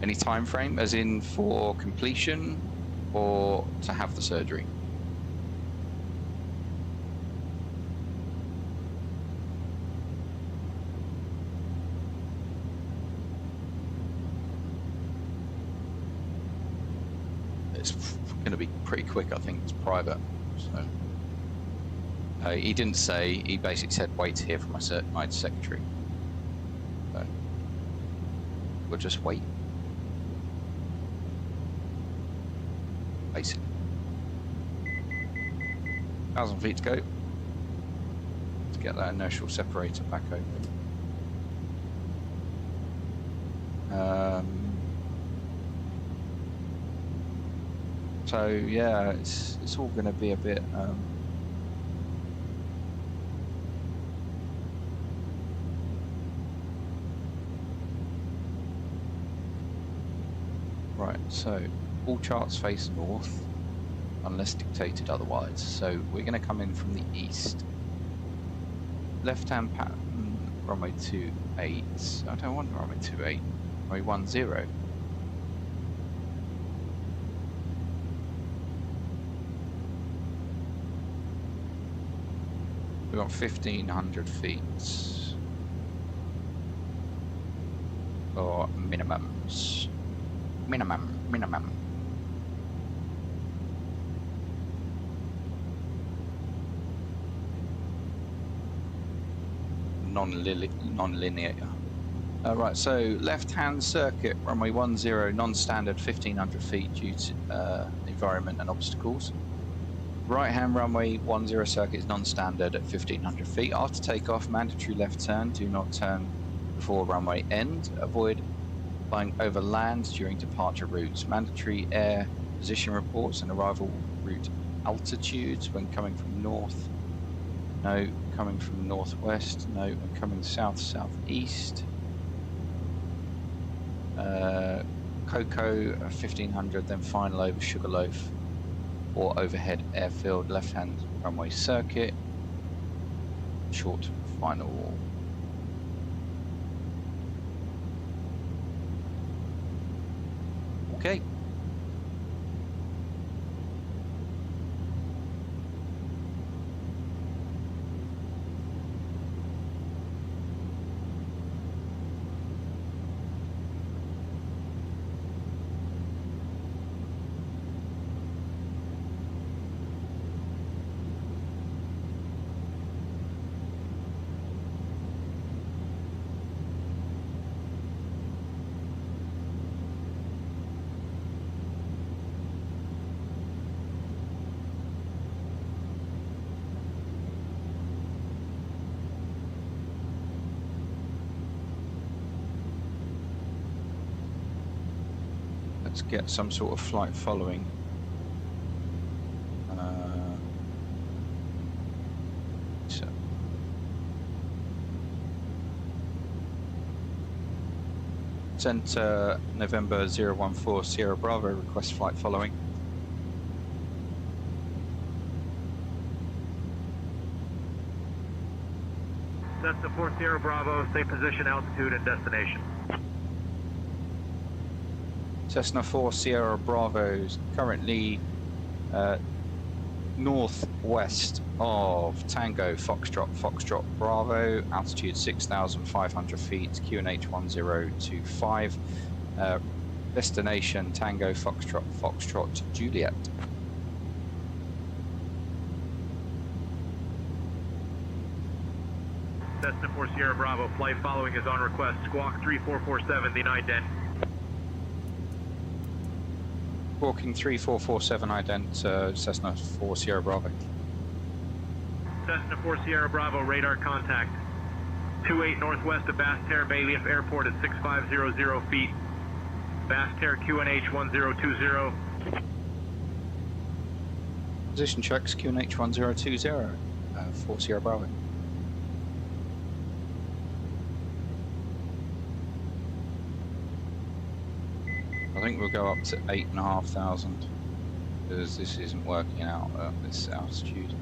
Any time frame, as in for completion or to have the surgery? It's going to be pretty quick, I think. It's private, so he didn't say. He basically said wait to hear from my secretary. So we'll just wait. Basically, 1,000 feet to go. Let's get that inertial separator back open. So yeah, it's all going to be a bit right. So all charts face north unless dictated otherwise. So we're going to come in from the east. Left-hand pattern, runway 28. I don't want runway 28. Runway 10. We've got 1,500 feet for minimums. Minimum. Non-linear. Right, so left-hand circuit, runway 10, non-standard, 1,500 feet due to environment and obstacles. Right-hand runway 10 circuit is non-standard at 1,500 feet. After takeoff, mandatory left turn. Do not turn before runway end. Avoid flying over land during departure routes. Mandatory air position reports and arrival route altitudes when coming from north. No. Coming from northwest. No. When coming south, southeast. Cocoa 1,500, then final over Sugarloaf or overhead airfield, left-hand runway circuit, short final. Okay. to get some sort of flight following. So. Center November 014 Sierra Bravo, request flight following. Cessna 4 Sierra Bravo, state position, altitude, and destination. Cessna 4 Sierra Bravo is currently northwest of Tango Foxtrot Bravo, altitude 6,500 feet, QNH 1025, destination Tango Foxtrot Juliet. Cessna 4 Sierra Bravo, flight following is on request, squawk 3447, the ident. Walking 3447 ident, Cessna 4 Sierra Bravo. Cessna 4 Sierra Bravo, radar contact. 28 northwest of Basse Terre Bailiff Airport at 6500 feet. Basse Terre QNH 1020. Position checks QNH 1020, 4 Sierra Bravo. I think we'll go up to 8,500 because this isn't working out at this altitude.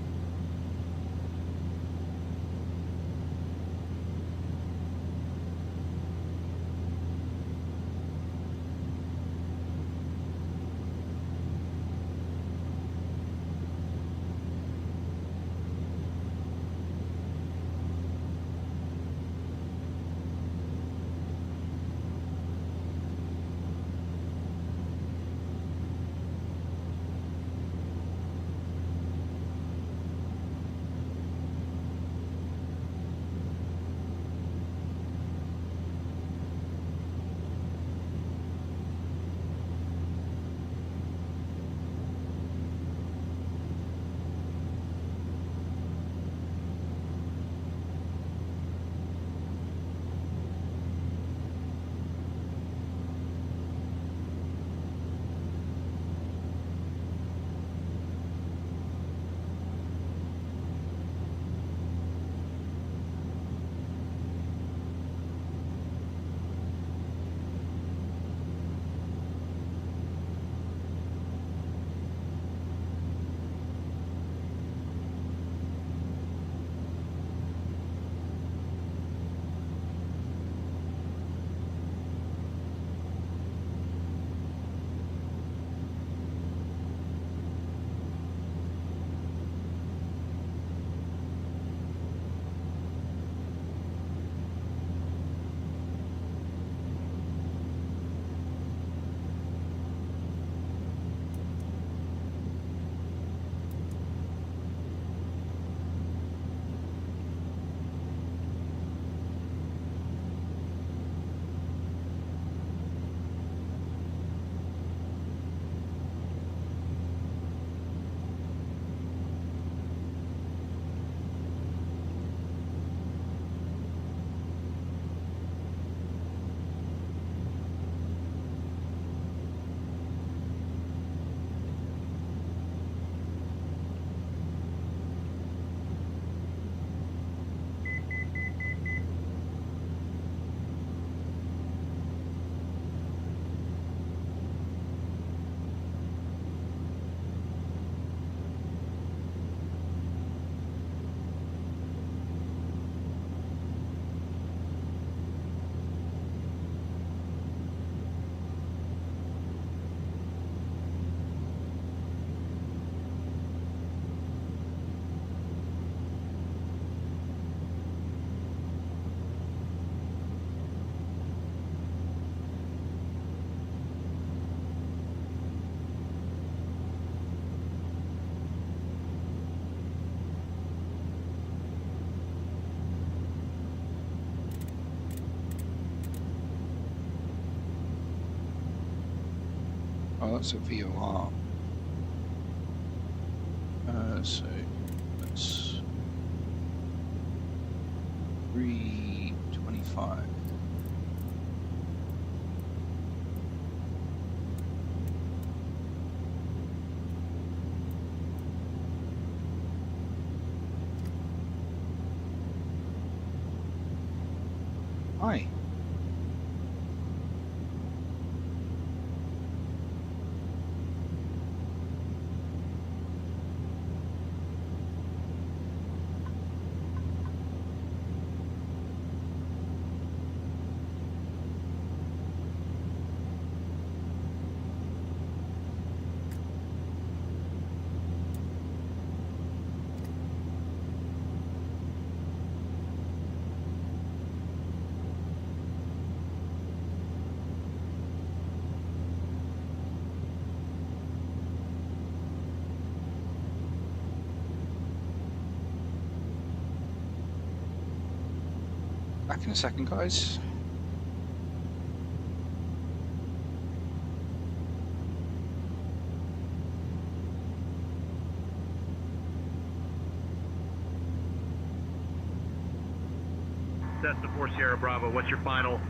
Oh, that's a VOR. So that's 325. high. Back in a second, guys. Cessna 4 Sierra Bravo, what's your final?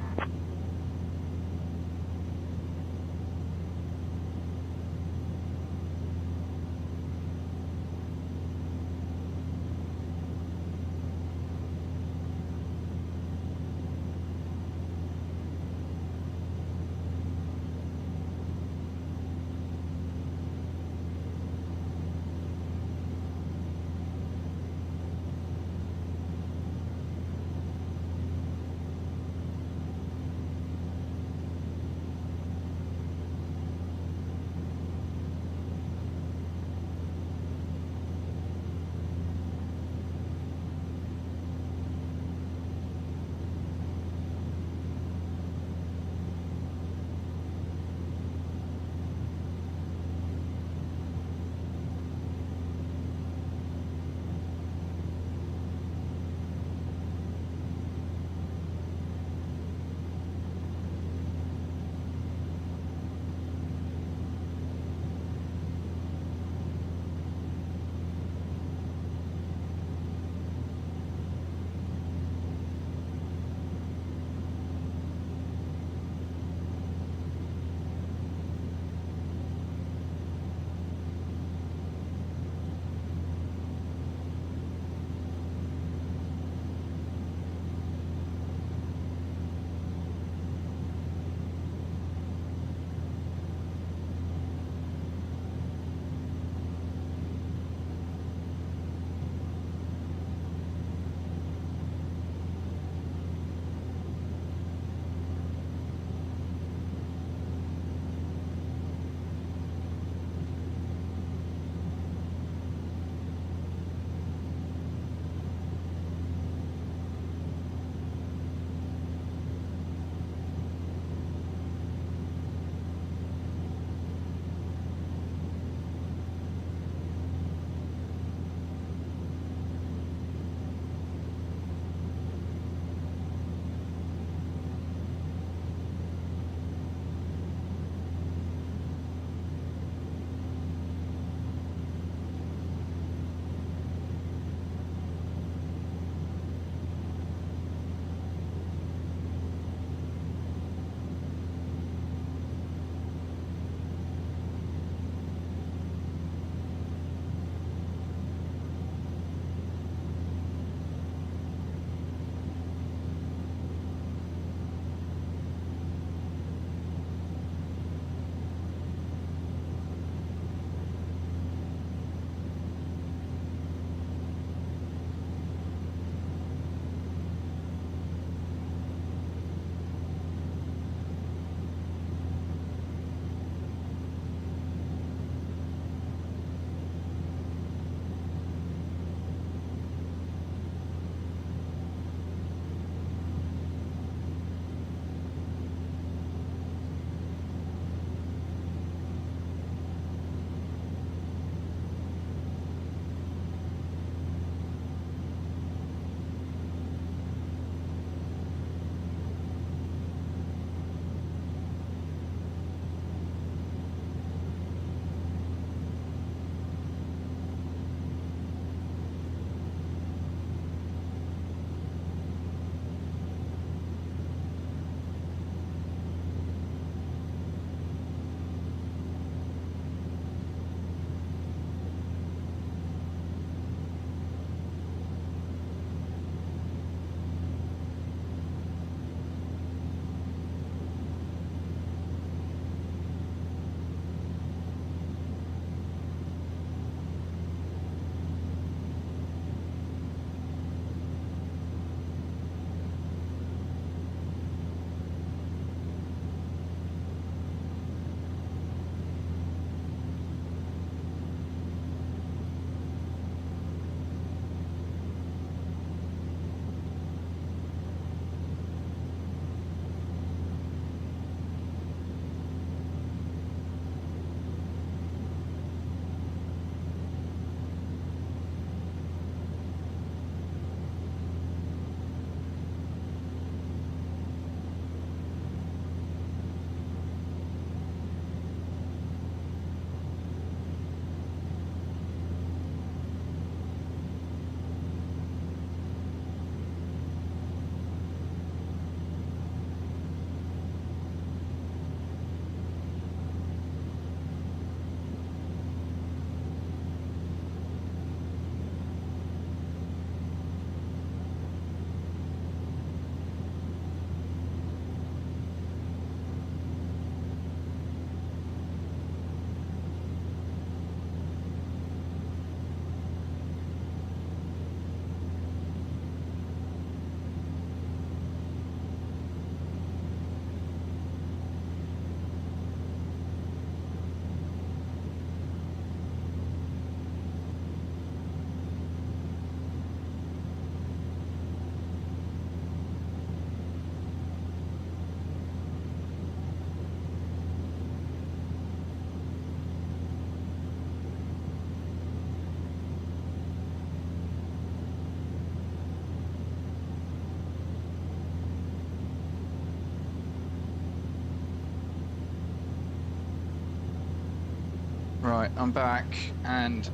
Right, I'm back, and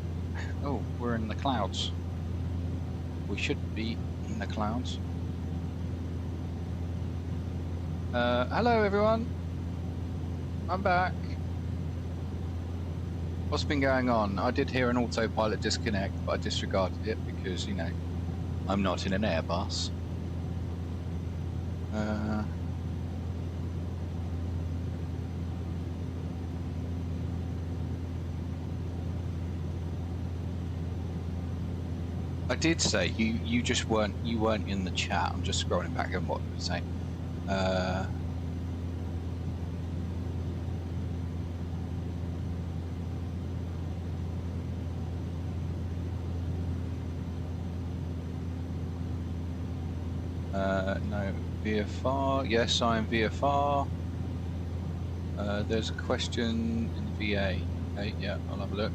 oh, we're in the clouds. We should be in the clouds. Hello everyone. I'm back. What's been going on? I did hear an autopilot disconnect, but I disregarded it because, you know, I'm not in an Airbus. I did say you just weren't in the chat. I'm just scrolling back and what you say. No, VFR. Yes, I am VFR. There's a question in the VA. Okay, yeah, I'll have a look.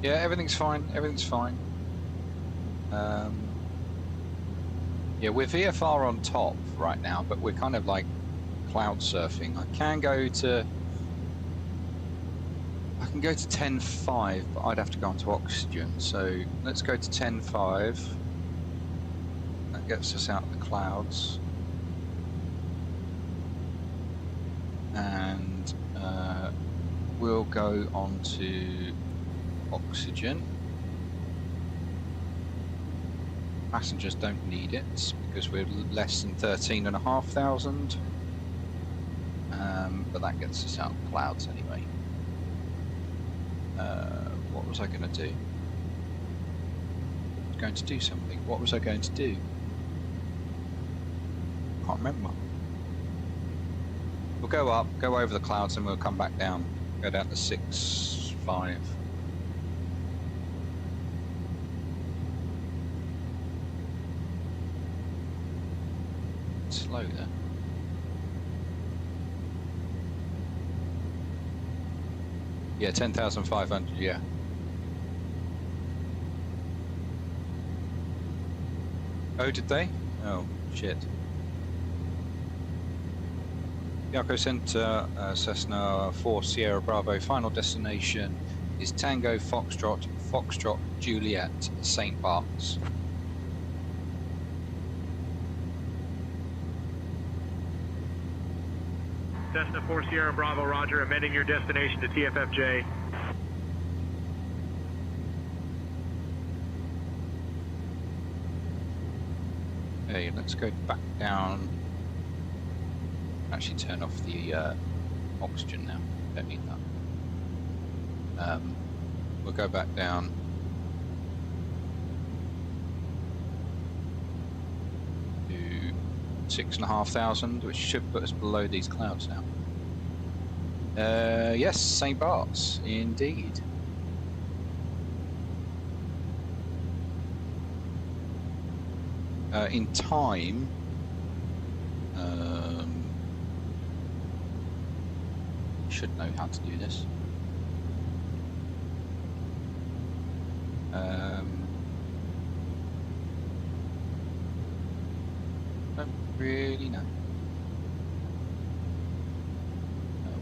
Yeah, everything's fine. Everything's fine. Yeah, we're VFR on top right now, but we're kind of like cloud surfing. I can go to 10.5, but I'd have to go onto oxygen. So let's go to 10.5. That gets us out of the clouds. And we'll go on to oxygen. Passengers don't need it because we're less than 13,500. But that gets us out of the clouds anyway. What was I going to do? I was going to do something. What was I going to do? Can't remember. We'll go up, go over the clouds, and we'll come back down. Go down to 6.5. Slow there. Yeah, 10,500, yeah. Oh, did they? Oh, shit. Yaco Center, Cessna 4 Sierra Bravo. Final destination is Tango Foxtrot, Foxtrot Juliet, St. Bart's. Cessna 4 Sierra Bravo, roger, amending your destination to TFFJ. Okay, let's go back down. Actually turn off the oxygen now, don't need that. We'll go back down. To 6,500, which should put us below these clouds now. Yes, St. Bart's, indeed. In time, should know how to do this. Don't really know.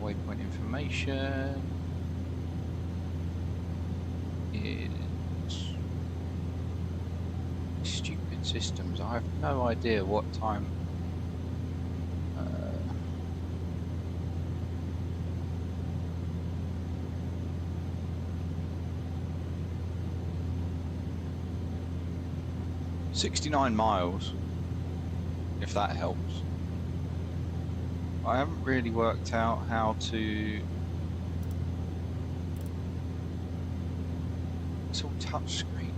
Waypoint information is stupid systems. I have no idea what time. $69 miles, if that helps. I haven't really worked out how to. It's all touch screen.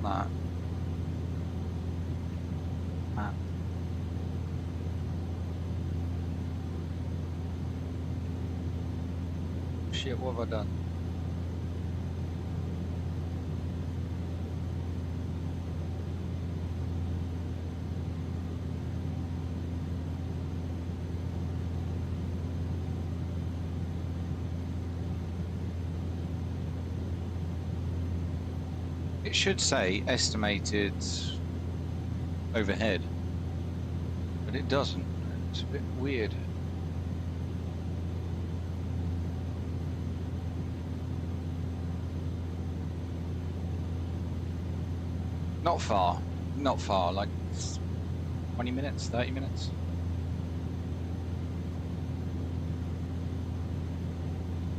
That map. Shit, what have I done? It should say estimated overhead, but it doesn't. It's a bit weird. Not far, like 20 minutes, 30 minutes.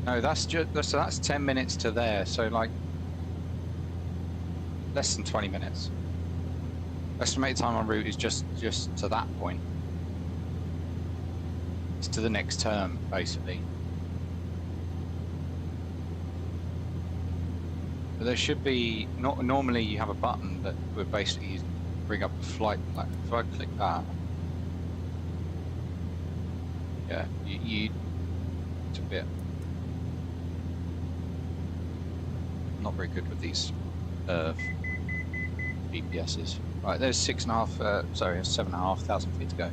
No, that's 10 minutes to there, so like less than 20 minutes. Estimated time en route is just to that point. It's to the next term, basically. But there should be, normally you have a button that would basically bring up the flight, like if I click that, yeah, it's a bit, not very good with these GPSs. Right, there's 7,500 feet to go.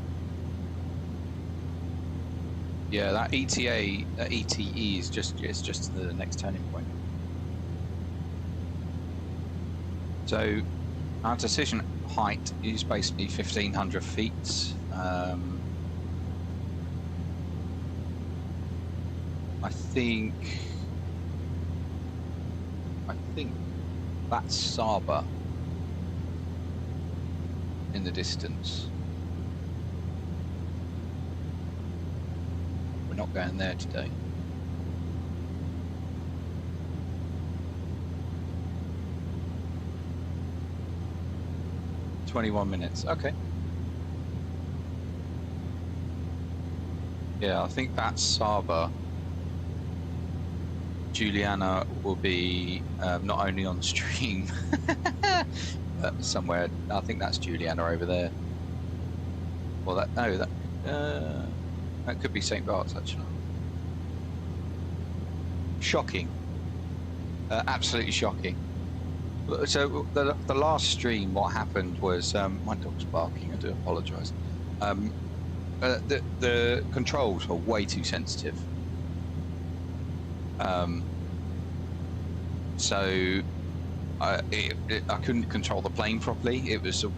Yeah, that ETA, that ETE is just the next turning point. So our decision height is basically 1,500 feet. I think that's Saba in the distance. We're not going there today. "21 minutes, okay. Yeah, I think that's Saba. Juliana will be not only on stream, but somewhere. I think that's Juliana over there. Well, that could be St. Bart's actually. Shocking, absolutely shocking. So the last stream, what happened was my dog's barking. I do apologise. The controls were way too sensitive. So I couldn't control the plane properly. It was so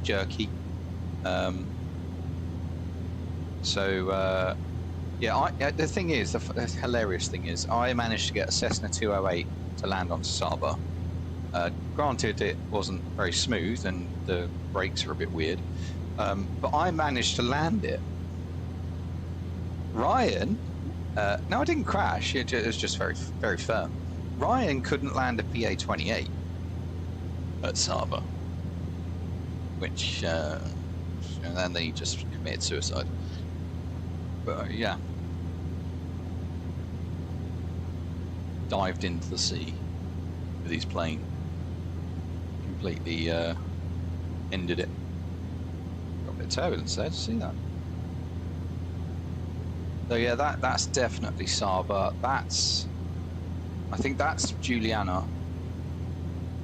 jerky. Yeah, the thing is, the hilarious thing is, I managed to get a Cessna 208 to land on Saba. Granted, it wasn't very smooth and the brakes are a bit weird, but I managed to land it. Ryan, no, I didn't crash. It was just very, very firm. Ryan couldn't land a PA-28 at Saba, which, and then he just committed suicide. But yeah, dived into the sea with his plane. Completely ended it. Got a bit of turbulence there, to see that. So yeah, that's definitely Saba. I think that's Juliana,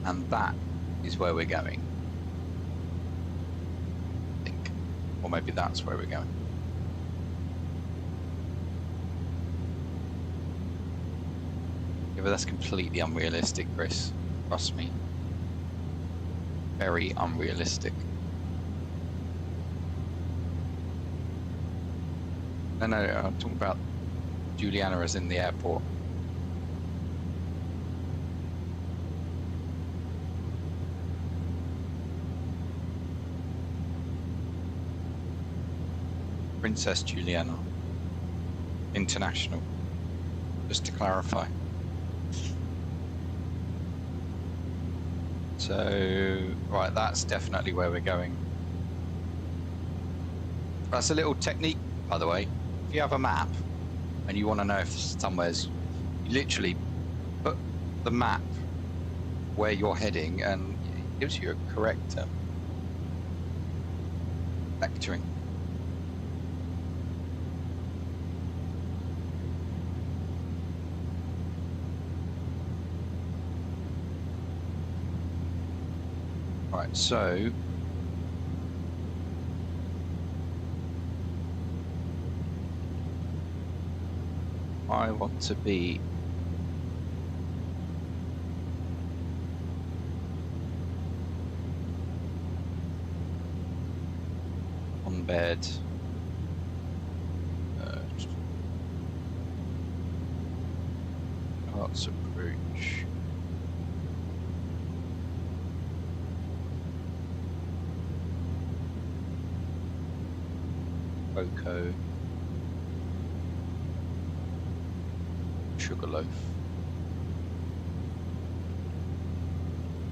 and that is where we're going. I think, or maybe that's where we're going. Yeah, but that's completely unrealistic, Chris. Trust me. Very unrealistic. No, I'm talking about Juliana as in the airport. Princess Juliana International, just to clarify. So, right, that's definitely where we're going. That's a little technique, by the way. If you have a map and you want to know if somewhere's, you literally put the map where you're heading and it gives you a correct vectoring. Right, so I want to be one bed. Lots of approach. Cocoa. Sugarloaf.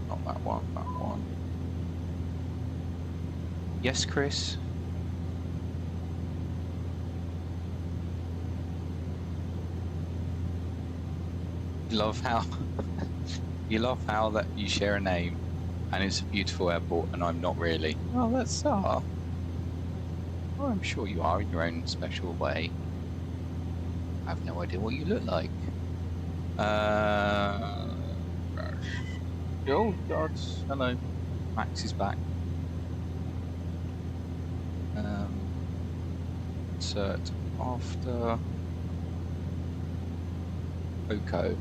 Not that one, that one. Yes, Chris? You love how you love how that you share a name and it's a beautiful airport and I'm not really. Well, that's well, I'm sure you are in your own special way. I have no idea what you look like. Oh God! Hello, Max is back. Insert after Coco.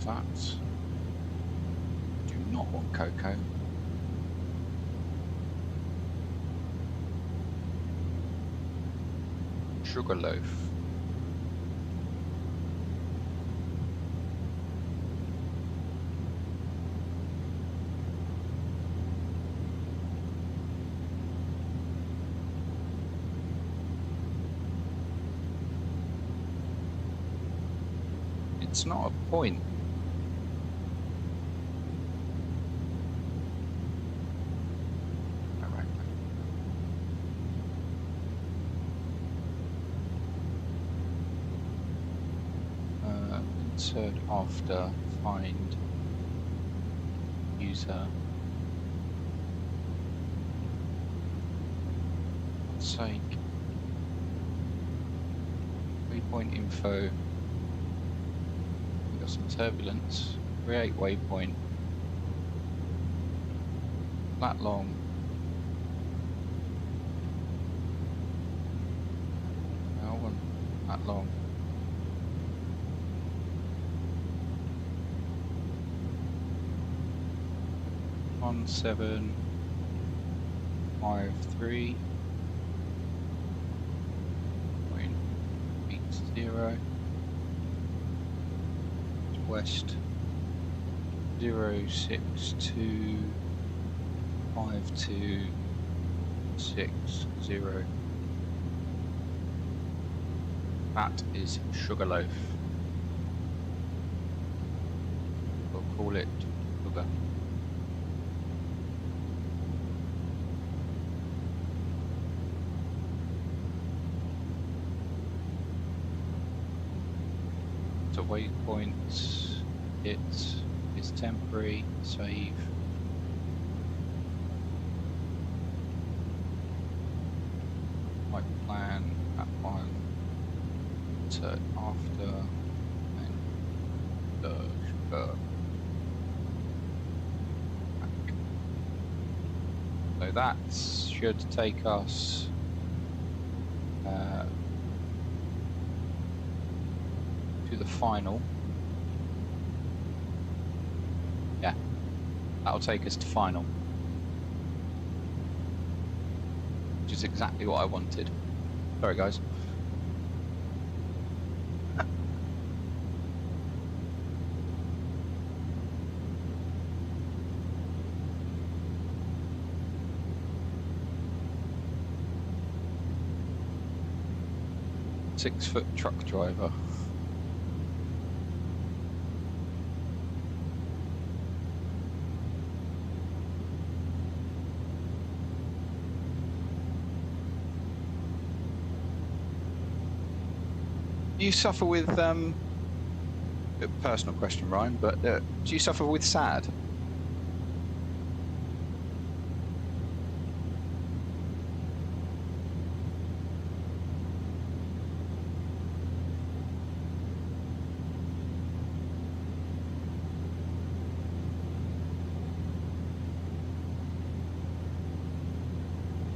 That. Do not want cocoa. Sugarloaf. It's not a point. Insert after find user. For God's sake. Waypoint info. We got some turbulence. Create waypoint. That long. I want that long. 1753.80 west 0625260. That is Sugarloaf. We'll call it Sugar. So waypoints, it is temporary, save. Flight plan, that one, insert after, and the sugar. So that should take us to the final. Yeah, that'll take us to final, which is exactly what I wanted. Sorry guys. Six-foot truck driver. Do you suffer with, a personal question, Ryan, but do you suffer with SAD?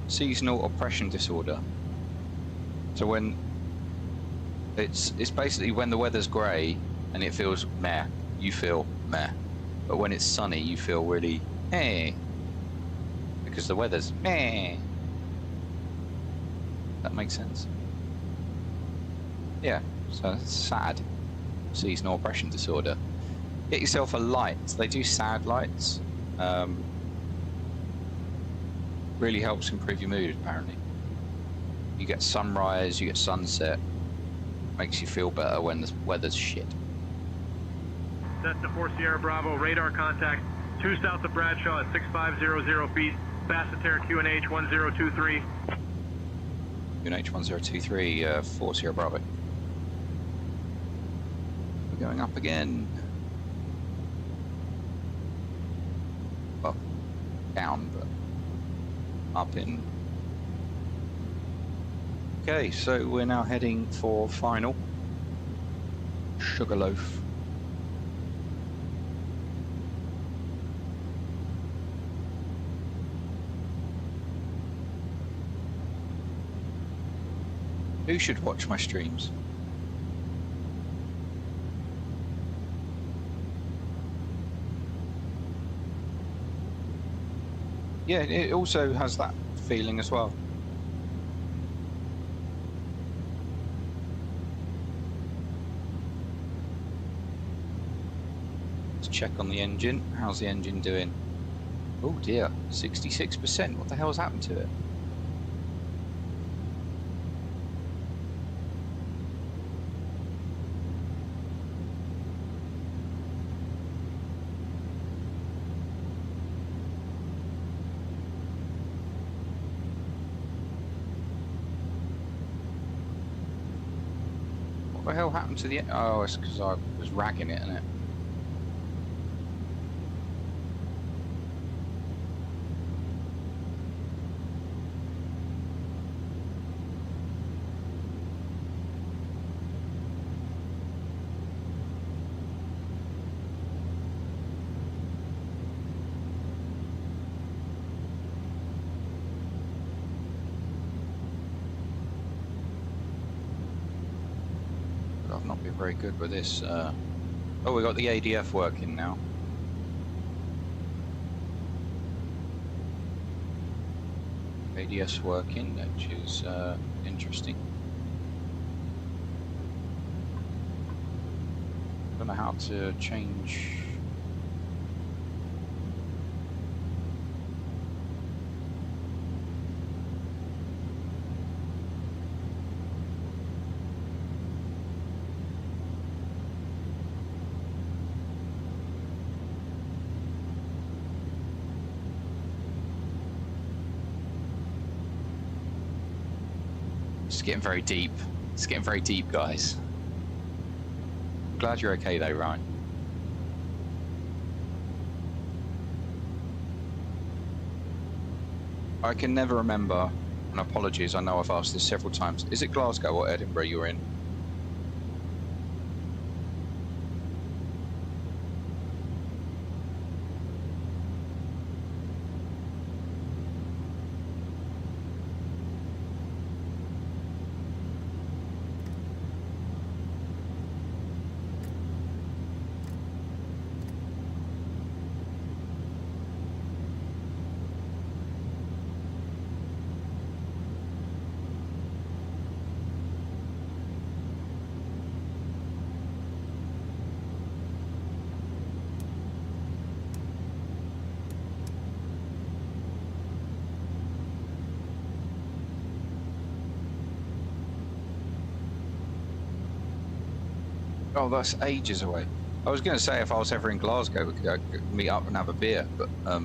seasonal oppression disorder. So when it's basically when the weather's grey and it feels meh, you feel meh. But when it's sunny, you feel really eh, because the weather's meh. That makes sense. Yeah, so it's sad. Seasonal oppression disorder. Get yourself a light. They do sad lights. Really helps improve your mood, apparently. You get sunrise, you get sunset. Makes you feel better when the weather's shit. Cessna 4 Sierra Bravo, radar contact 2 south of Bradshaw at 6500 feet. Basseterre QNH 1023. QNH 1023, 4 Sierra Bravo. We're going up again. Well, down, but up in. Okay, so we're now heading for final. Sugarloaf. Who should watch my streams? Yeah, it also has that feeling as well. Let's check on the engine. How's the engine doing? Oh dear, 66%. What the hell's happened to it? What the hell happened to the... Oh, it's because I was ragging it, isn't it? I've not been very good with this. Oh, we got the ADF working now. ADS working, which is interesting. Don't know how to change. It's getting very deep. It's getting very deep, guys. I'm glad you're okay though, Ryan. I can never remember, and apologies, I know I've asked this several times. Is it Glasgow or Edinburgh you're in? Oh, that's ages away. I was going to say if I was ever in Glasgow, we could go meet up and have a beer, but I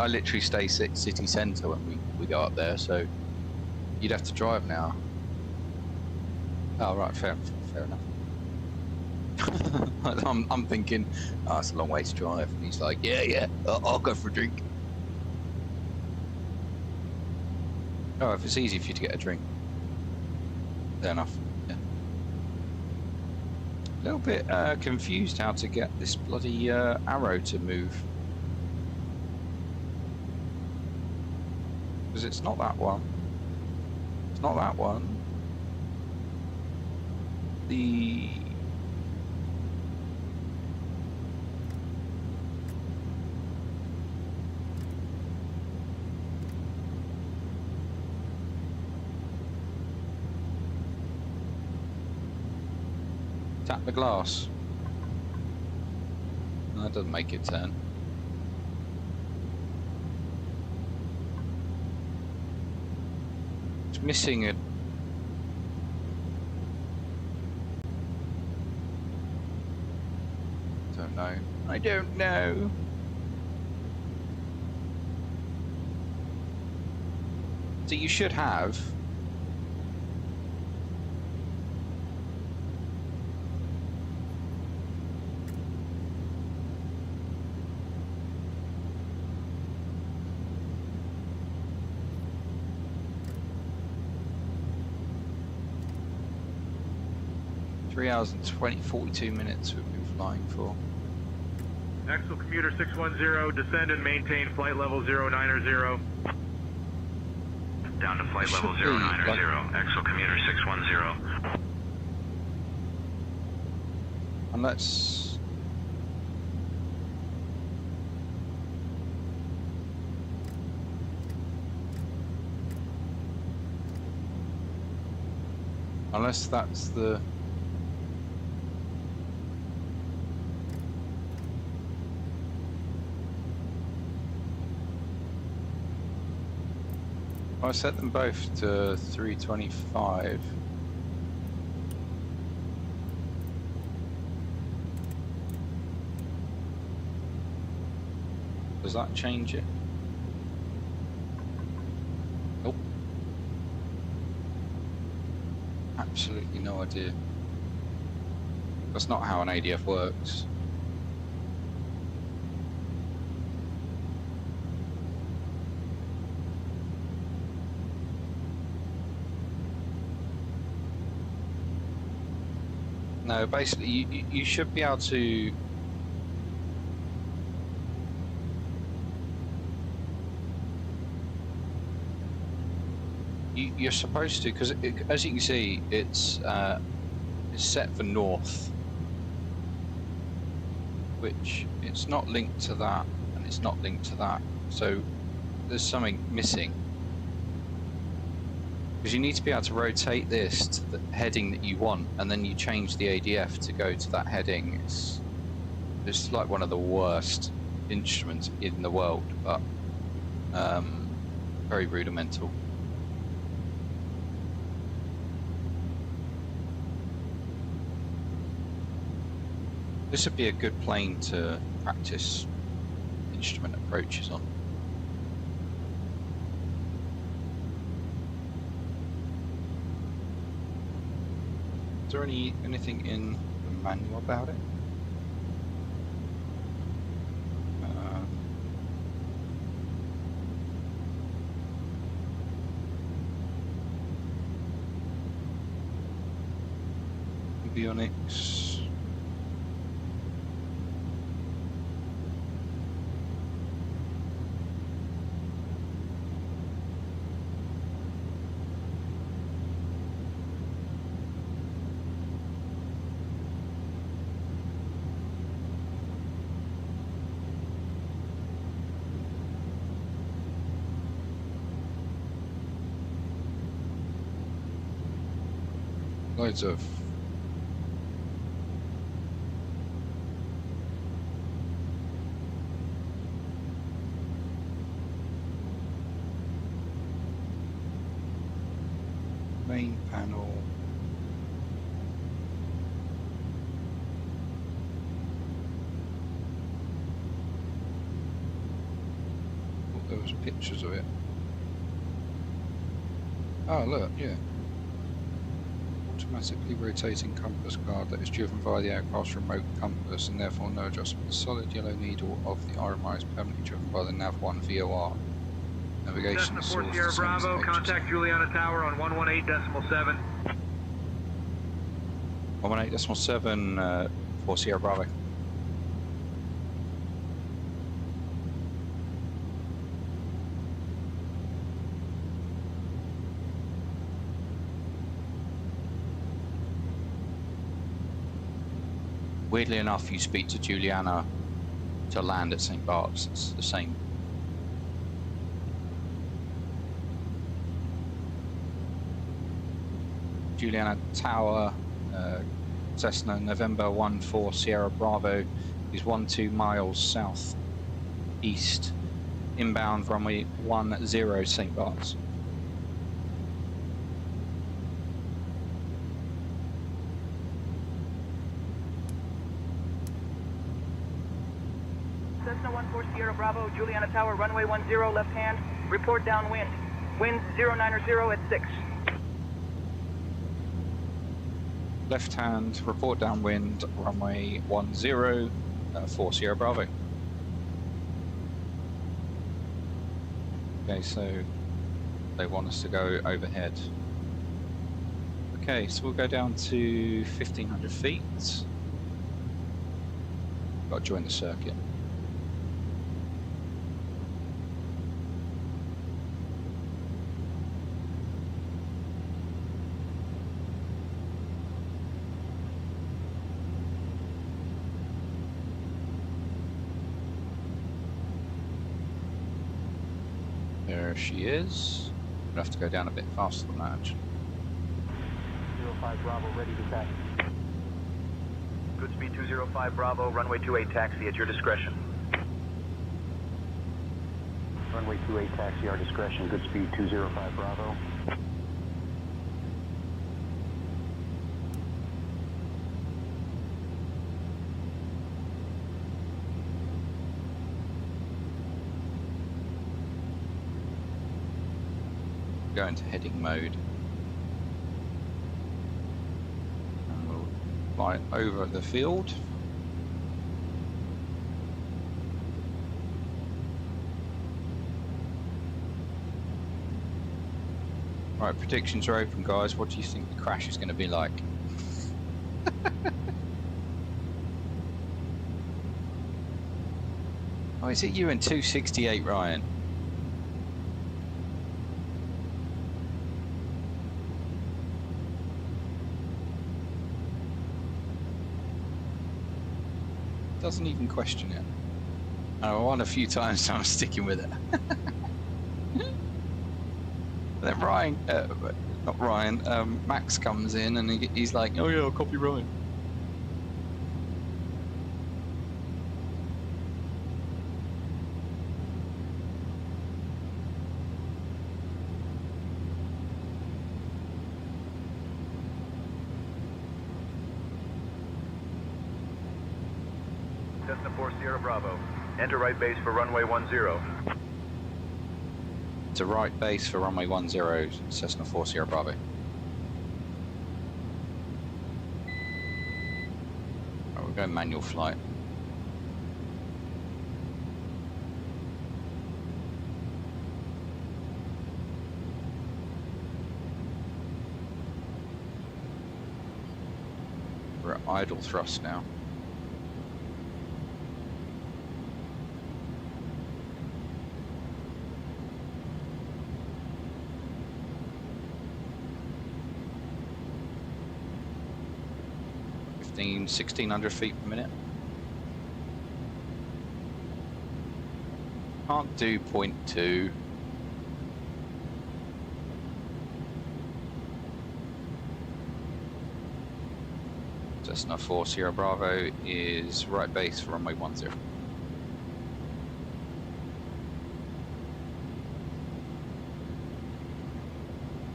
literally stay city centre when we go up there, so you'd have to drive now. Oh, right, fair enough. I'm thinking, oh, it's a long way to drive, and he's like, yeah, I'll go for a drink. Oh, if it's easy for you to get a drink, fair enough. A little bit confused how to get this bloody arrow to move. Because it's not that one. It's not that one. The... Tap the glass. No, that doesn't make it turn. It's missing a... Don't know. I don't know. So you should have... hours and 42 minutes we've been flying for. Axel Commuter 610, descend and maintain flight level 090. Down to flight level 090, like... Axel Commuter 610. Unless... Unless that's the... I set them both to 325. Does that change it? Nope. Absolutely no idea. That's not how an ADF works. No, basically, you should be able to... You're supposed to, because as you can see, it's set for north, which it's not linked to that, and it's not linked to that. So there's something missing. Because you need to be able to rotate this to the heading that you want, and then you change the ADF to go to that heading. It's like one of the worst instruments in the world, but very rudimental. This would be a good plane to practice instrument approaches on. Is there anything in the manual about it? Avionics. Loads of main panel. Oh, there was pictures of it. Oh look, yeah. Automatically rotating compass card that is driven via the aircraft's remote compass and therefore no adjustment. The solid yellow needle of the RMI is permanently driven by the NAV1 VOR. Navigation Cessna 4 Sierra Bravo, contact Juliana Tower on 118.7. 118.7, 4 Sierra Bravo. Weirdly enough, you speak to Juliana to land at St. Bart's. It's the same. Juliana Tower, Cessna November 14 Sierra Bravo is 12 miles south east, inbound runway 10 St. Bart's. Cessna 14 Sierra Bravo, Juliana Tower, runway 10 left hand, report downwind. Wind 090 at 6. Left hand, report downwind, runway 10, 4 Sierra Bravo. Okay, so they want us to go overhead. Okay, so we'll go down to 1500 feet. Got to join the circuit. There she is. We'll have to go down a bit faster than that, actually. 05 Bravo, ready to taxi. Good speed 205 Bravo, runway 28 taxi at your discretion. Runway 28 taxi, our discretion. Good speed 205 Bravo. Go into heading mode. And we'll fly over the field. Right, predictions are open, guys. What do you think the crash is going to be like? Oh, is it you and 268, Ryan? Doesn't even question it. I won a few times, so I'm sticking with it. Then Ryan, not Ryan, Max comes in and he's like, "Oh yeah, I'll copy Ryan." Cessna 4 Sierra Bravo, enter right base for runway 10. To right base for runway 10, Cessna 4 Sierra Bravo. Right, we're going manual flight. We're at idle thrust now. 1600 feet per minute. Can't do 0.2. Cessna 4 Sierra Bravo is right base for runway 10.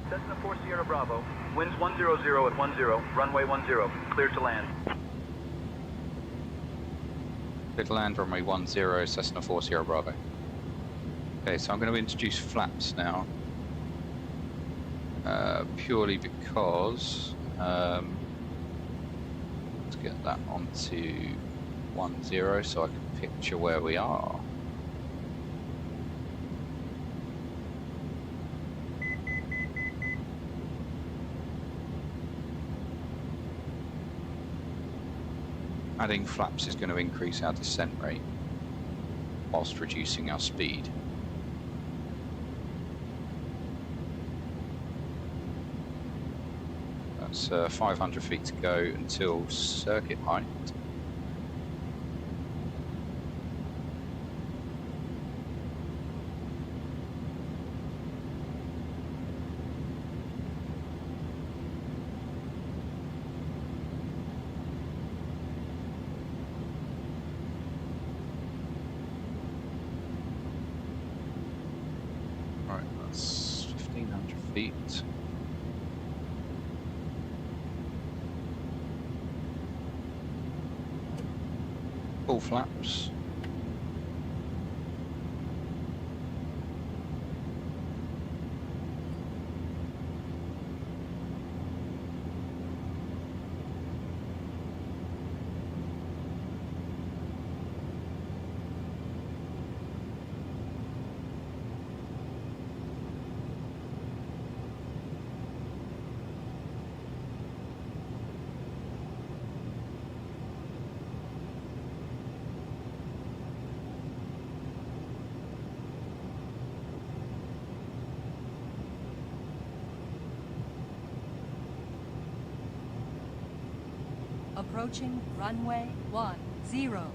Cessna 4 Sierra Bravo, winds 100 at 10, runway 10, clear to land. Clear to land, runway 10, Cessna 4 Sierra Bravo. Okay, so I'm going to introduce flaps now. Purely because let's get that onto 10 so I can picture where we are. Adding flaps is going to increase our descent rate whilst reducing our speed. That's 500 feet to go until circuit height. feet. Full flaps. Approaching runway 10.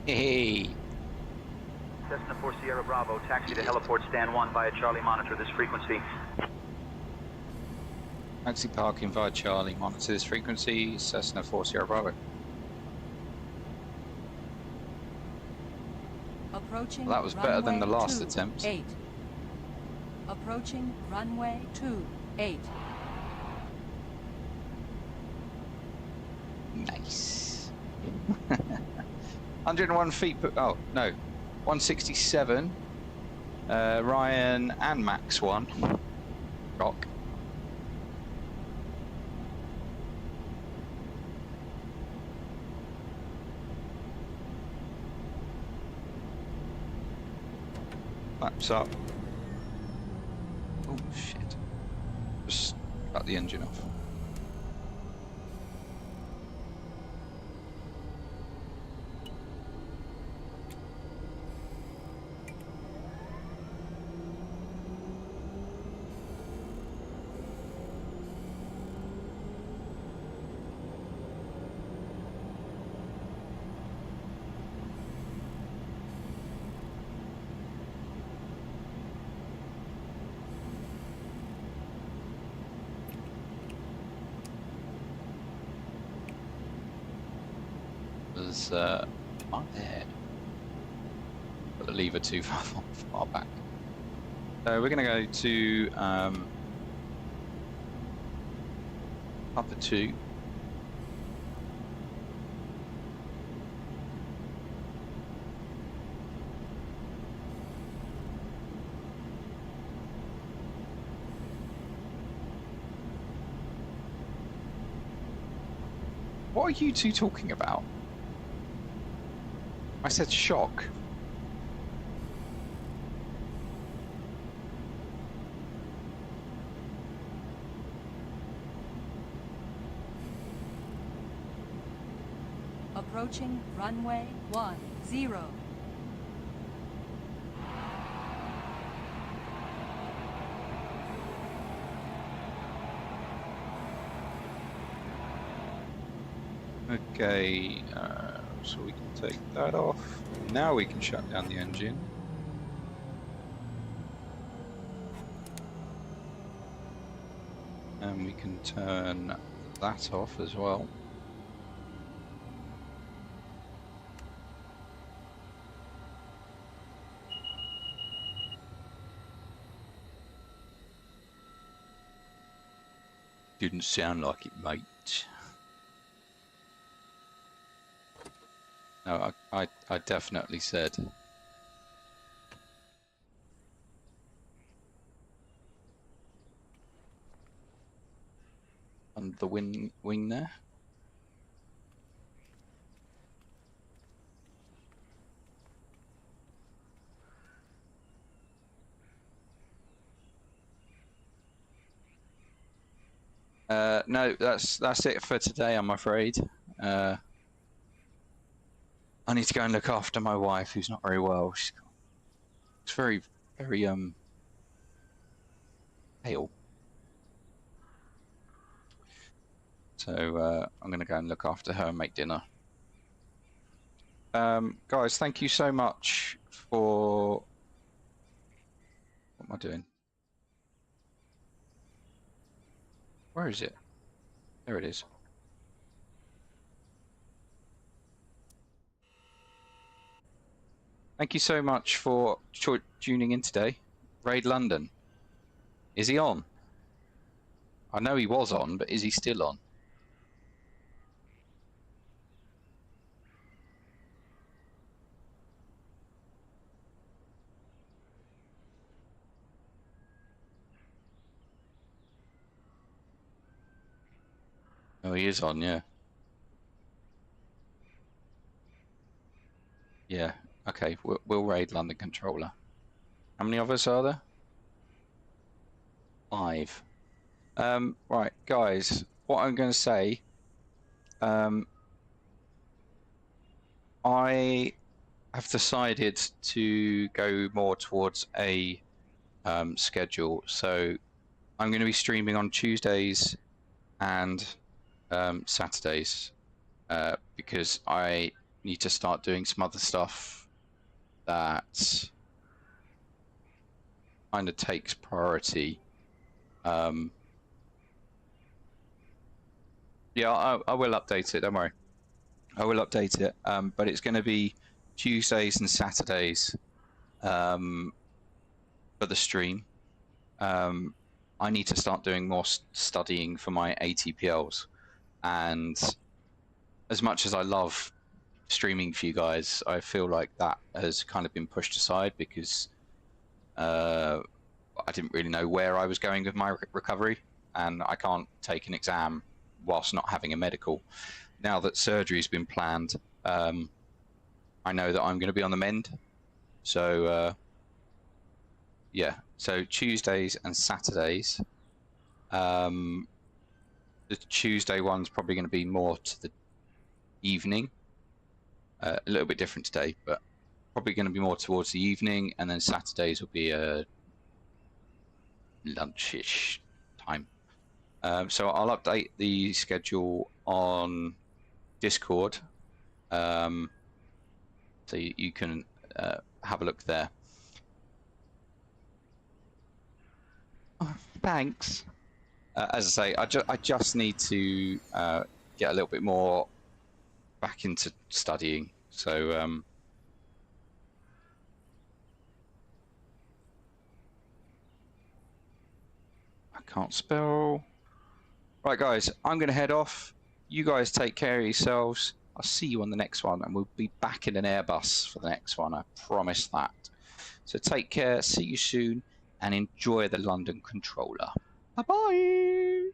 Hey. Cessna 4 Sierra Bravo, taxi to heliport stand 1 via Charlie, monitor this frequency. Taxi parking via Charlie, monitor this frequency, Cessna 4 Sierra Bravo. Approaching Well, that was better than the runway last attempt. 28. Approaching runway 28. Nice. 101 feet per, oh no, 167. Ryan and Max 1. Rock. Flaps up. Oh shit. Just cut the engine off. Was my head. Put the lever too far back. So we're going to go to upper 2. What are you two talking about? I said shock. Approaching runway 10. Okay, so we can take that off. Now we can shut down the engine. And we can turn that off as well. Didn't sound like it, mate. No, I definitely said. On the wing there. No, that's it for today, I'm afraid. I need to go and look after my wife, who's not very well. She's very pale. So I'm going to go and look after her and make dinner. Guys, thank you so much for... What am I doing? Where is it? There it is. Thank you so much for tuning in today. Raid London. Is he on? I know he was on, but is he still on? Oh, he is on, yeah. Yeah, okay, we'll raid London Controller. How many of us are there? 5. Right, guys, what I'm going to say, I have decided to go more towards a schedule. So I'm going to be streaming on Tuesdays and Saturdays because I need to start doing some other stuff that kind of takes priority. Yeah, I will update it, don't worry. I will update it, but it's going to be Tuesdays and Saturdays for the stream. I need to start doing more studying for my ATPLs, and as much as I love streaming for you guys, I feel like that has kind of been pushed aside because I didn't really know where I was going with my recovery, and I can't take an exam whilst not having a medical. Now that surgery's been planned, I know that I'm going to be on the mend. So yeah, so Tuesdays and Saturdays. The Tuesday one's probably going to be more to the evening. A little bit different today, but probably going to be more towards the evening, and then Saturdays will be a lunchish time. So I'll update the schedule on Discord, so you can have a look there. Oh, thanks. As I say, I just need to get a little bit more back into studying. So I can't spell. Right, guys, I'm going to head off. You guys take care of yourselves. I'll see you on the next one, and we'll be back in an Airbus for the next one. I promise that. So take care, see you soon, and enjoy the London Controller. Bye-bye.